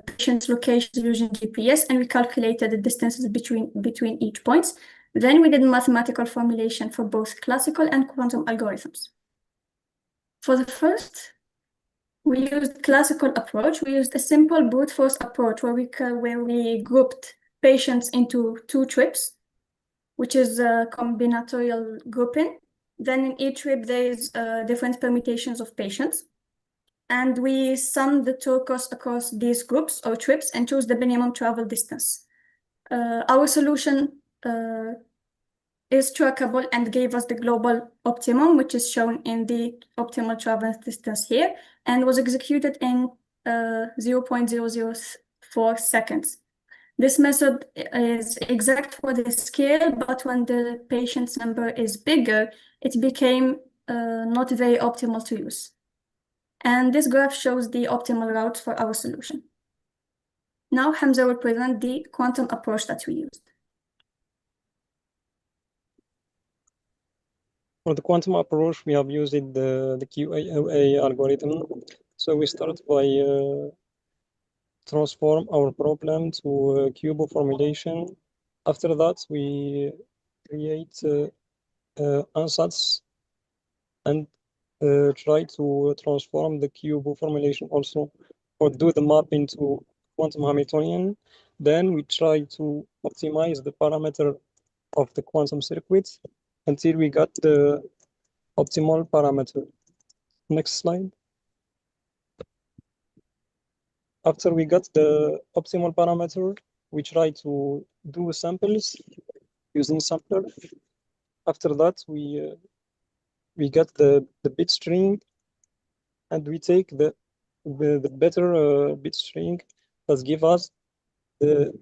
patient's locations using GPS, and we calculated the distances between each points. Then we did mathematical formulation for both classical and quantum algorithms. For the first, we used classical approach. We used a simple brute force approach where we grouped patients into 2 trips, which is a combinatorial grouping. Then in each trip, there is different permutations of patients. And we sum the total cost across these groups or trips and choose the minimum travel distance. Our solution is trackable and gave us the global optimum, which is shown in the optimal travel distance here, and was executed in 0.004 seconds. This method is exact for the scale, but when the patient's number is bigger, it became not very optimal to use. And this graph shows the optimal routes for our solution. Now Hamza will present the quantum approach that we used. For the quantum approach, we have used the QAOA algorithm. So we start by transform our problem to Cubo formulation. After that, we create ansatz and try to transform the Cubo formulation also, or do the mapping to quantum Hamiltonian. Then we try to optimize the parameter of the quantum circuit until we got the optimal parameter. Next slide. After we got the optimal parameter, we try to do samples using sampler. After that, we got the bit string, and we take the better bit string that give us the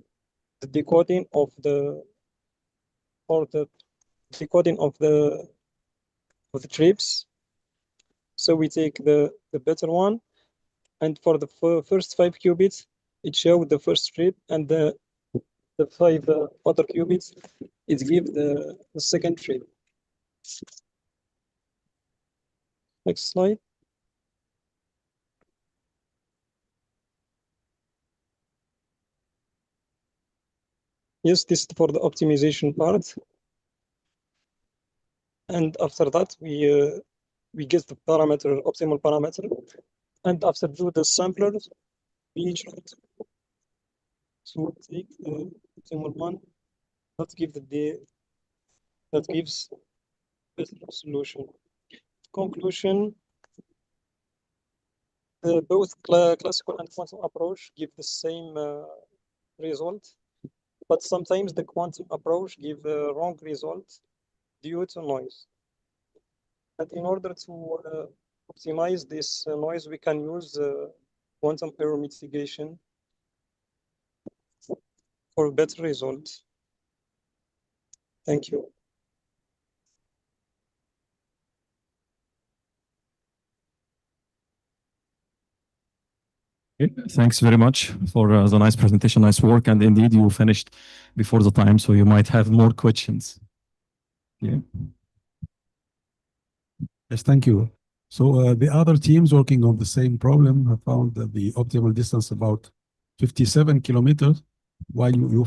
decoding of the trips. So we take the better one, and for the first 5 qubits, it showed the first trip, and the 5 other qubits, it gives the second trip. Next slide. Yes, this is for the optimization part. And after that, we get the parameter, optimal parameter. And after do the samplers, we try to take the optimal one that gives better solution. Conclusion: both classical and quantum approach give the same result, but sometimes the quantum approach give a wrong result due to noise. And in order to optimize this noise, we can use quantum error mitigation for better results. Thank you. Okay, thanks very much for the nice presentation, nice work, and indeed you finished before the time, so you might have more questions. Yeah. Yes, thank you. So the other teams working on the same problem have found that the optimal distance about 57 kilometers, while you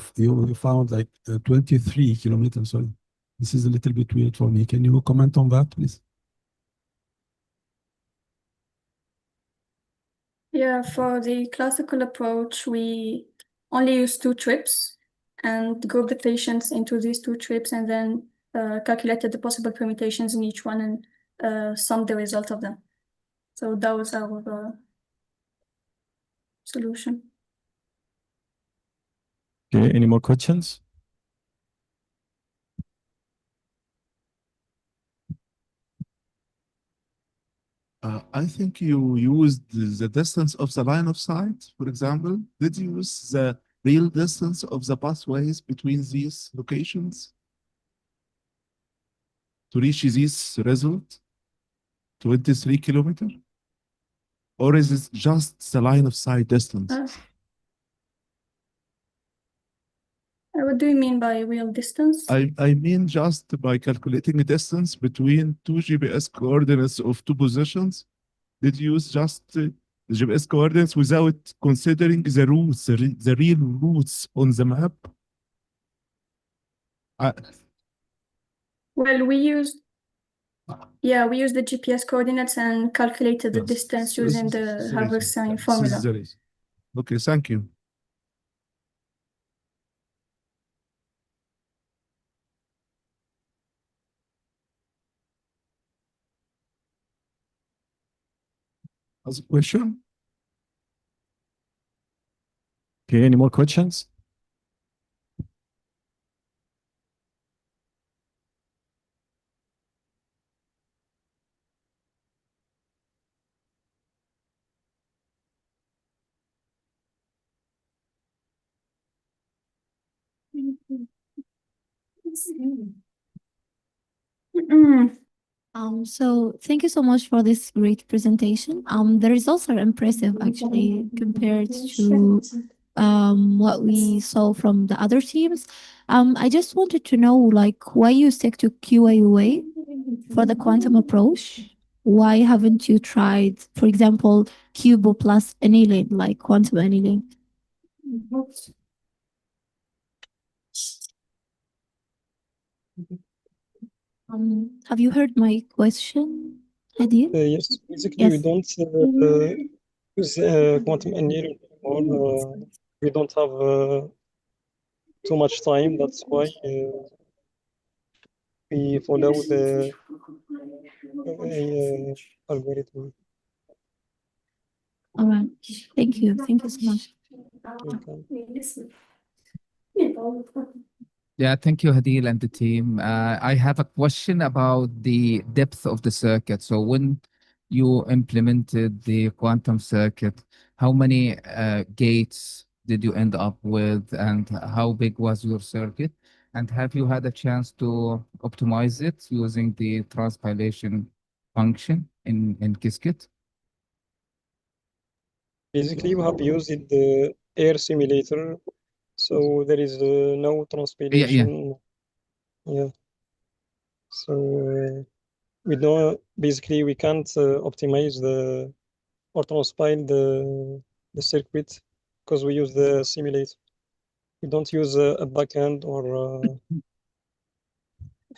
found like 23 kilometers. So this is a little bit weird for me. Can you comment on that, please? Yeah, for the classical approach, we only use 2 trips and group the patients into these 2 trips, and then calculated the possible permutations in each one and summed the result of them. So that was our solution. Okay, any more questions? I think you used the distance of the line of sight, for example. Did you use the real distance of the pathways between these locations to reach this result, 23 kilometers? or is it just the line of sight distance? What do you mean by real distance? I mean just by calculating the distance between two GPS coordinates of two positions, did you use just the GPS coordinates without considering the routes, the real routes on the map? Well, we used the GPS coordinates and calculated the distance using the Haversine formula. This is the reason. Okay, thank you. As a question? Okay, any more questions? So thank you so much for this great presentation. The results are impressive actually compared to what we saw from the other teams. I just wanted to know like why you stick to QAUA for the quantum approach. Why haven't you tried, for example, Cubo plus annealing, like quantum annealing? Have you heard my question, Hadid? Yes, basically we don't use quantum annealing or we don't have too much time. That's why we follow the algorithm. All right. Thank you. Thank you so much. Yeah, thank you, Hadil and the team. I have a question about the depth of the circuit. So when you implemented the quantum circuit, how many gates did you end up with, and how big was your circuit? And have you had a chance to optimize it using the transpilation function in Qiskit? Basically, we have used the air simulator, so there is no transpilation. Yeah. So we don't basically we can't optimize or transpile the circuit because we use the simulator. We don't use a backend or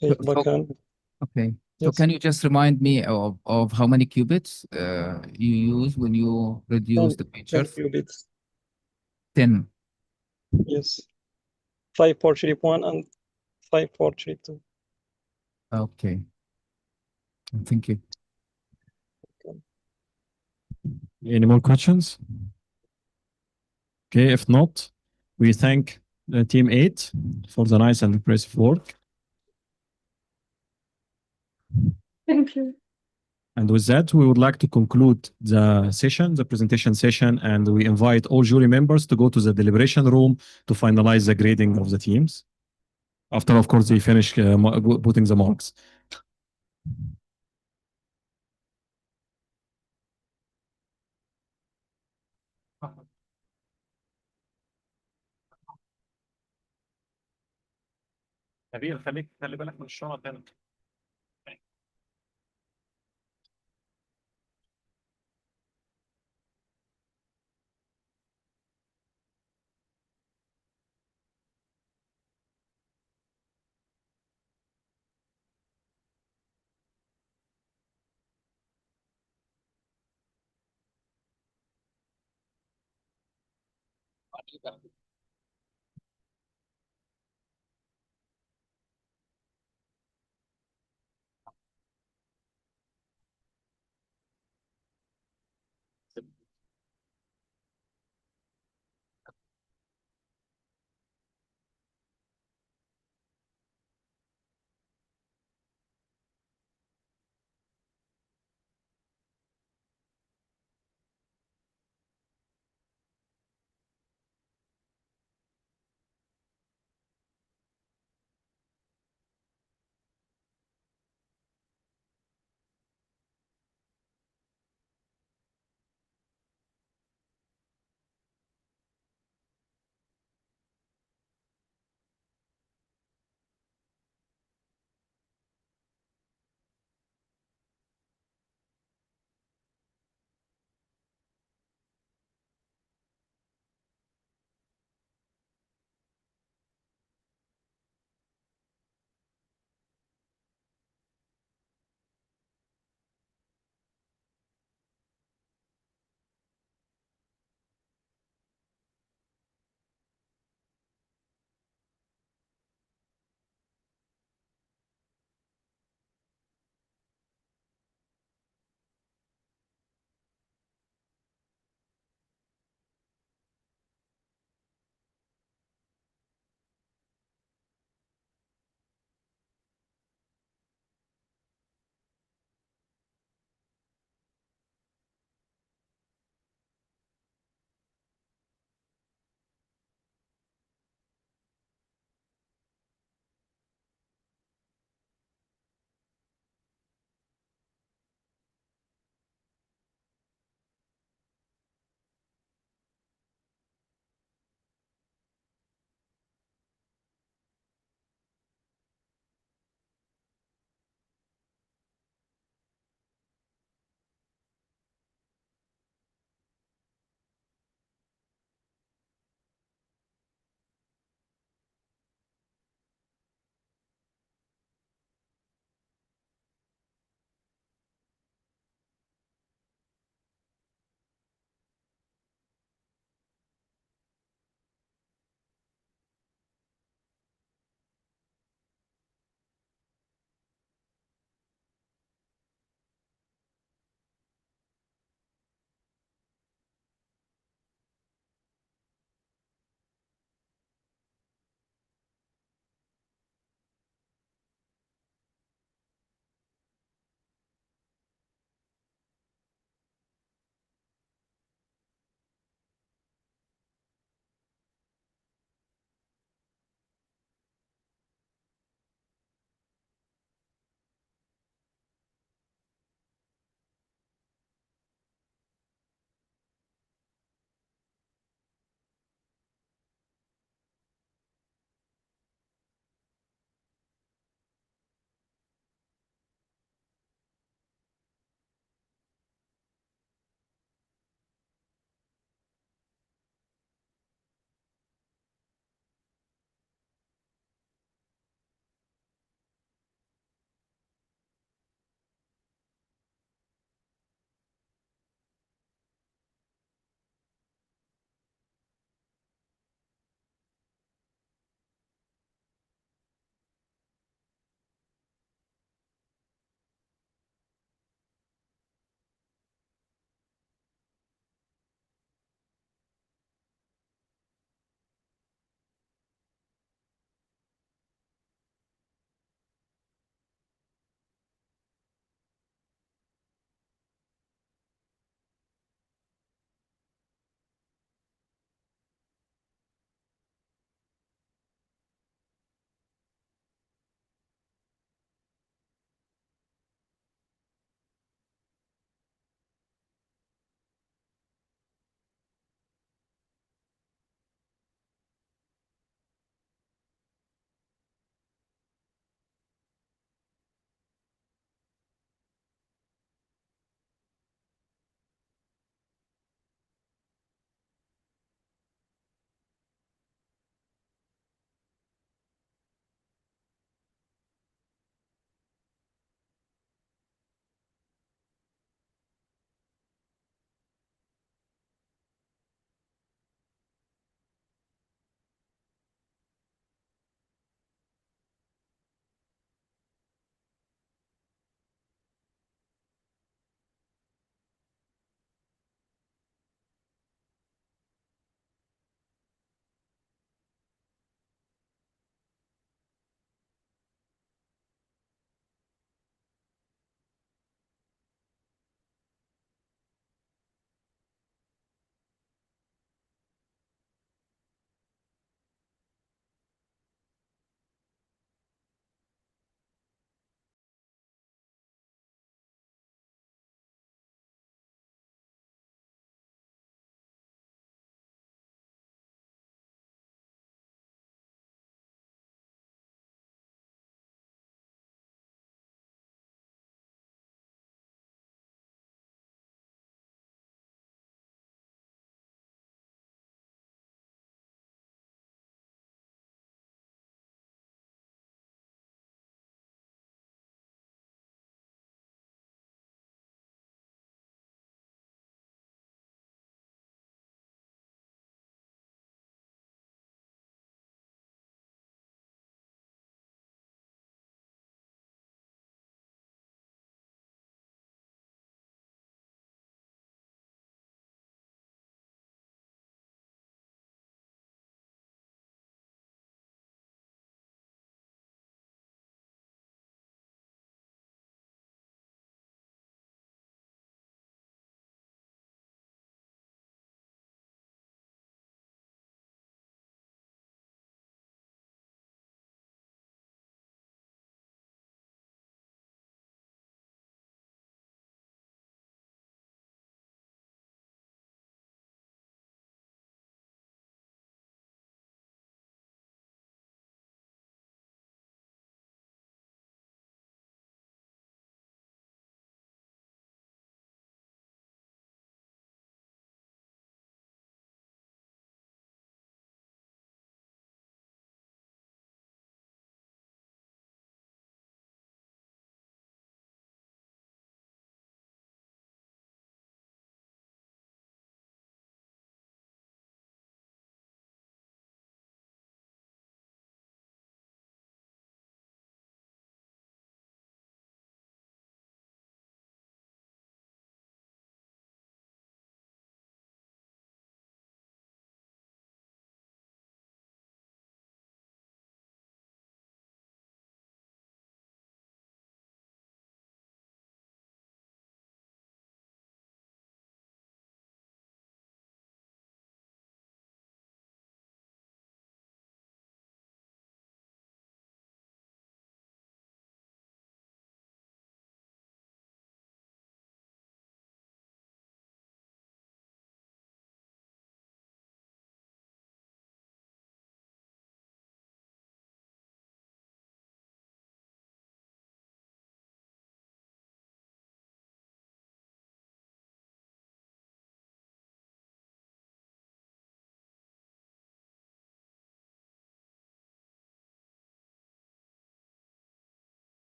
fake backend. Okay. So Yes. can you just remind me of how many qubits you use when you reduce the 10 features? qubits. 10. Yes. 5 for chip 1 and 5 for chip 2. Okay. Thank you. Any more questions? Okay, if not, we thank Team 8 for the nice and impressive work. Thank you. And with that, we would like to conclude the session, the presentation session, and we invite all jury members to go to the deliberation room to finalize the grading of the teams. After, of course, they finish putting the marks. نبيل خلي بالك من الشنط هنا.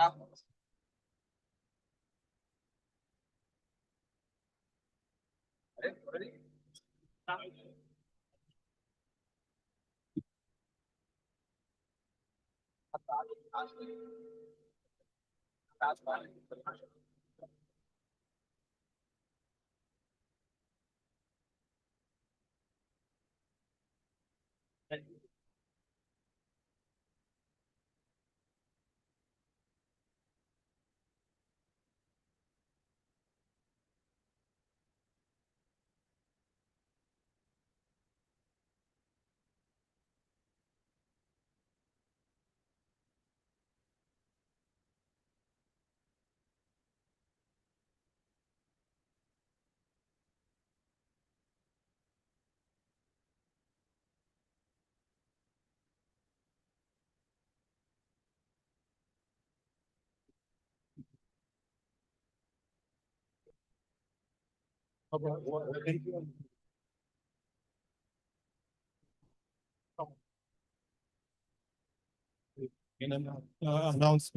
اناونس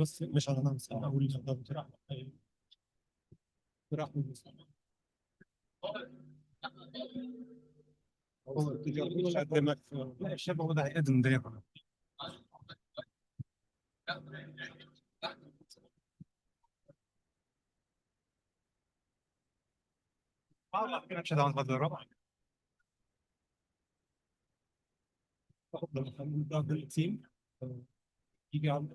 بس مش اناونس اقول لا الشاب هو ده هيقدم الدنيا كلها. مش هدعم هذا الربع. ده التيم يجي على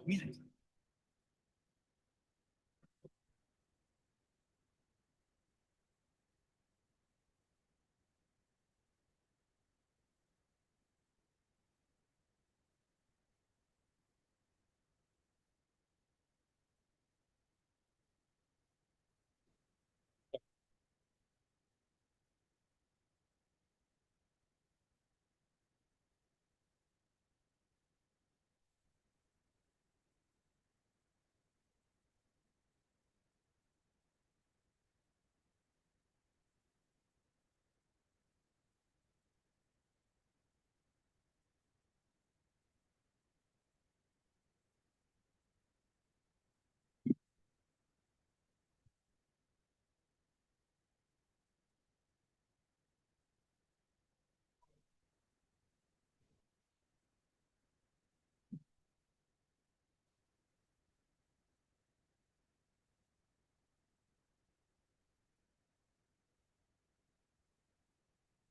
مين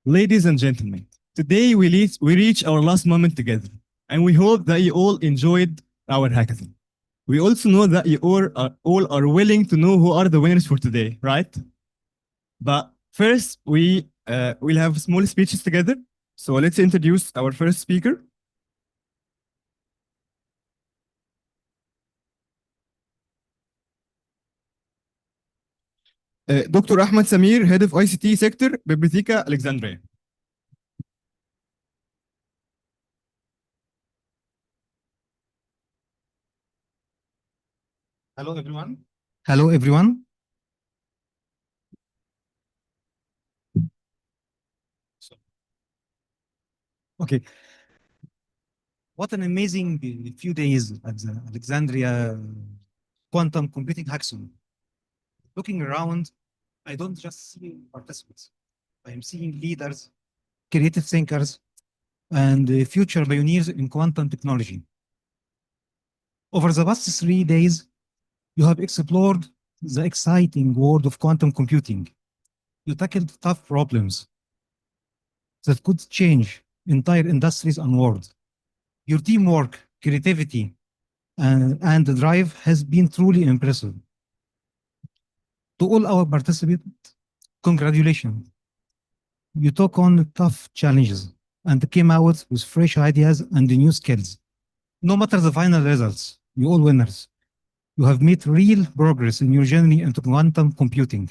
Ladies and gentlemen, today we reach our last moment together, and we hope that you all enjoyed our hackathon. We also know that you all are willing to know who are the winners for today, right? But first, we'll have small speeches together. So let's introduce our first speaker. Dr. Ahmed Samir, Head of ICT Sector, Biblioteca Alexandria. Hello everyone. Hello everyone. Okay. What an amazing few days at the Alexandria Quantum Computing Hackathon. Looking around, I don't just see participants. I am seeing leaders, creative thinkers, and future pioneers in quantum technology. Over the past 3 days, you have explored the exciting world of quantum computing. You tackled tough problems that could change entire industries and worlds. Your teamwork, creativity, and drive has been truly impressive. To all our participants, congratulations. You took on tough challenges and came out with fresh ideas and new skills. No matter the final results, you all winners. You have made real progress in your journey into quantum computing.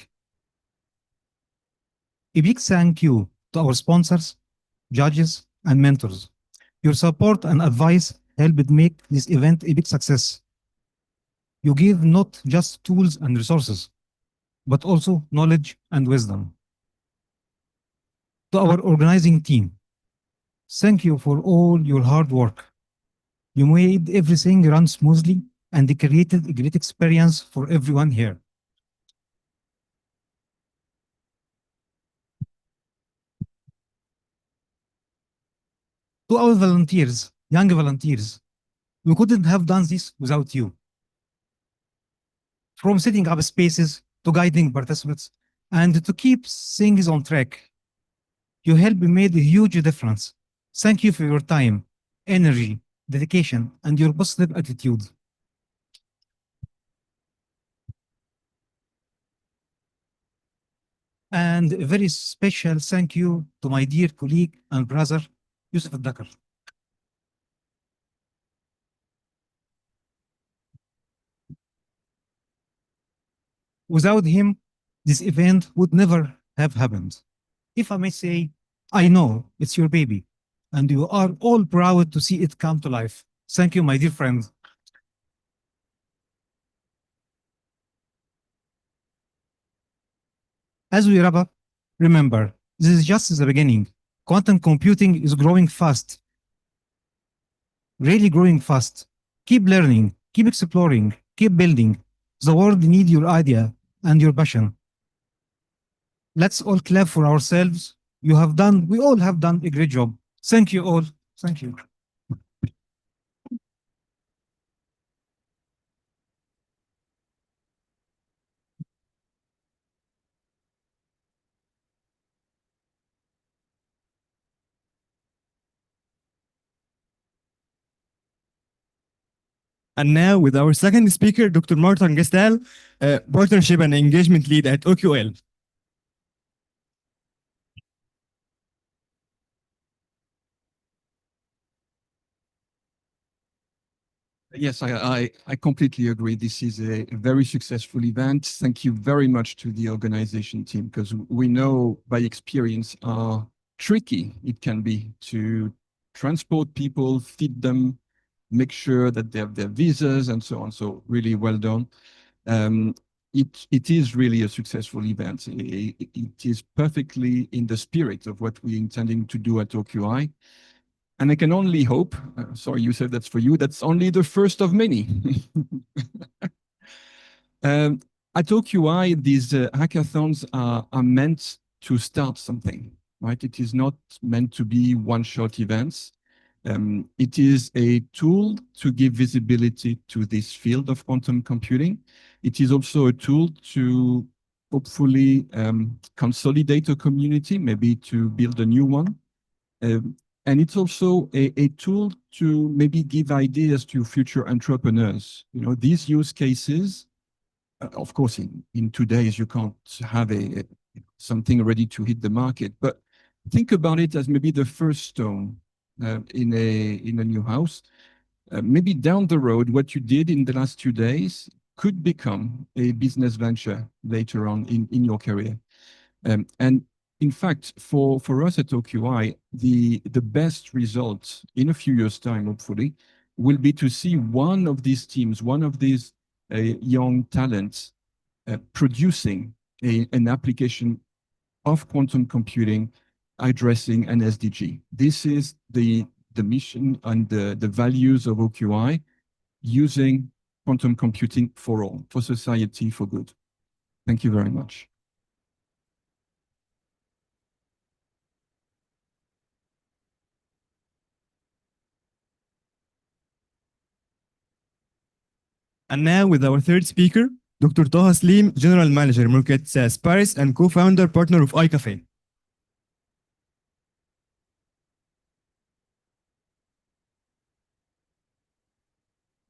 A big thank you to our sponsors, judges, and mentors. Your support and advice helped make this event a big success. You gave not just tools and resources, but also knowledge and wisdom. To our organizing team, thank you for all your hard work. You made everything run smoothly and created a great experience for everyone here. To our volunteers, young volunteers, we couldn't have done this without you. From setting up spaces to guiding participants and to keep things on track, you helped made a huge difference. Thank you for your time, energy, dedication, and your positive attitude. And a very special thank you to my dear colleague and brother, Yusuf Dakar. Without him, this event would never have happened. If I may say, I know it's your baby, and you are all proud to see it come to life. Thank you, my dear friend. As we wrap up, remember, this is just the beginning. Quantum computing is growing fast, really growing fast. Keep learning, keep exploring, keep building. The world needs your idea and your passion. Let's all clap for ourselves. We all have done a great job. Thank you all. Thank you. And now with our second speaker, Dr. Martin Gestal, Partnership and Engagement Lead at OQL. Yes, I completely agree. This is a very successful event. Thank you very much to the organization team, because we know by experience how tricky it can be to transport people, feed them, make sure that they have their visas and so on. So really well done. It is really a successful event. It is perfectly in the spirit of what we're intending to do at OQI. And I can only hope, sorry, you said that's for you, that's only the first of many. At OQI, these hackathons are meant to start something, right? It is not meant to be one-shot events. It is a tool to give visibility to this field of quantum computing. It is also a tool to hopefully consolidate a community, maybe to build a new one. And it's also a tool to maybe give ideas to future entrepreneurs. You know, these use cases, of course, in 2 days, you can't have something ready to hit the market, but think about it as maybe the first stone in a new house. Maybe down the road, what you did in the last 2 days could become a business venture later on in your career. And in fact, for us at OQI, the best result in a few years' time, hopefully, will be to see one of these teams, one of these young talents producing an application of quantum computing addressing an SDG. This is the mission and the values of OQI, using quantum computing for all, for society, for good. Thank you very much. And now with our third speaker, Dr. Taha Slim, General Manager, Markets Paris, and co-founder partner of iCafe.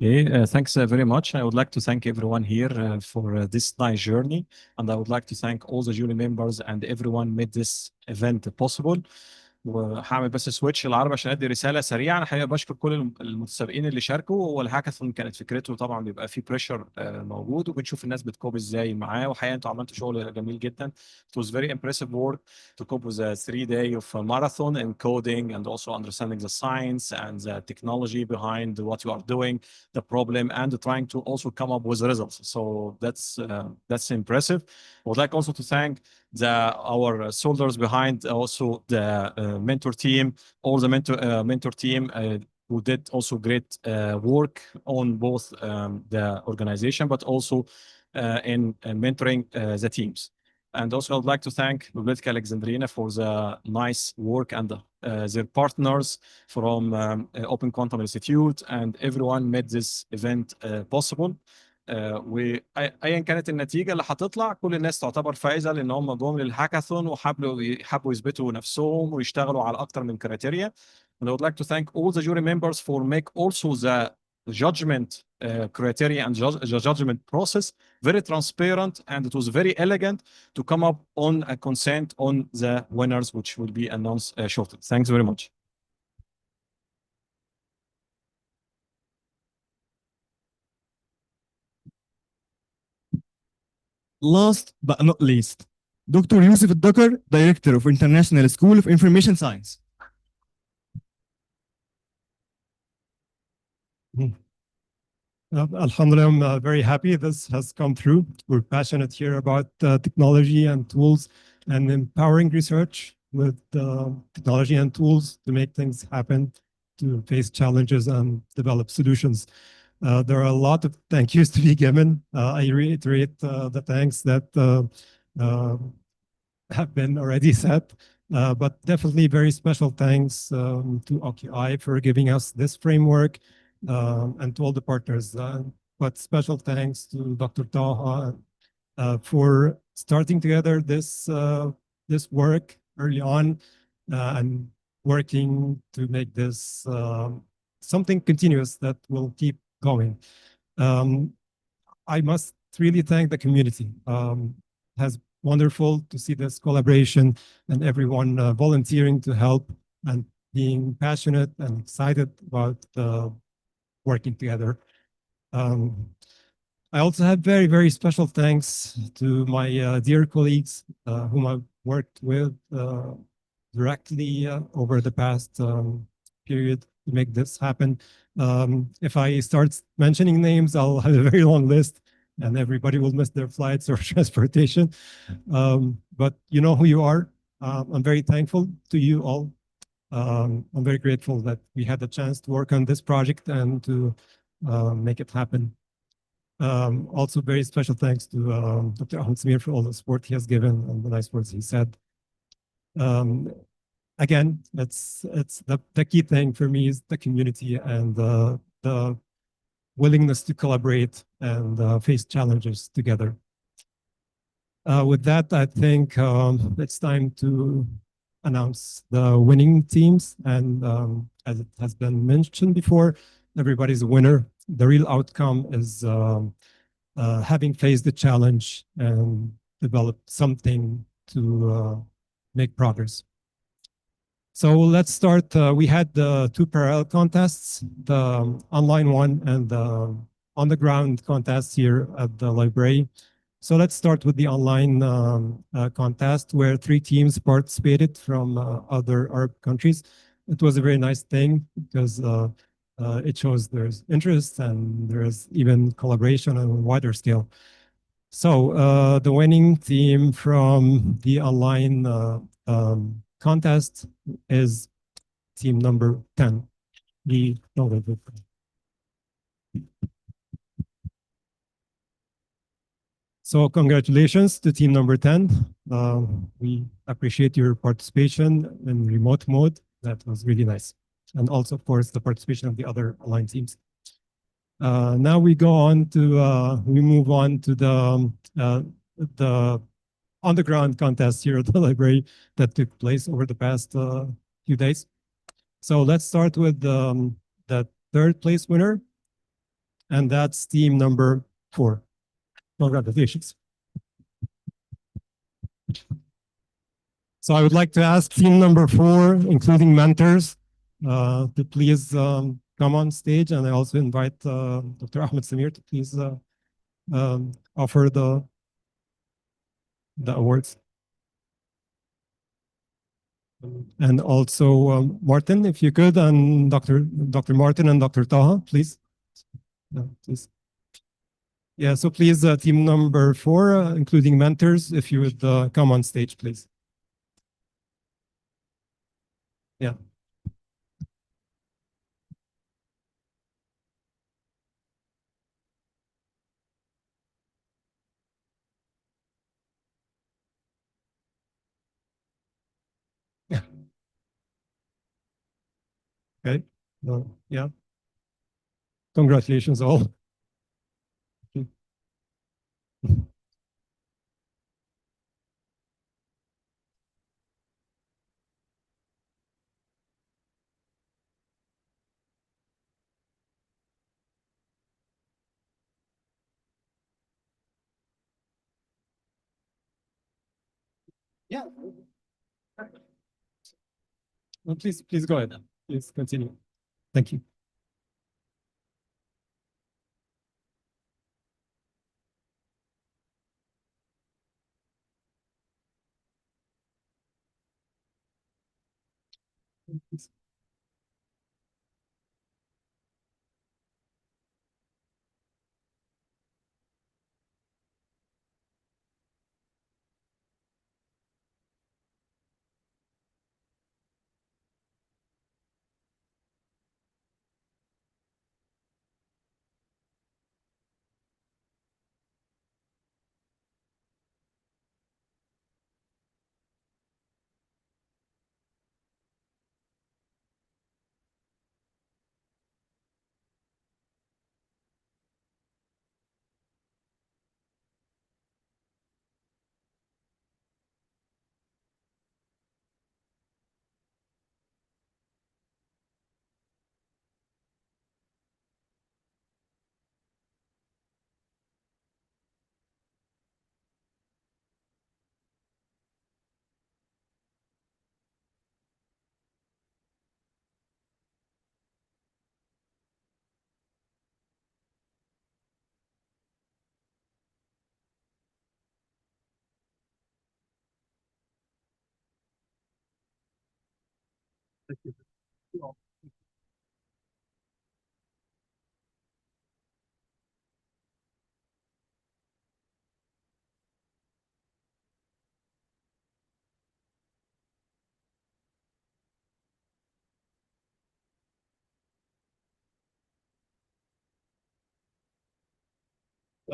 Okay, thanks very much. I would like to thank everyone here for this nice journey, and I would like to thank all the jury members and everyone made this event possible. وهعمل بس سويتش العربي عشان ادي رساله سريعه. انا حقيقه بشكر كل المتسابقين اللي شاركوا. هو الهاكاثون كانت فكرته طبعا بيبقى فيه بريشر موجود، وبنشوف الناس بتكوب ازاي معاه، وحقيقه انتوا عملتوا شغل جميل جدا. It was very impressive work to cope with a 3-day of marathon and coding, and also understanding the science and the technology behind what you are doing, the problem, and trying to also come up with results. So that's impressive. I would like also to thank our soldiers behind, also the mentor team, all the mentor team. who did also great work on both the organization, but also in mentoring the teams. And also, I'd like to thank Bibliotheca Alexandrina for the nice work and their partners from Open Quantum Institute, and everyone made this event possible. وايا كانت النتيجه اللي هتطلع، كل الناس تعتبر فايزه لان هم جم للهاكاثون وحبوا يثبتوا نفسهم ويشتغلوا على اكتر من كريتيريا. And I would like to thank all the jury members for make also the judgment criteria and the judgment process very transparent, and it was very elegant to come up on a consent on the winners, which will be announced shortly. Thanks very much. Last but not least, Dr. Yusuf Dakar, Director of International School of Information Science. Alhamdulillah, I'm very happy this has come through. We're passionate here about technology and tools and empowering research with technology and tools to make things happen, to face challenges and develop solutions. There are a lot of thank yous to be given. I reiterate the thanks that have been already said, but definitely very special thanks to OQI for giving us this framework, and to all the partners. But special thanks to Dr. Taha for starting together this work early on and working to make this something continuous that will keep going. I must really thank the community. Has wonderful to see this collaboration and everyone volunteering to help and being passionate and excited about working together. I also have very, very special thanks to my dear colleagues whom I've worked with directly over the past period to make this happen. If I start mentioning names, I'll have a very long list and everybody will miss their flights or transportation. But you know who you are. I'm very thankful to you all. I'm very grateful that we had the chance to work on this project and to make it happen. Also, very special thanks to Dr. Ahmed Samir for all the support he has given and the nice words he said. Again, it's the key thing for me is the community and the willingness to collaborate and face challenges together. With that, I think it's time to announce the winning teams. And as it has been mentioned before, everybody's a winner. The real outcome is having faced the challenge and developed something to make progress. So let's start. We had the two parallel contests, the online one and the on-the-ground contest here at the library. So let's start with the online contest where 3 teams participated from other Arab countries. It was a very nice thing because it shows there's interest and there's even collaboration on a wider scale. So the winning team from the online contest is team number 10. So congratulations to team number 10. We appreciate your participation in remote mode. That was really nice. And also, of course, the participation of the other online teams. Now we go on to, we move on to the on-the-ground contest here at the library that took place over the past few days. So let's start with the 3rd place winner, and that's team number 4. Congratulations. So I would like to ask team number 4, including mentors, to please come on stage, and I also invite Dr. Ahmed Samir to please offer the awards. And also Martin, if you could, and Dr. Martin and Dr. Taha, please. Please. Yeah, so please, team number 4, including mentors, if you would come on stage, please. Yeah. Okay. No, yeah. Congratulations all. Yeah. No, please go ahead. Please continue. Thank you. Thank you.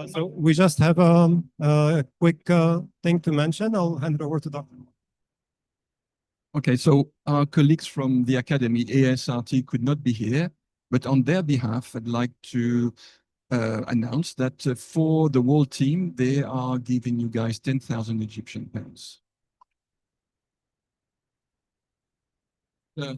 So we just have a quick thing to mention. I'll hand it over to Dr. Okay, so our colleagues from the Academy, ASRT, could not be here, but on their behalf, I'd like to announce that for the whole team, they are giving you guys 10,000 Egyptian pounds. Uh,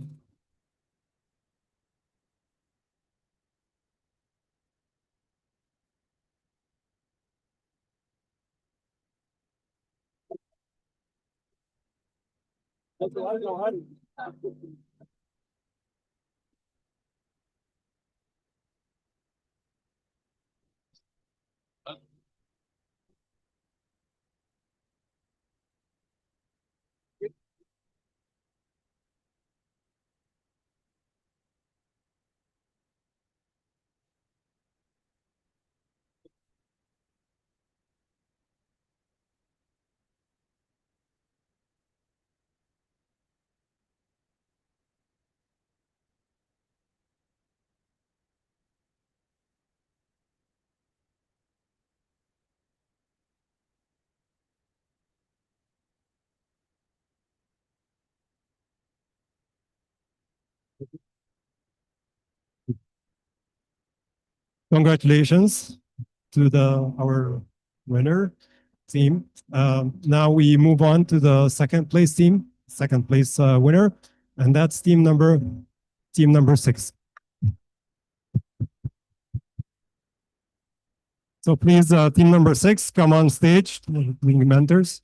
Congratulations to our winner team. Now we move on to the second place team, second place winner, and that's team number 6. So please, team number 6, come on stage, being mentors.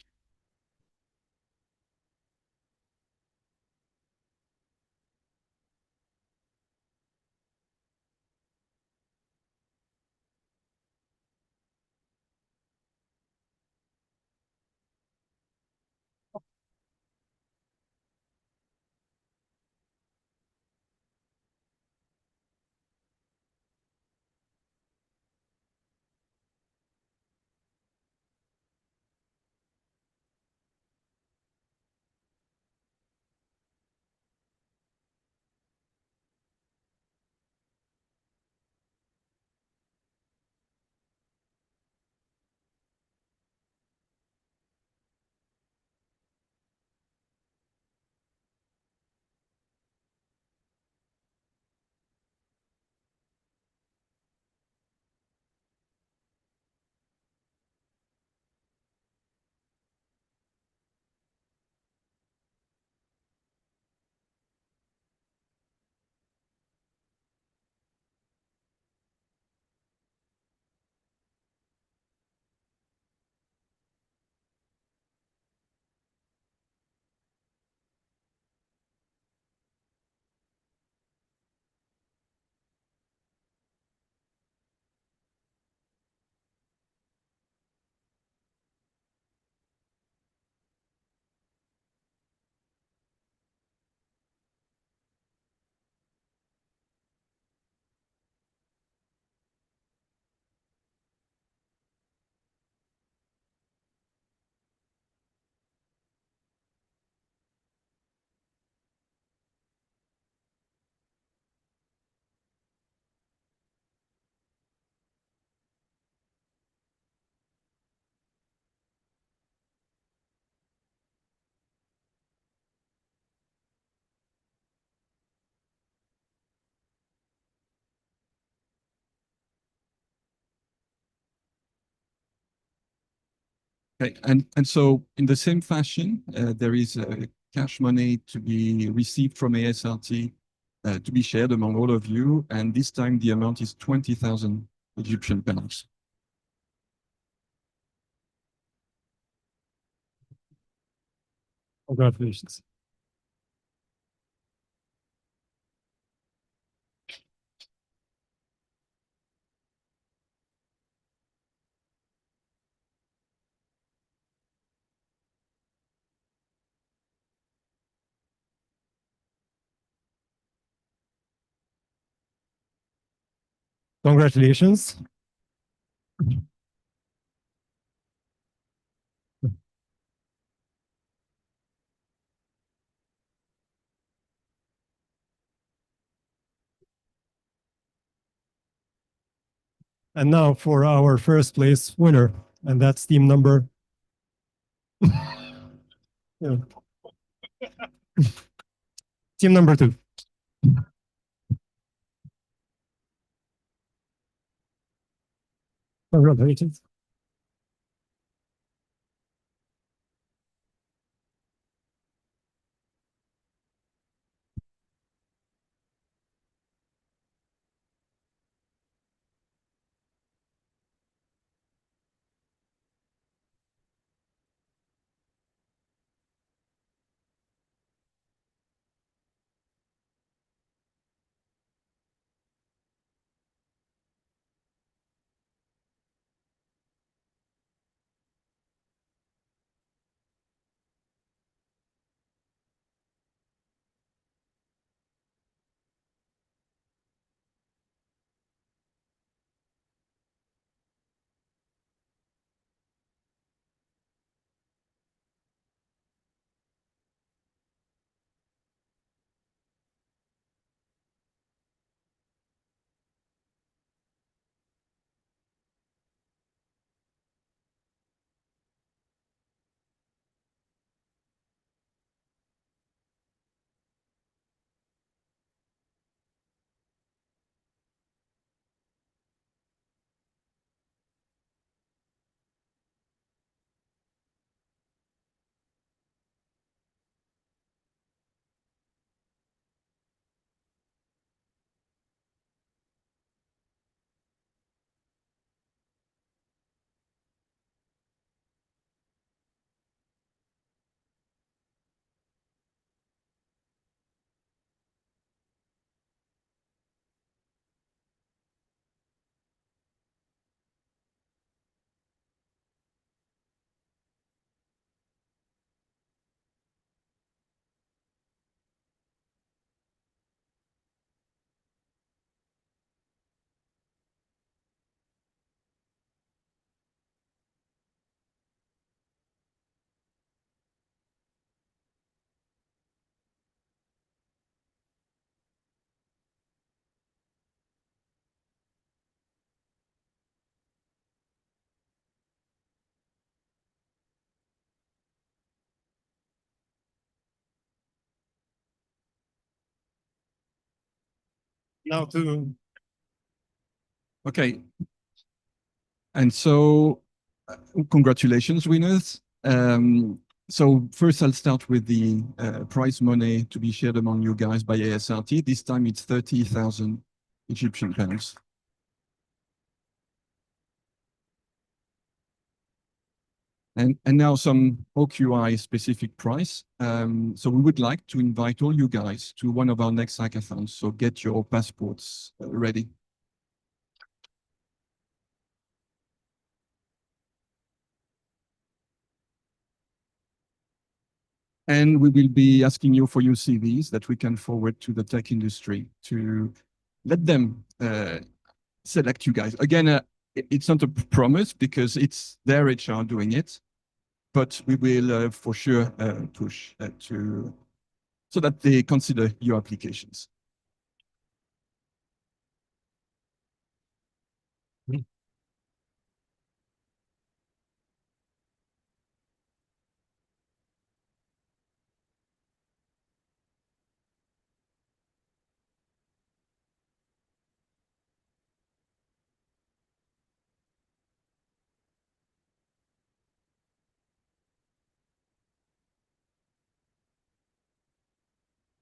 Okay, and so in the same fashion, there is cash money to be received from ASRT to be shared among all of you, and this time the amount is 20,000 Egyptian pounds. Congratulations. Congratulations. And now for our first place winner, and that's team number. Yeah. Team number 2. Congratulations. Now to. Okay. And so, congratulations, winners. So first I'll start with the prize money to be shared among you guys by ASRT. This time it's 30,000 Egyptian pounds. And now some OQI specific prize. So we would like to invite all you guys to one of our next hackathons. So get your passports ready. And we will be asking you for your CVs that we can forward to the tech industry to let them select you guys. Again, it's not a promise because it's their HR doing it, but we will for sure push to so that they consider your applications.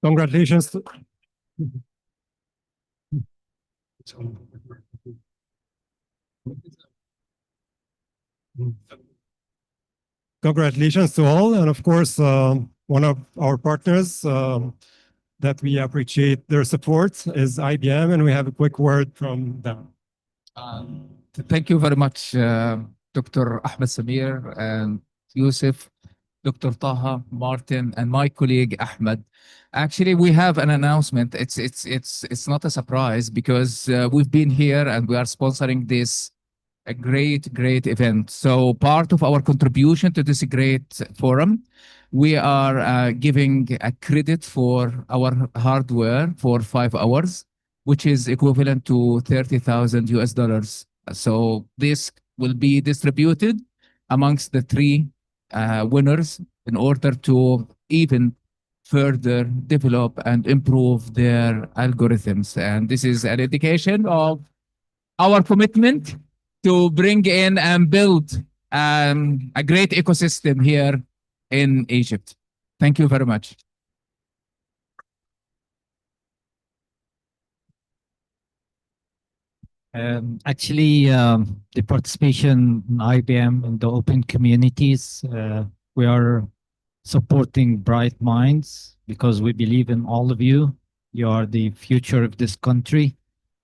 Congratulations. Congratulations to all. And of course, one of our partners that we appreciate their support is IBM, and we have a quick word from them. Thank you very much, Dr. Ahmed Samir and Yusuf, Dr. Taha, Martin, and my colleague Ahmed. Actually, we have an announcement. It's not a surprise because we've been here and we are sponsoring this a great event. So part of our contribution to this great forum, we are giving a credit for our hardware for 5 hours, which is equivalent to 30,000 US dollars. So this will be distributed amongst the 3 winners in order to even further develop and improve their algorithms. And this is an indication of our commitment to bring in and build a great ecosystem here in Egypt. Thank you very much. Actually, the participation in IBM in the open communities, we are supporting bright minds because we believe in all of you. You are the future of this country,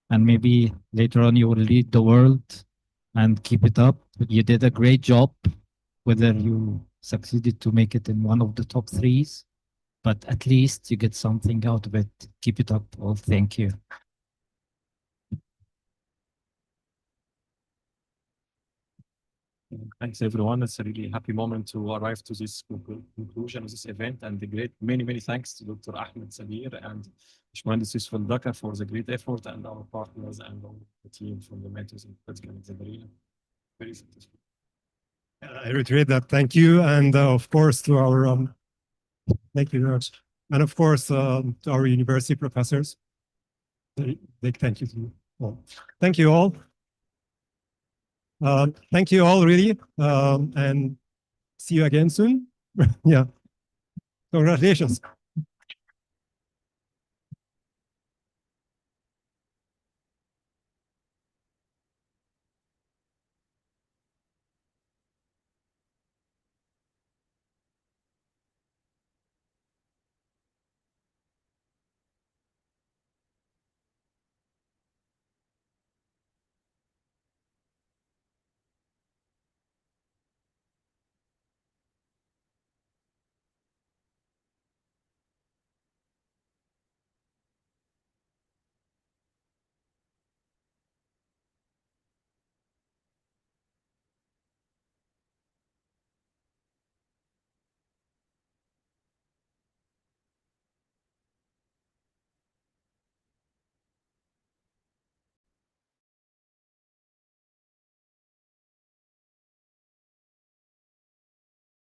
and maybe later on you will lead the world, and keep it up. You did a great job, whether you succeeded to make it in one of the top 3s, but at least you get something out of it. Keep it up. Well, thank you. Thanks, everyone. It's a really happy moment to arrive to this conclusion of this event, and the great many thanks to Dr. Ahmed Samir and Bashmahondis Yusuf Al-Daka for the great effort, and our partners and all the team from the mentors in Alexandria. Very successful. I reiterate that. Thank you. And of course, to our, thank you very much. And of course, to our university professors. Big thank you to you all. Thank you all. Thank you all, really. And see you again soon. Yeah. Congratulations.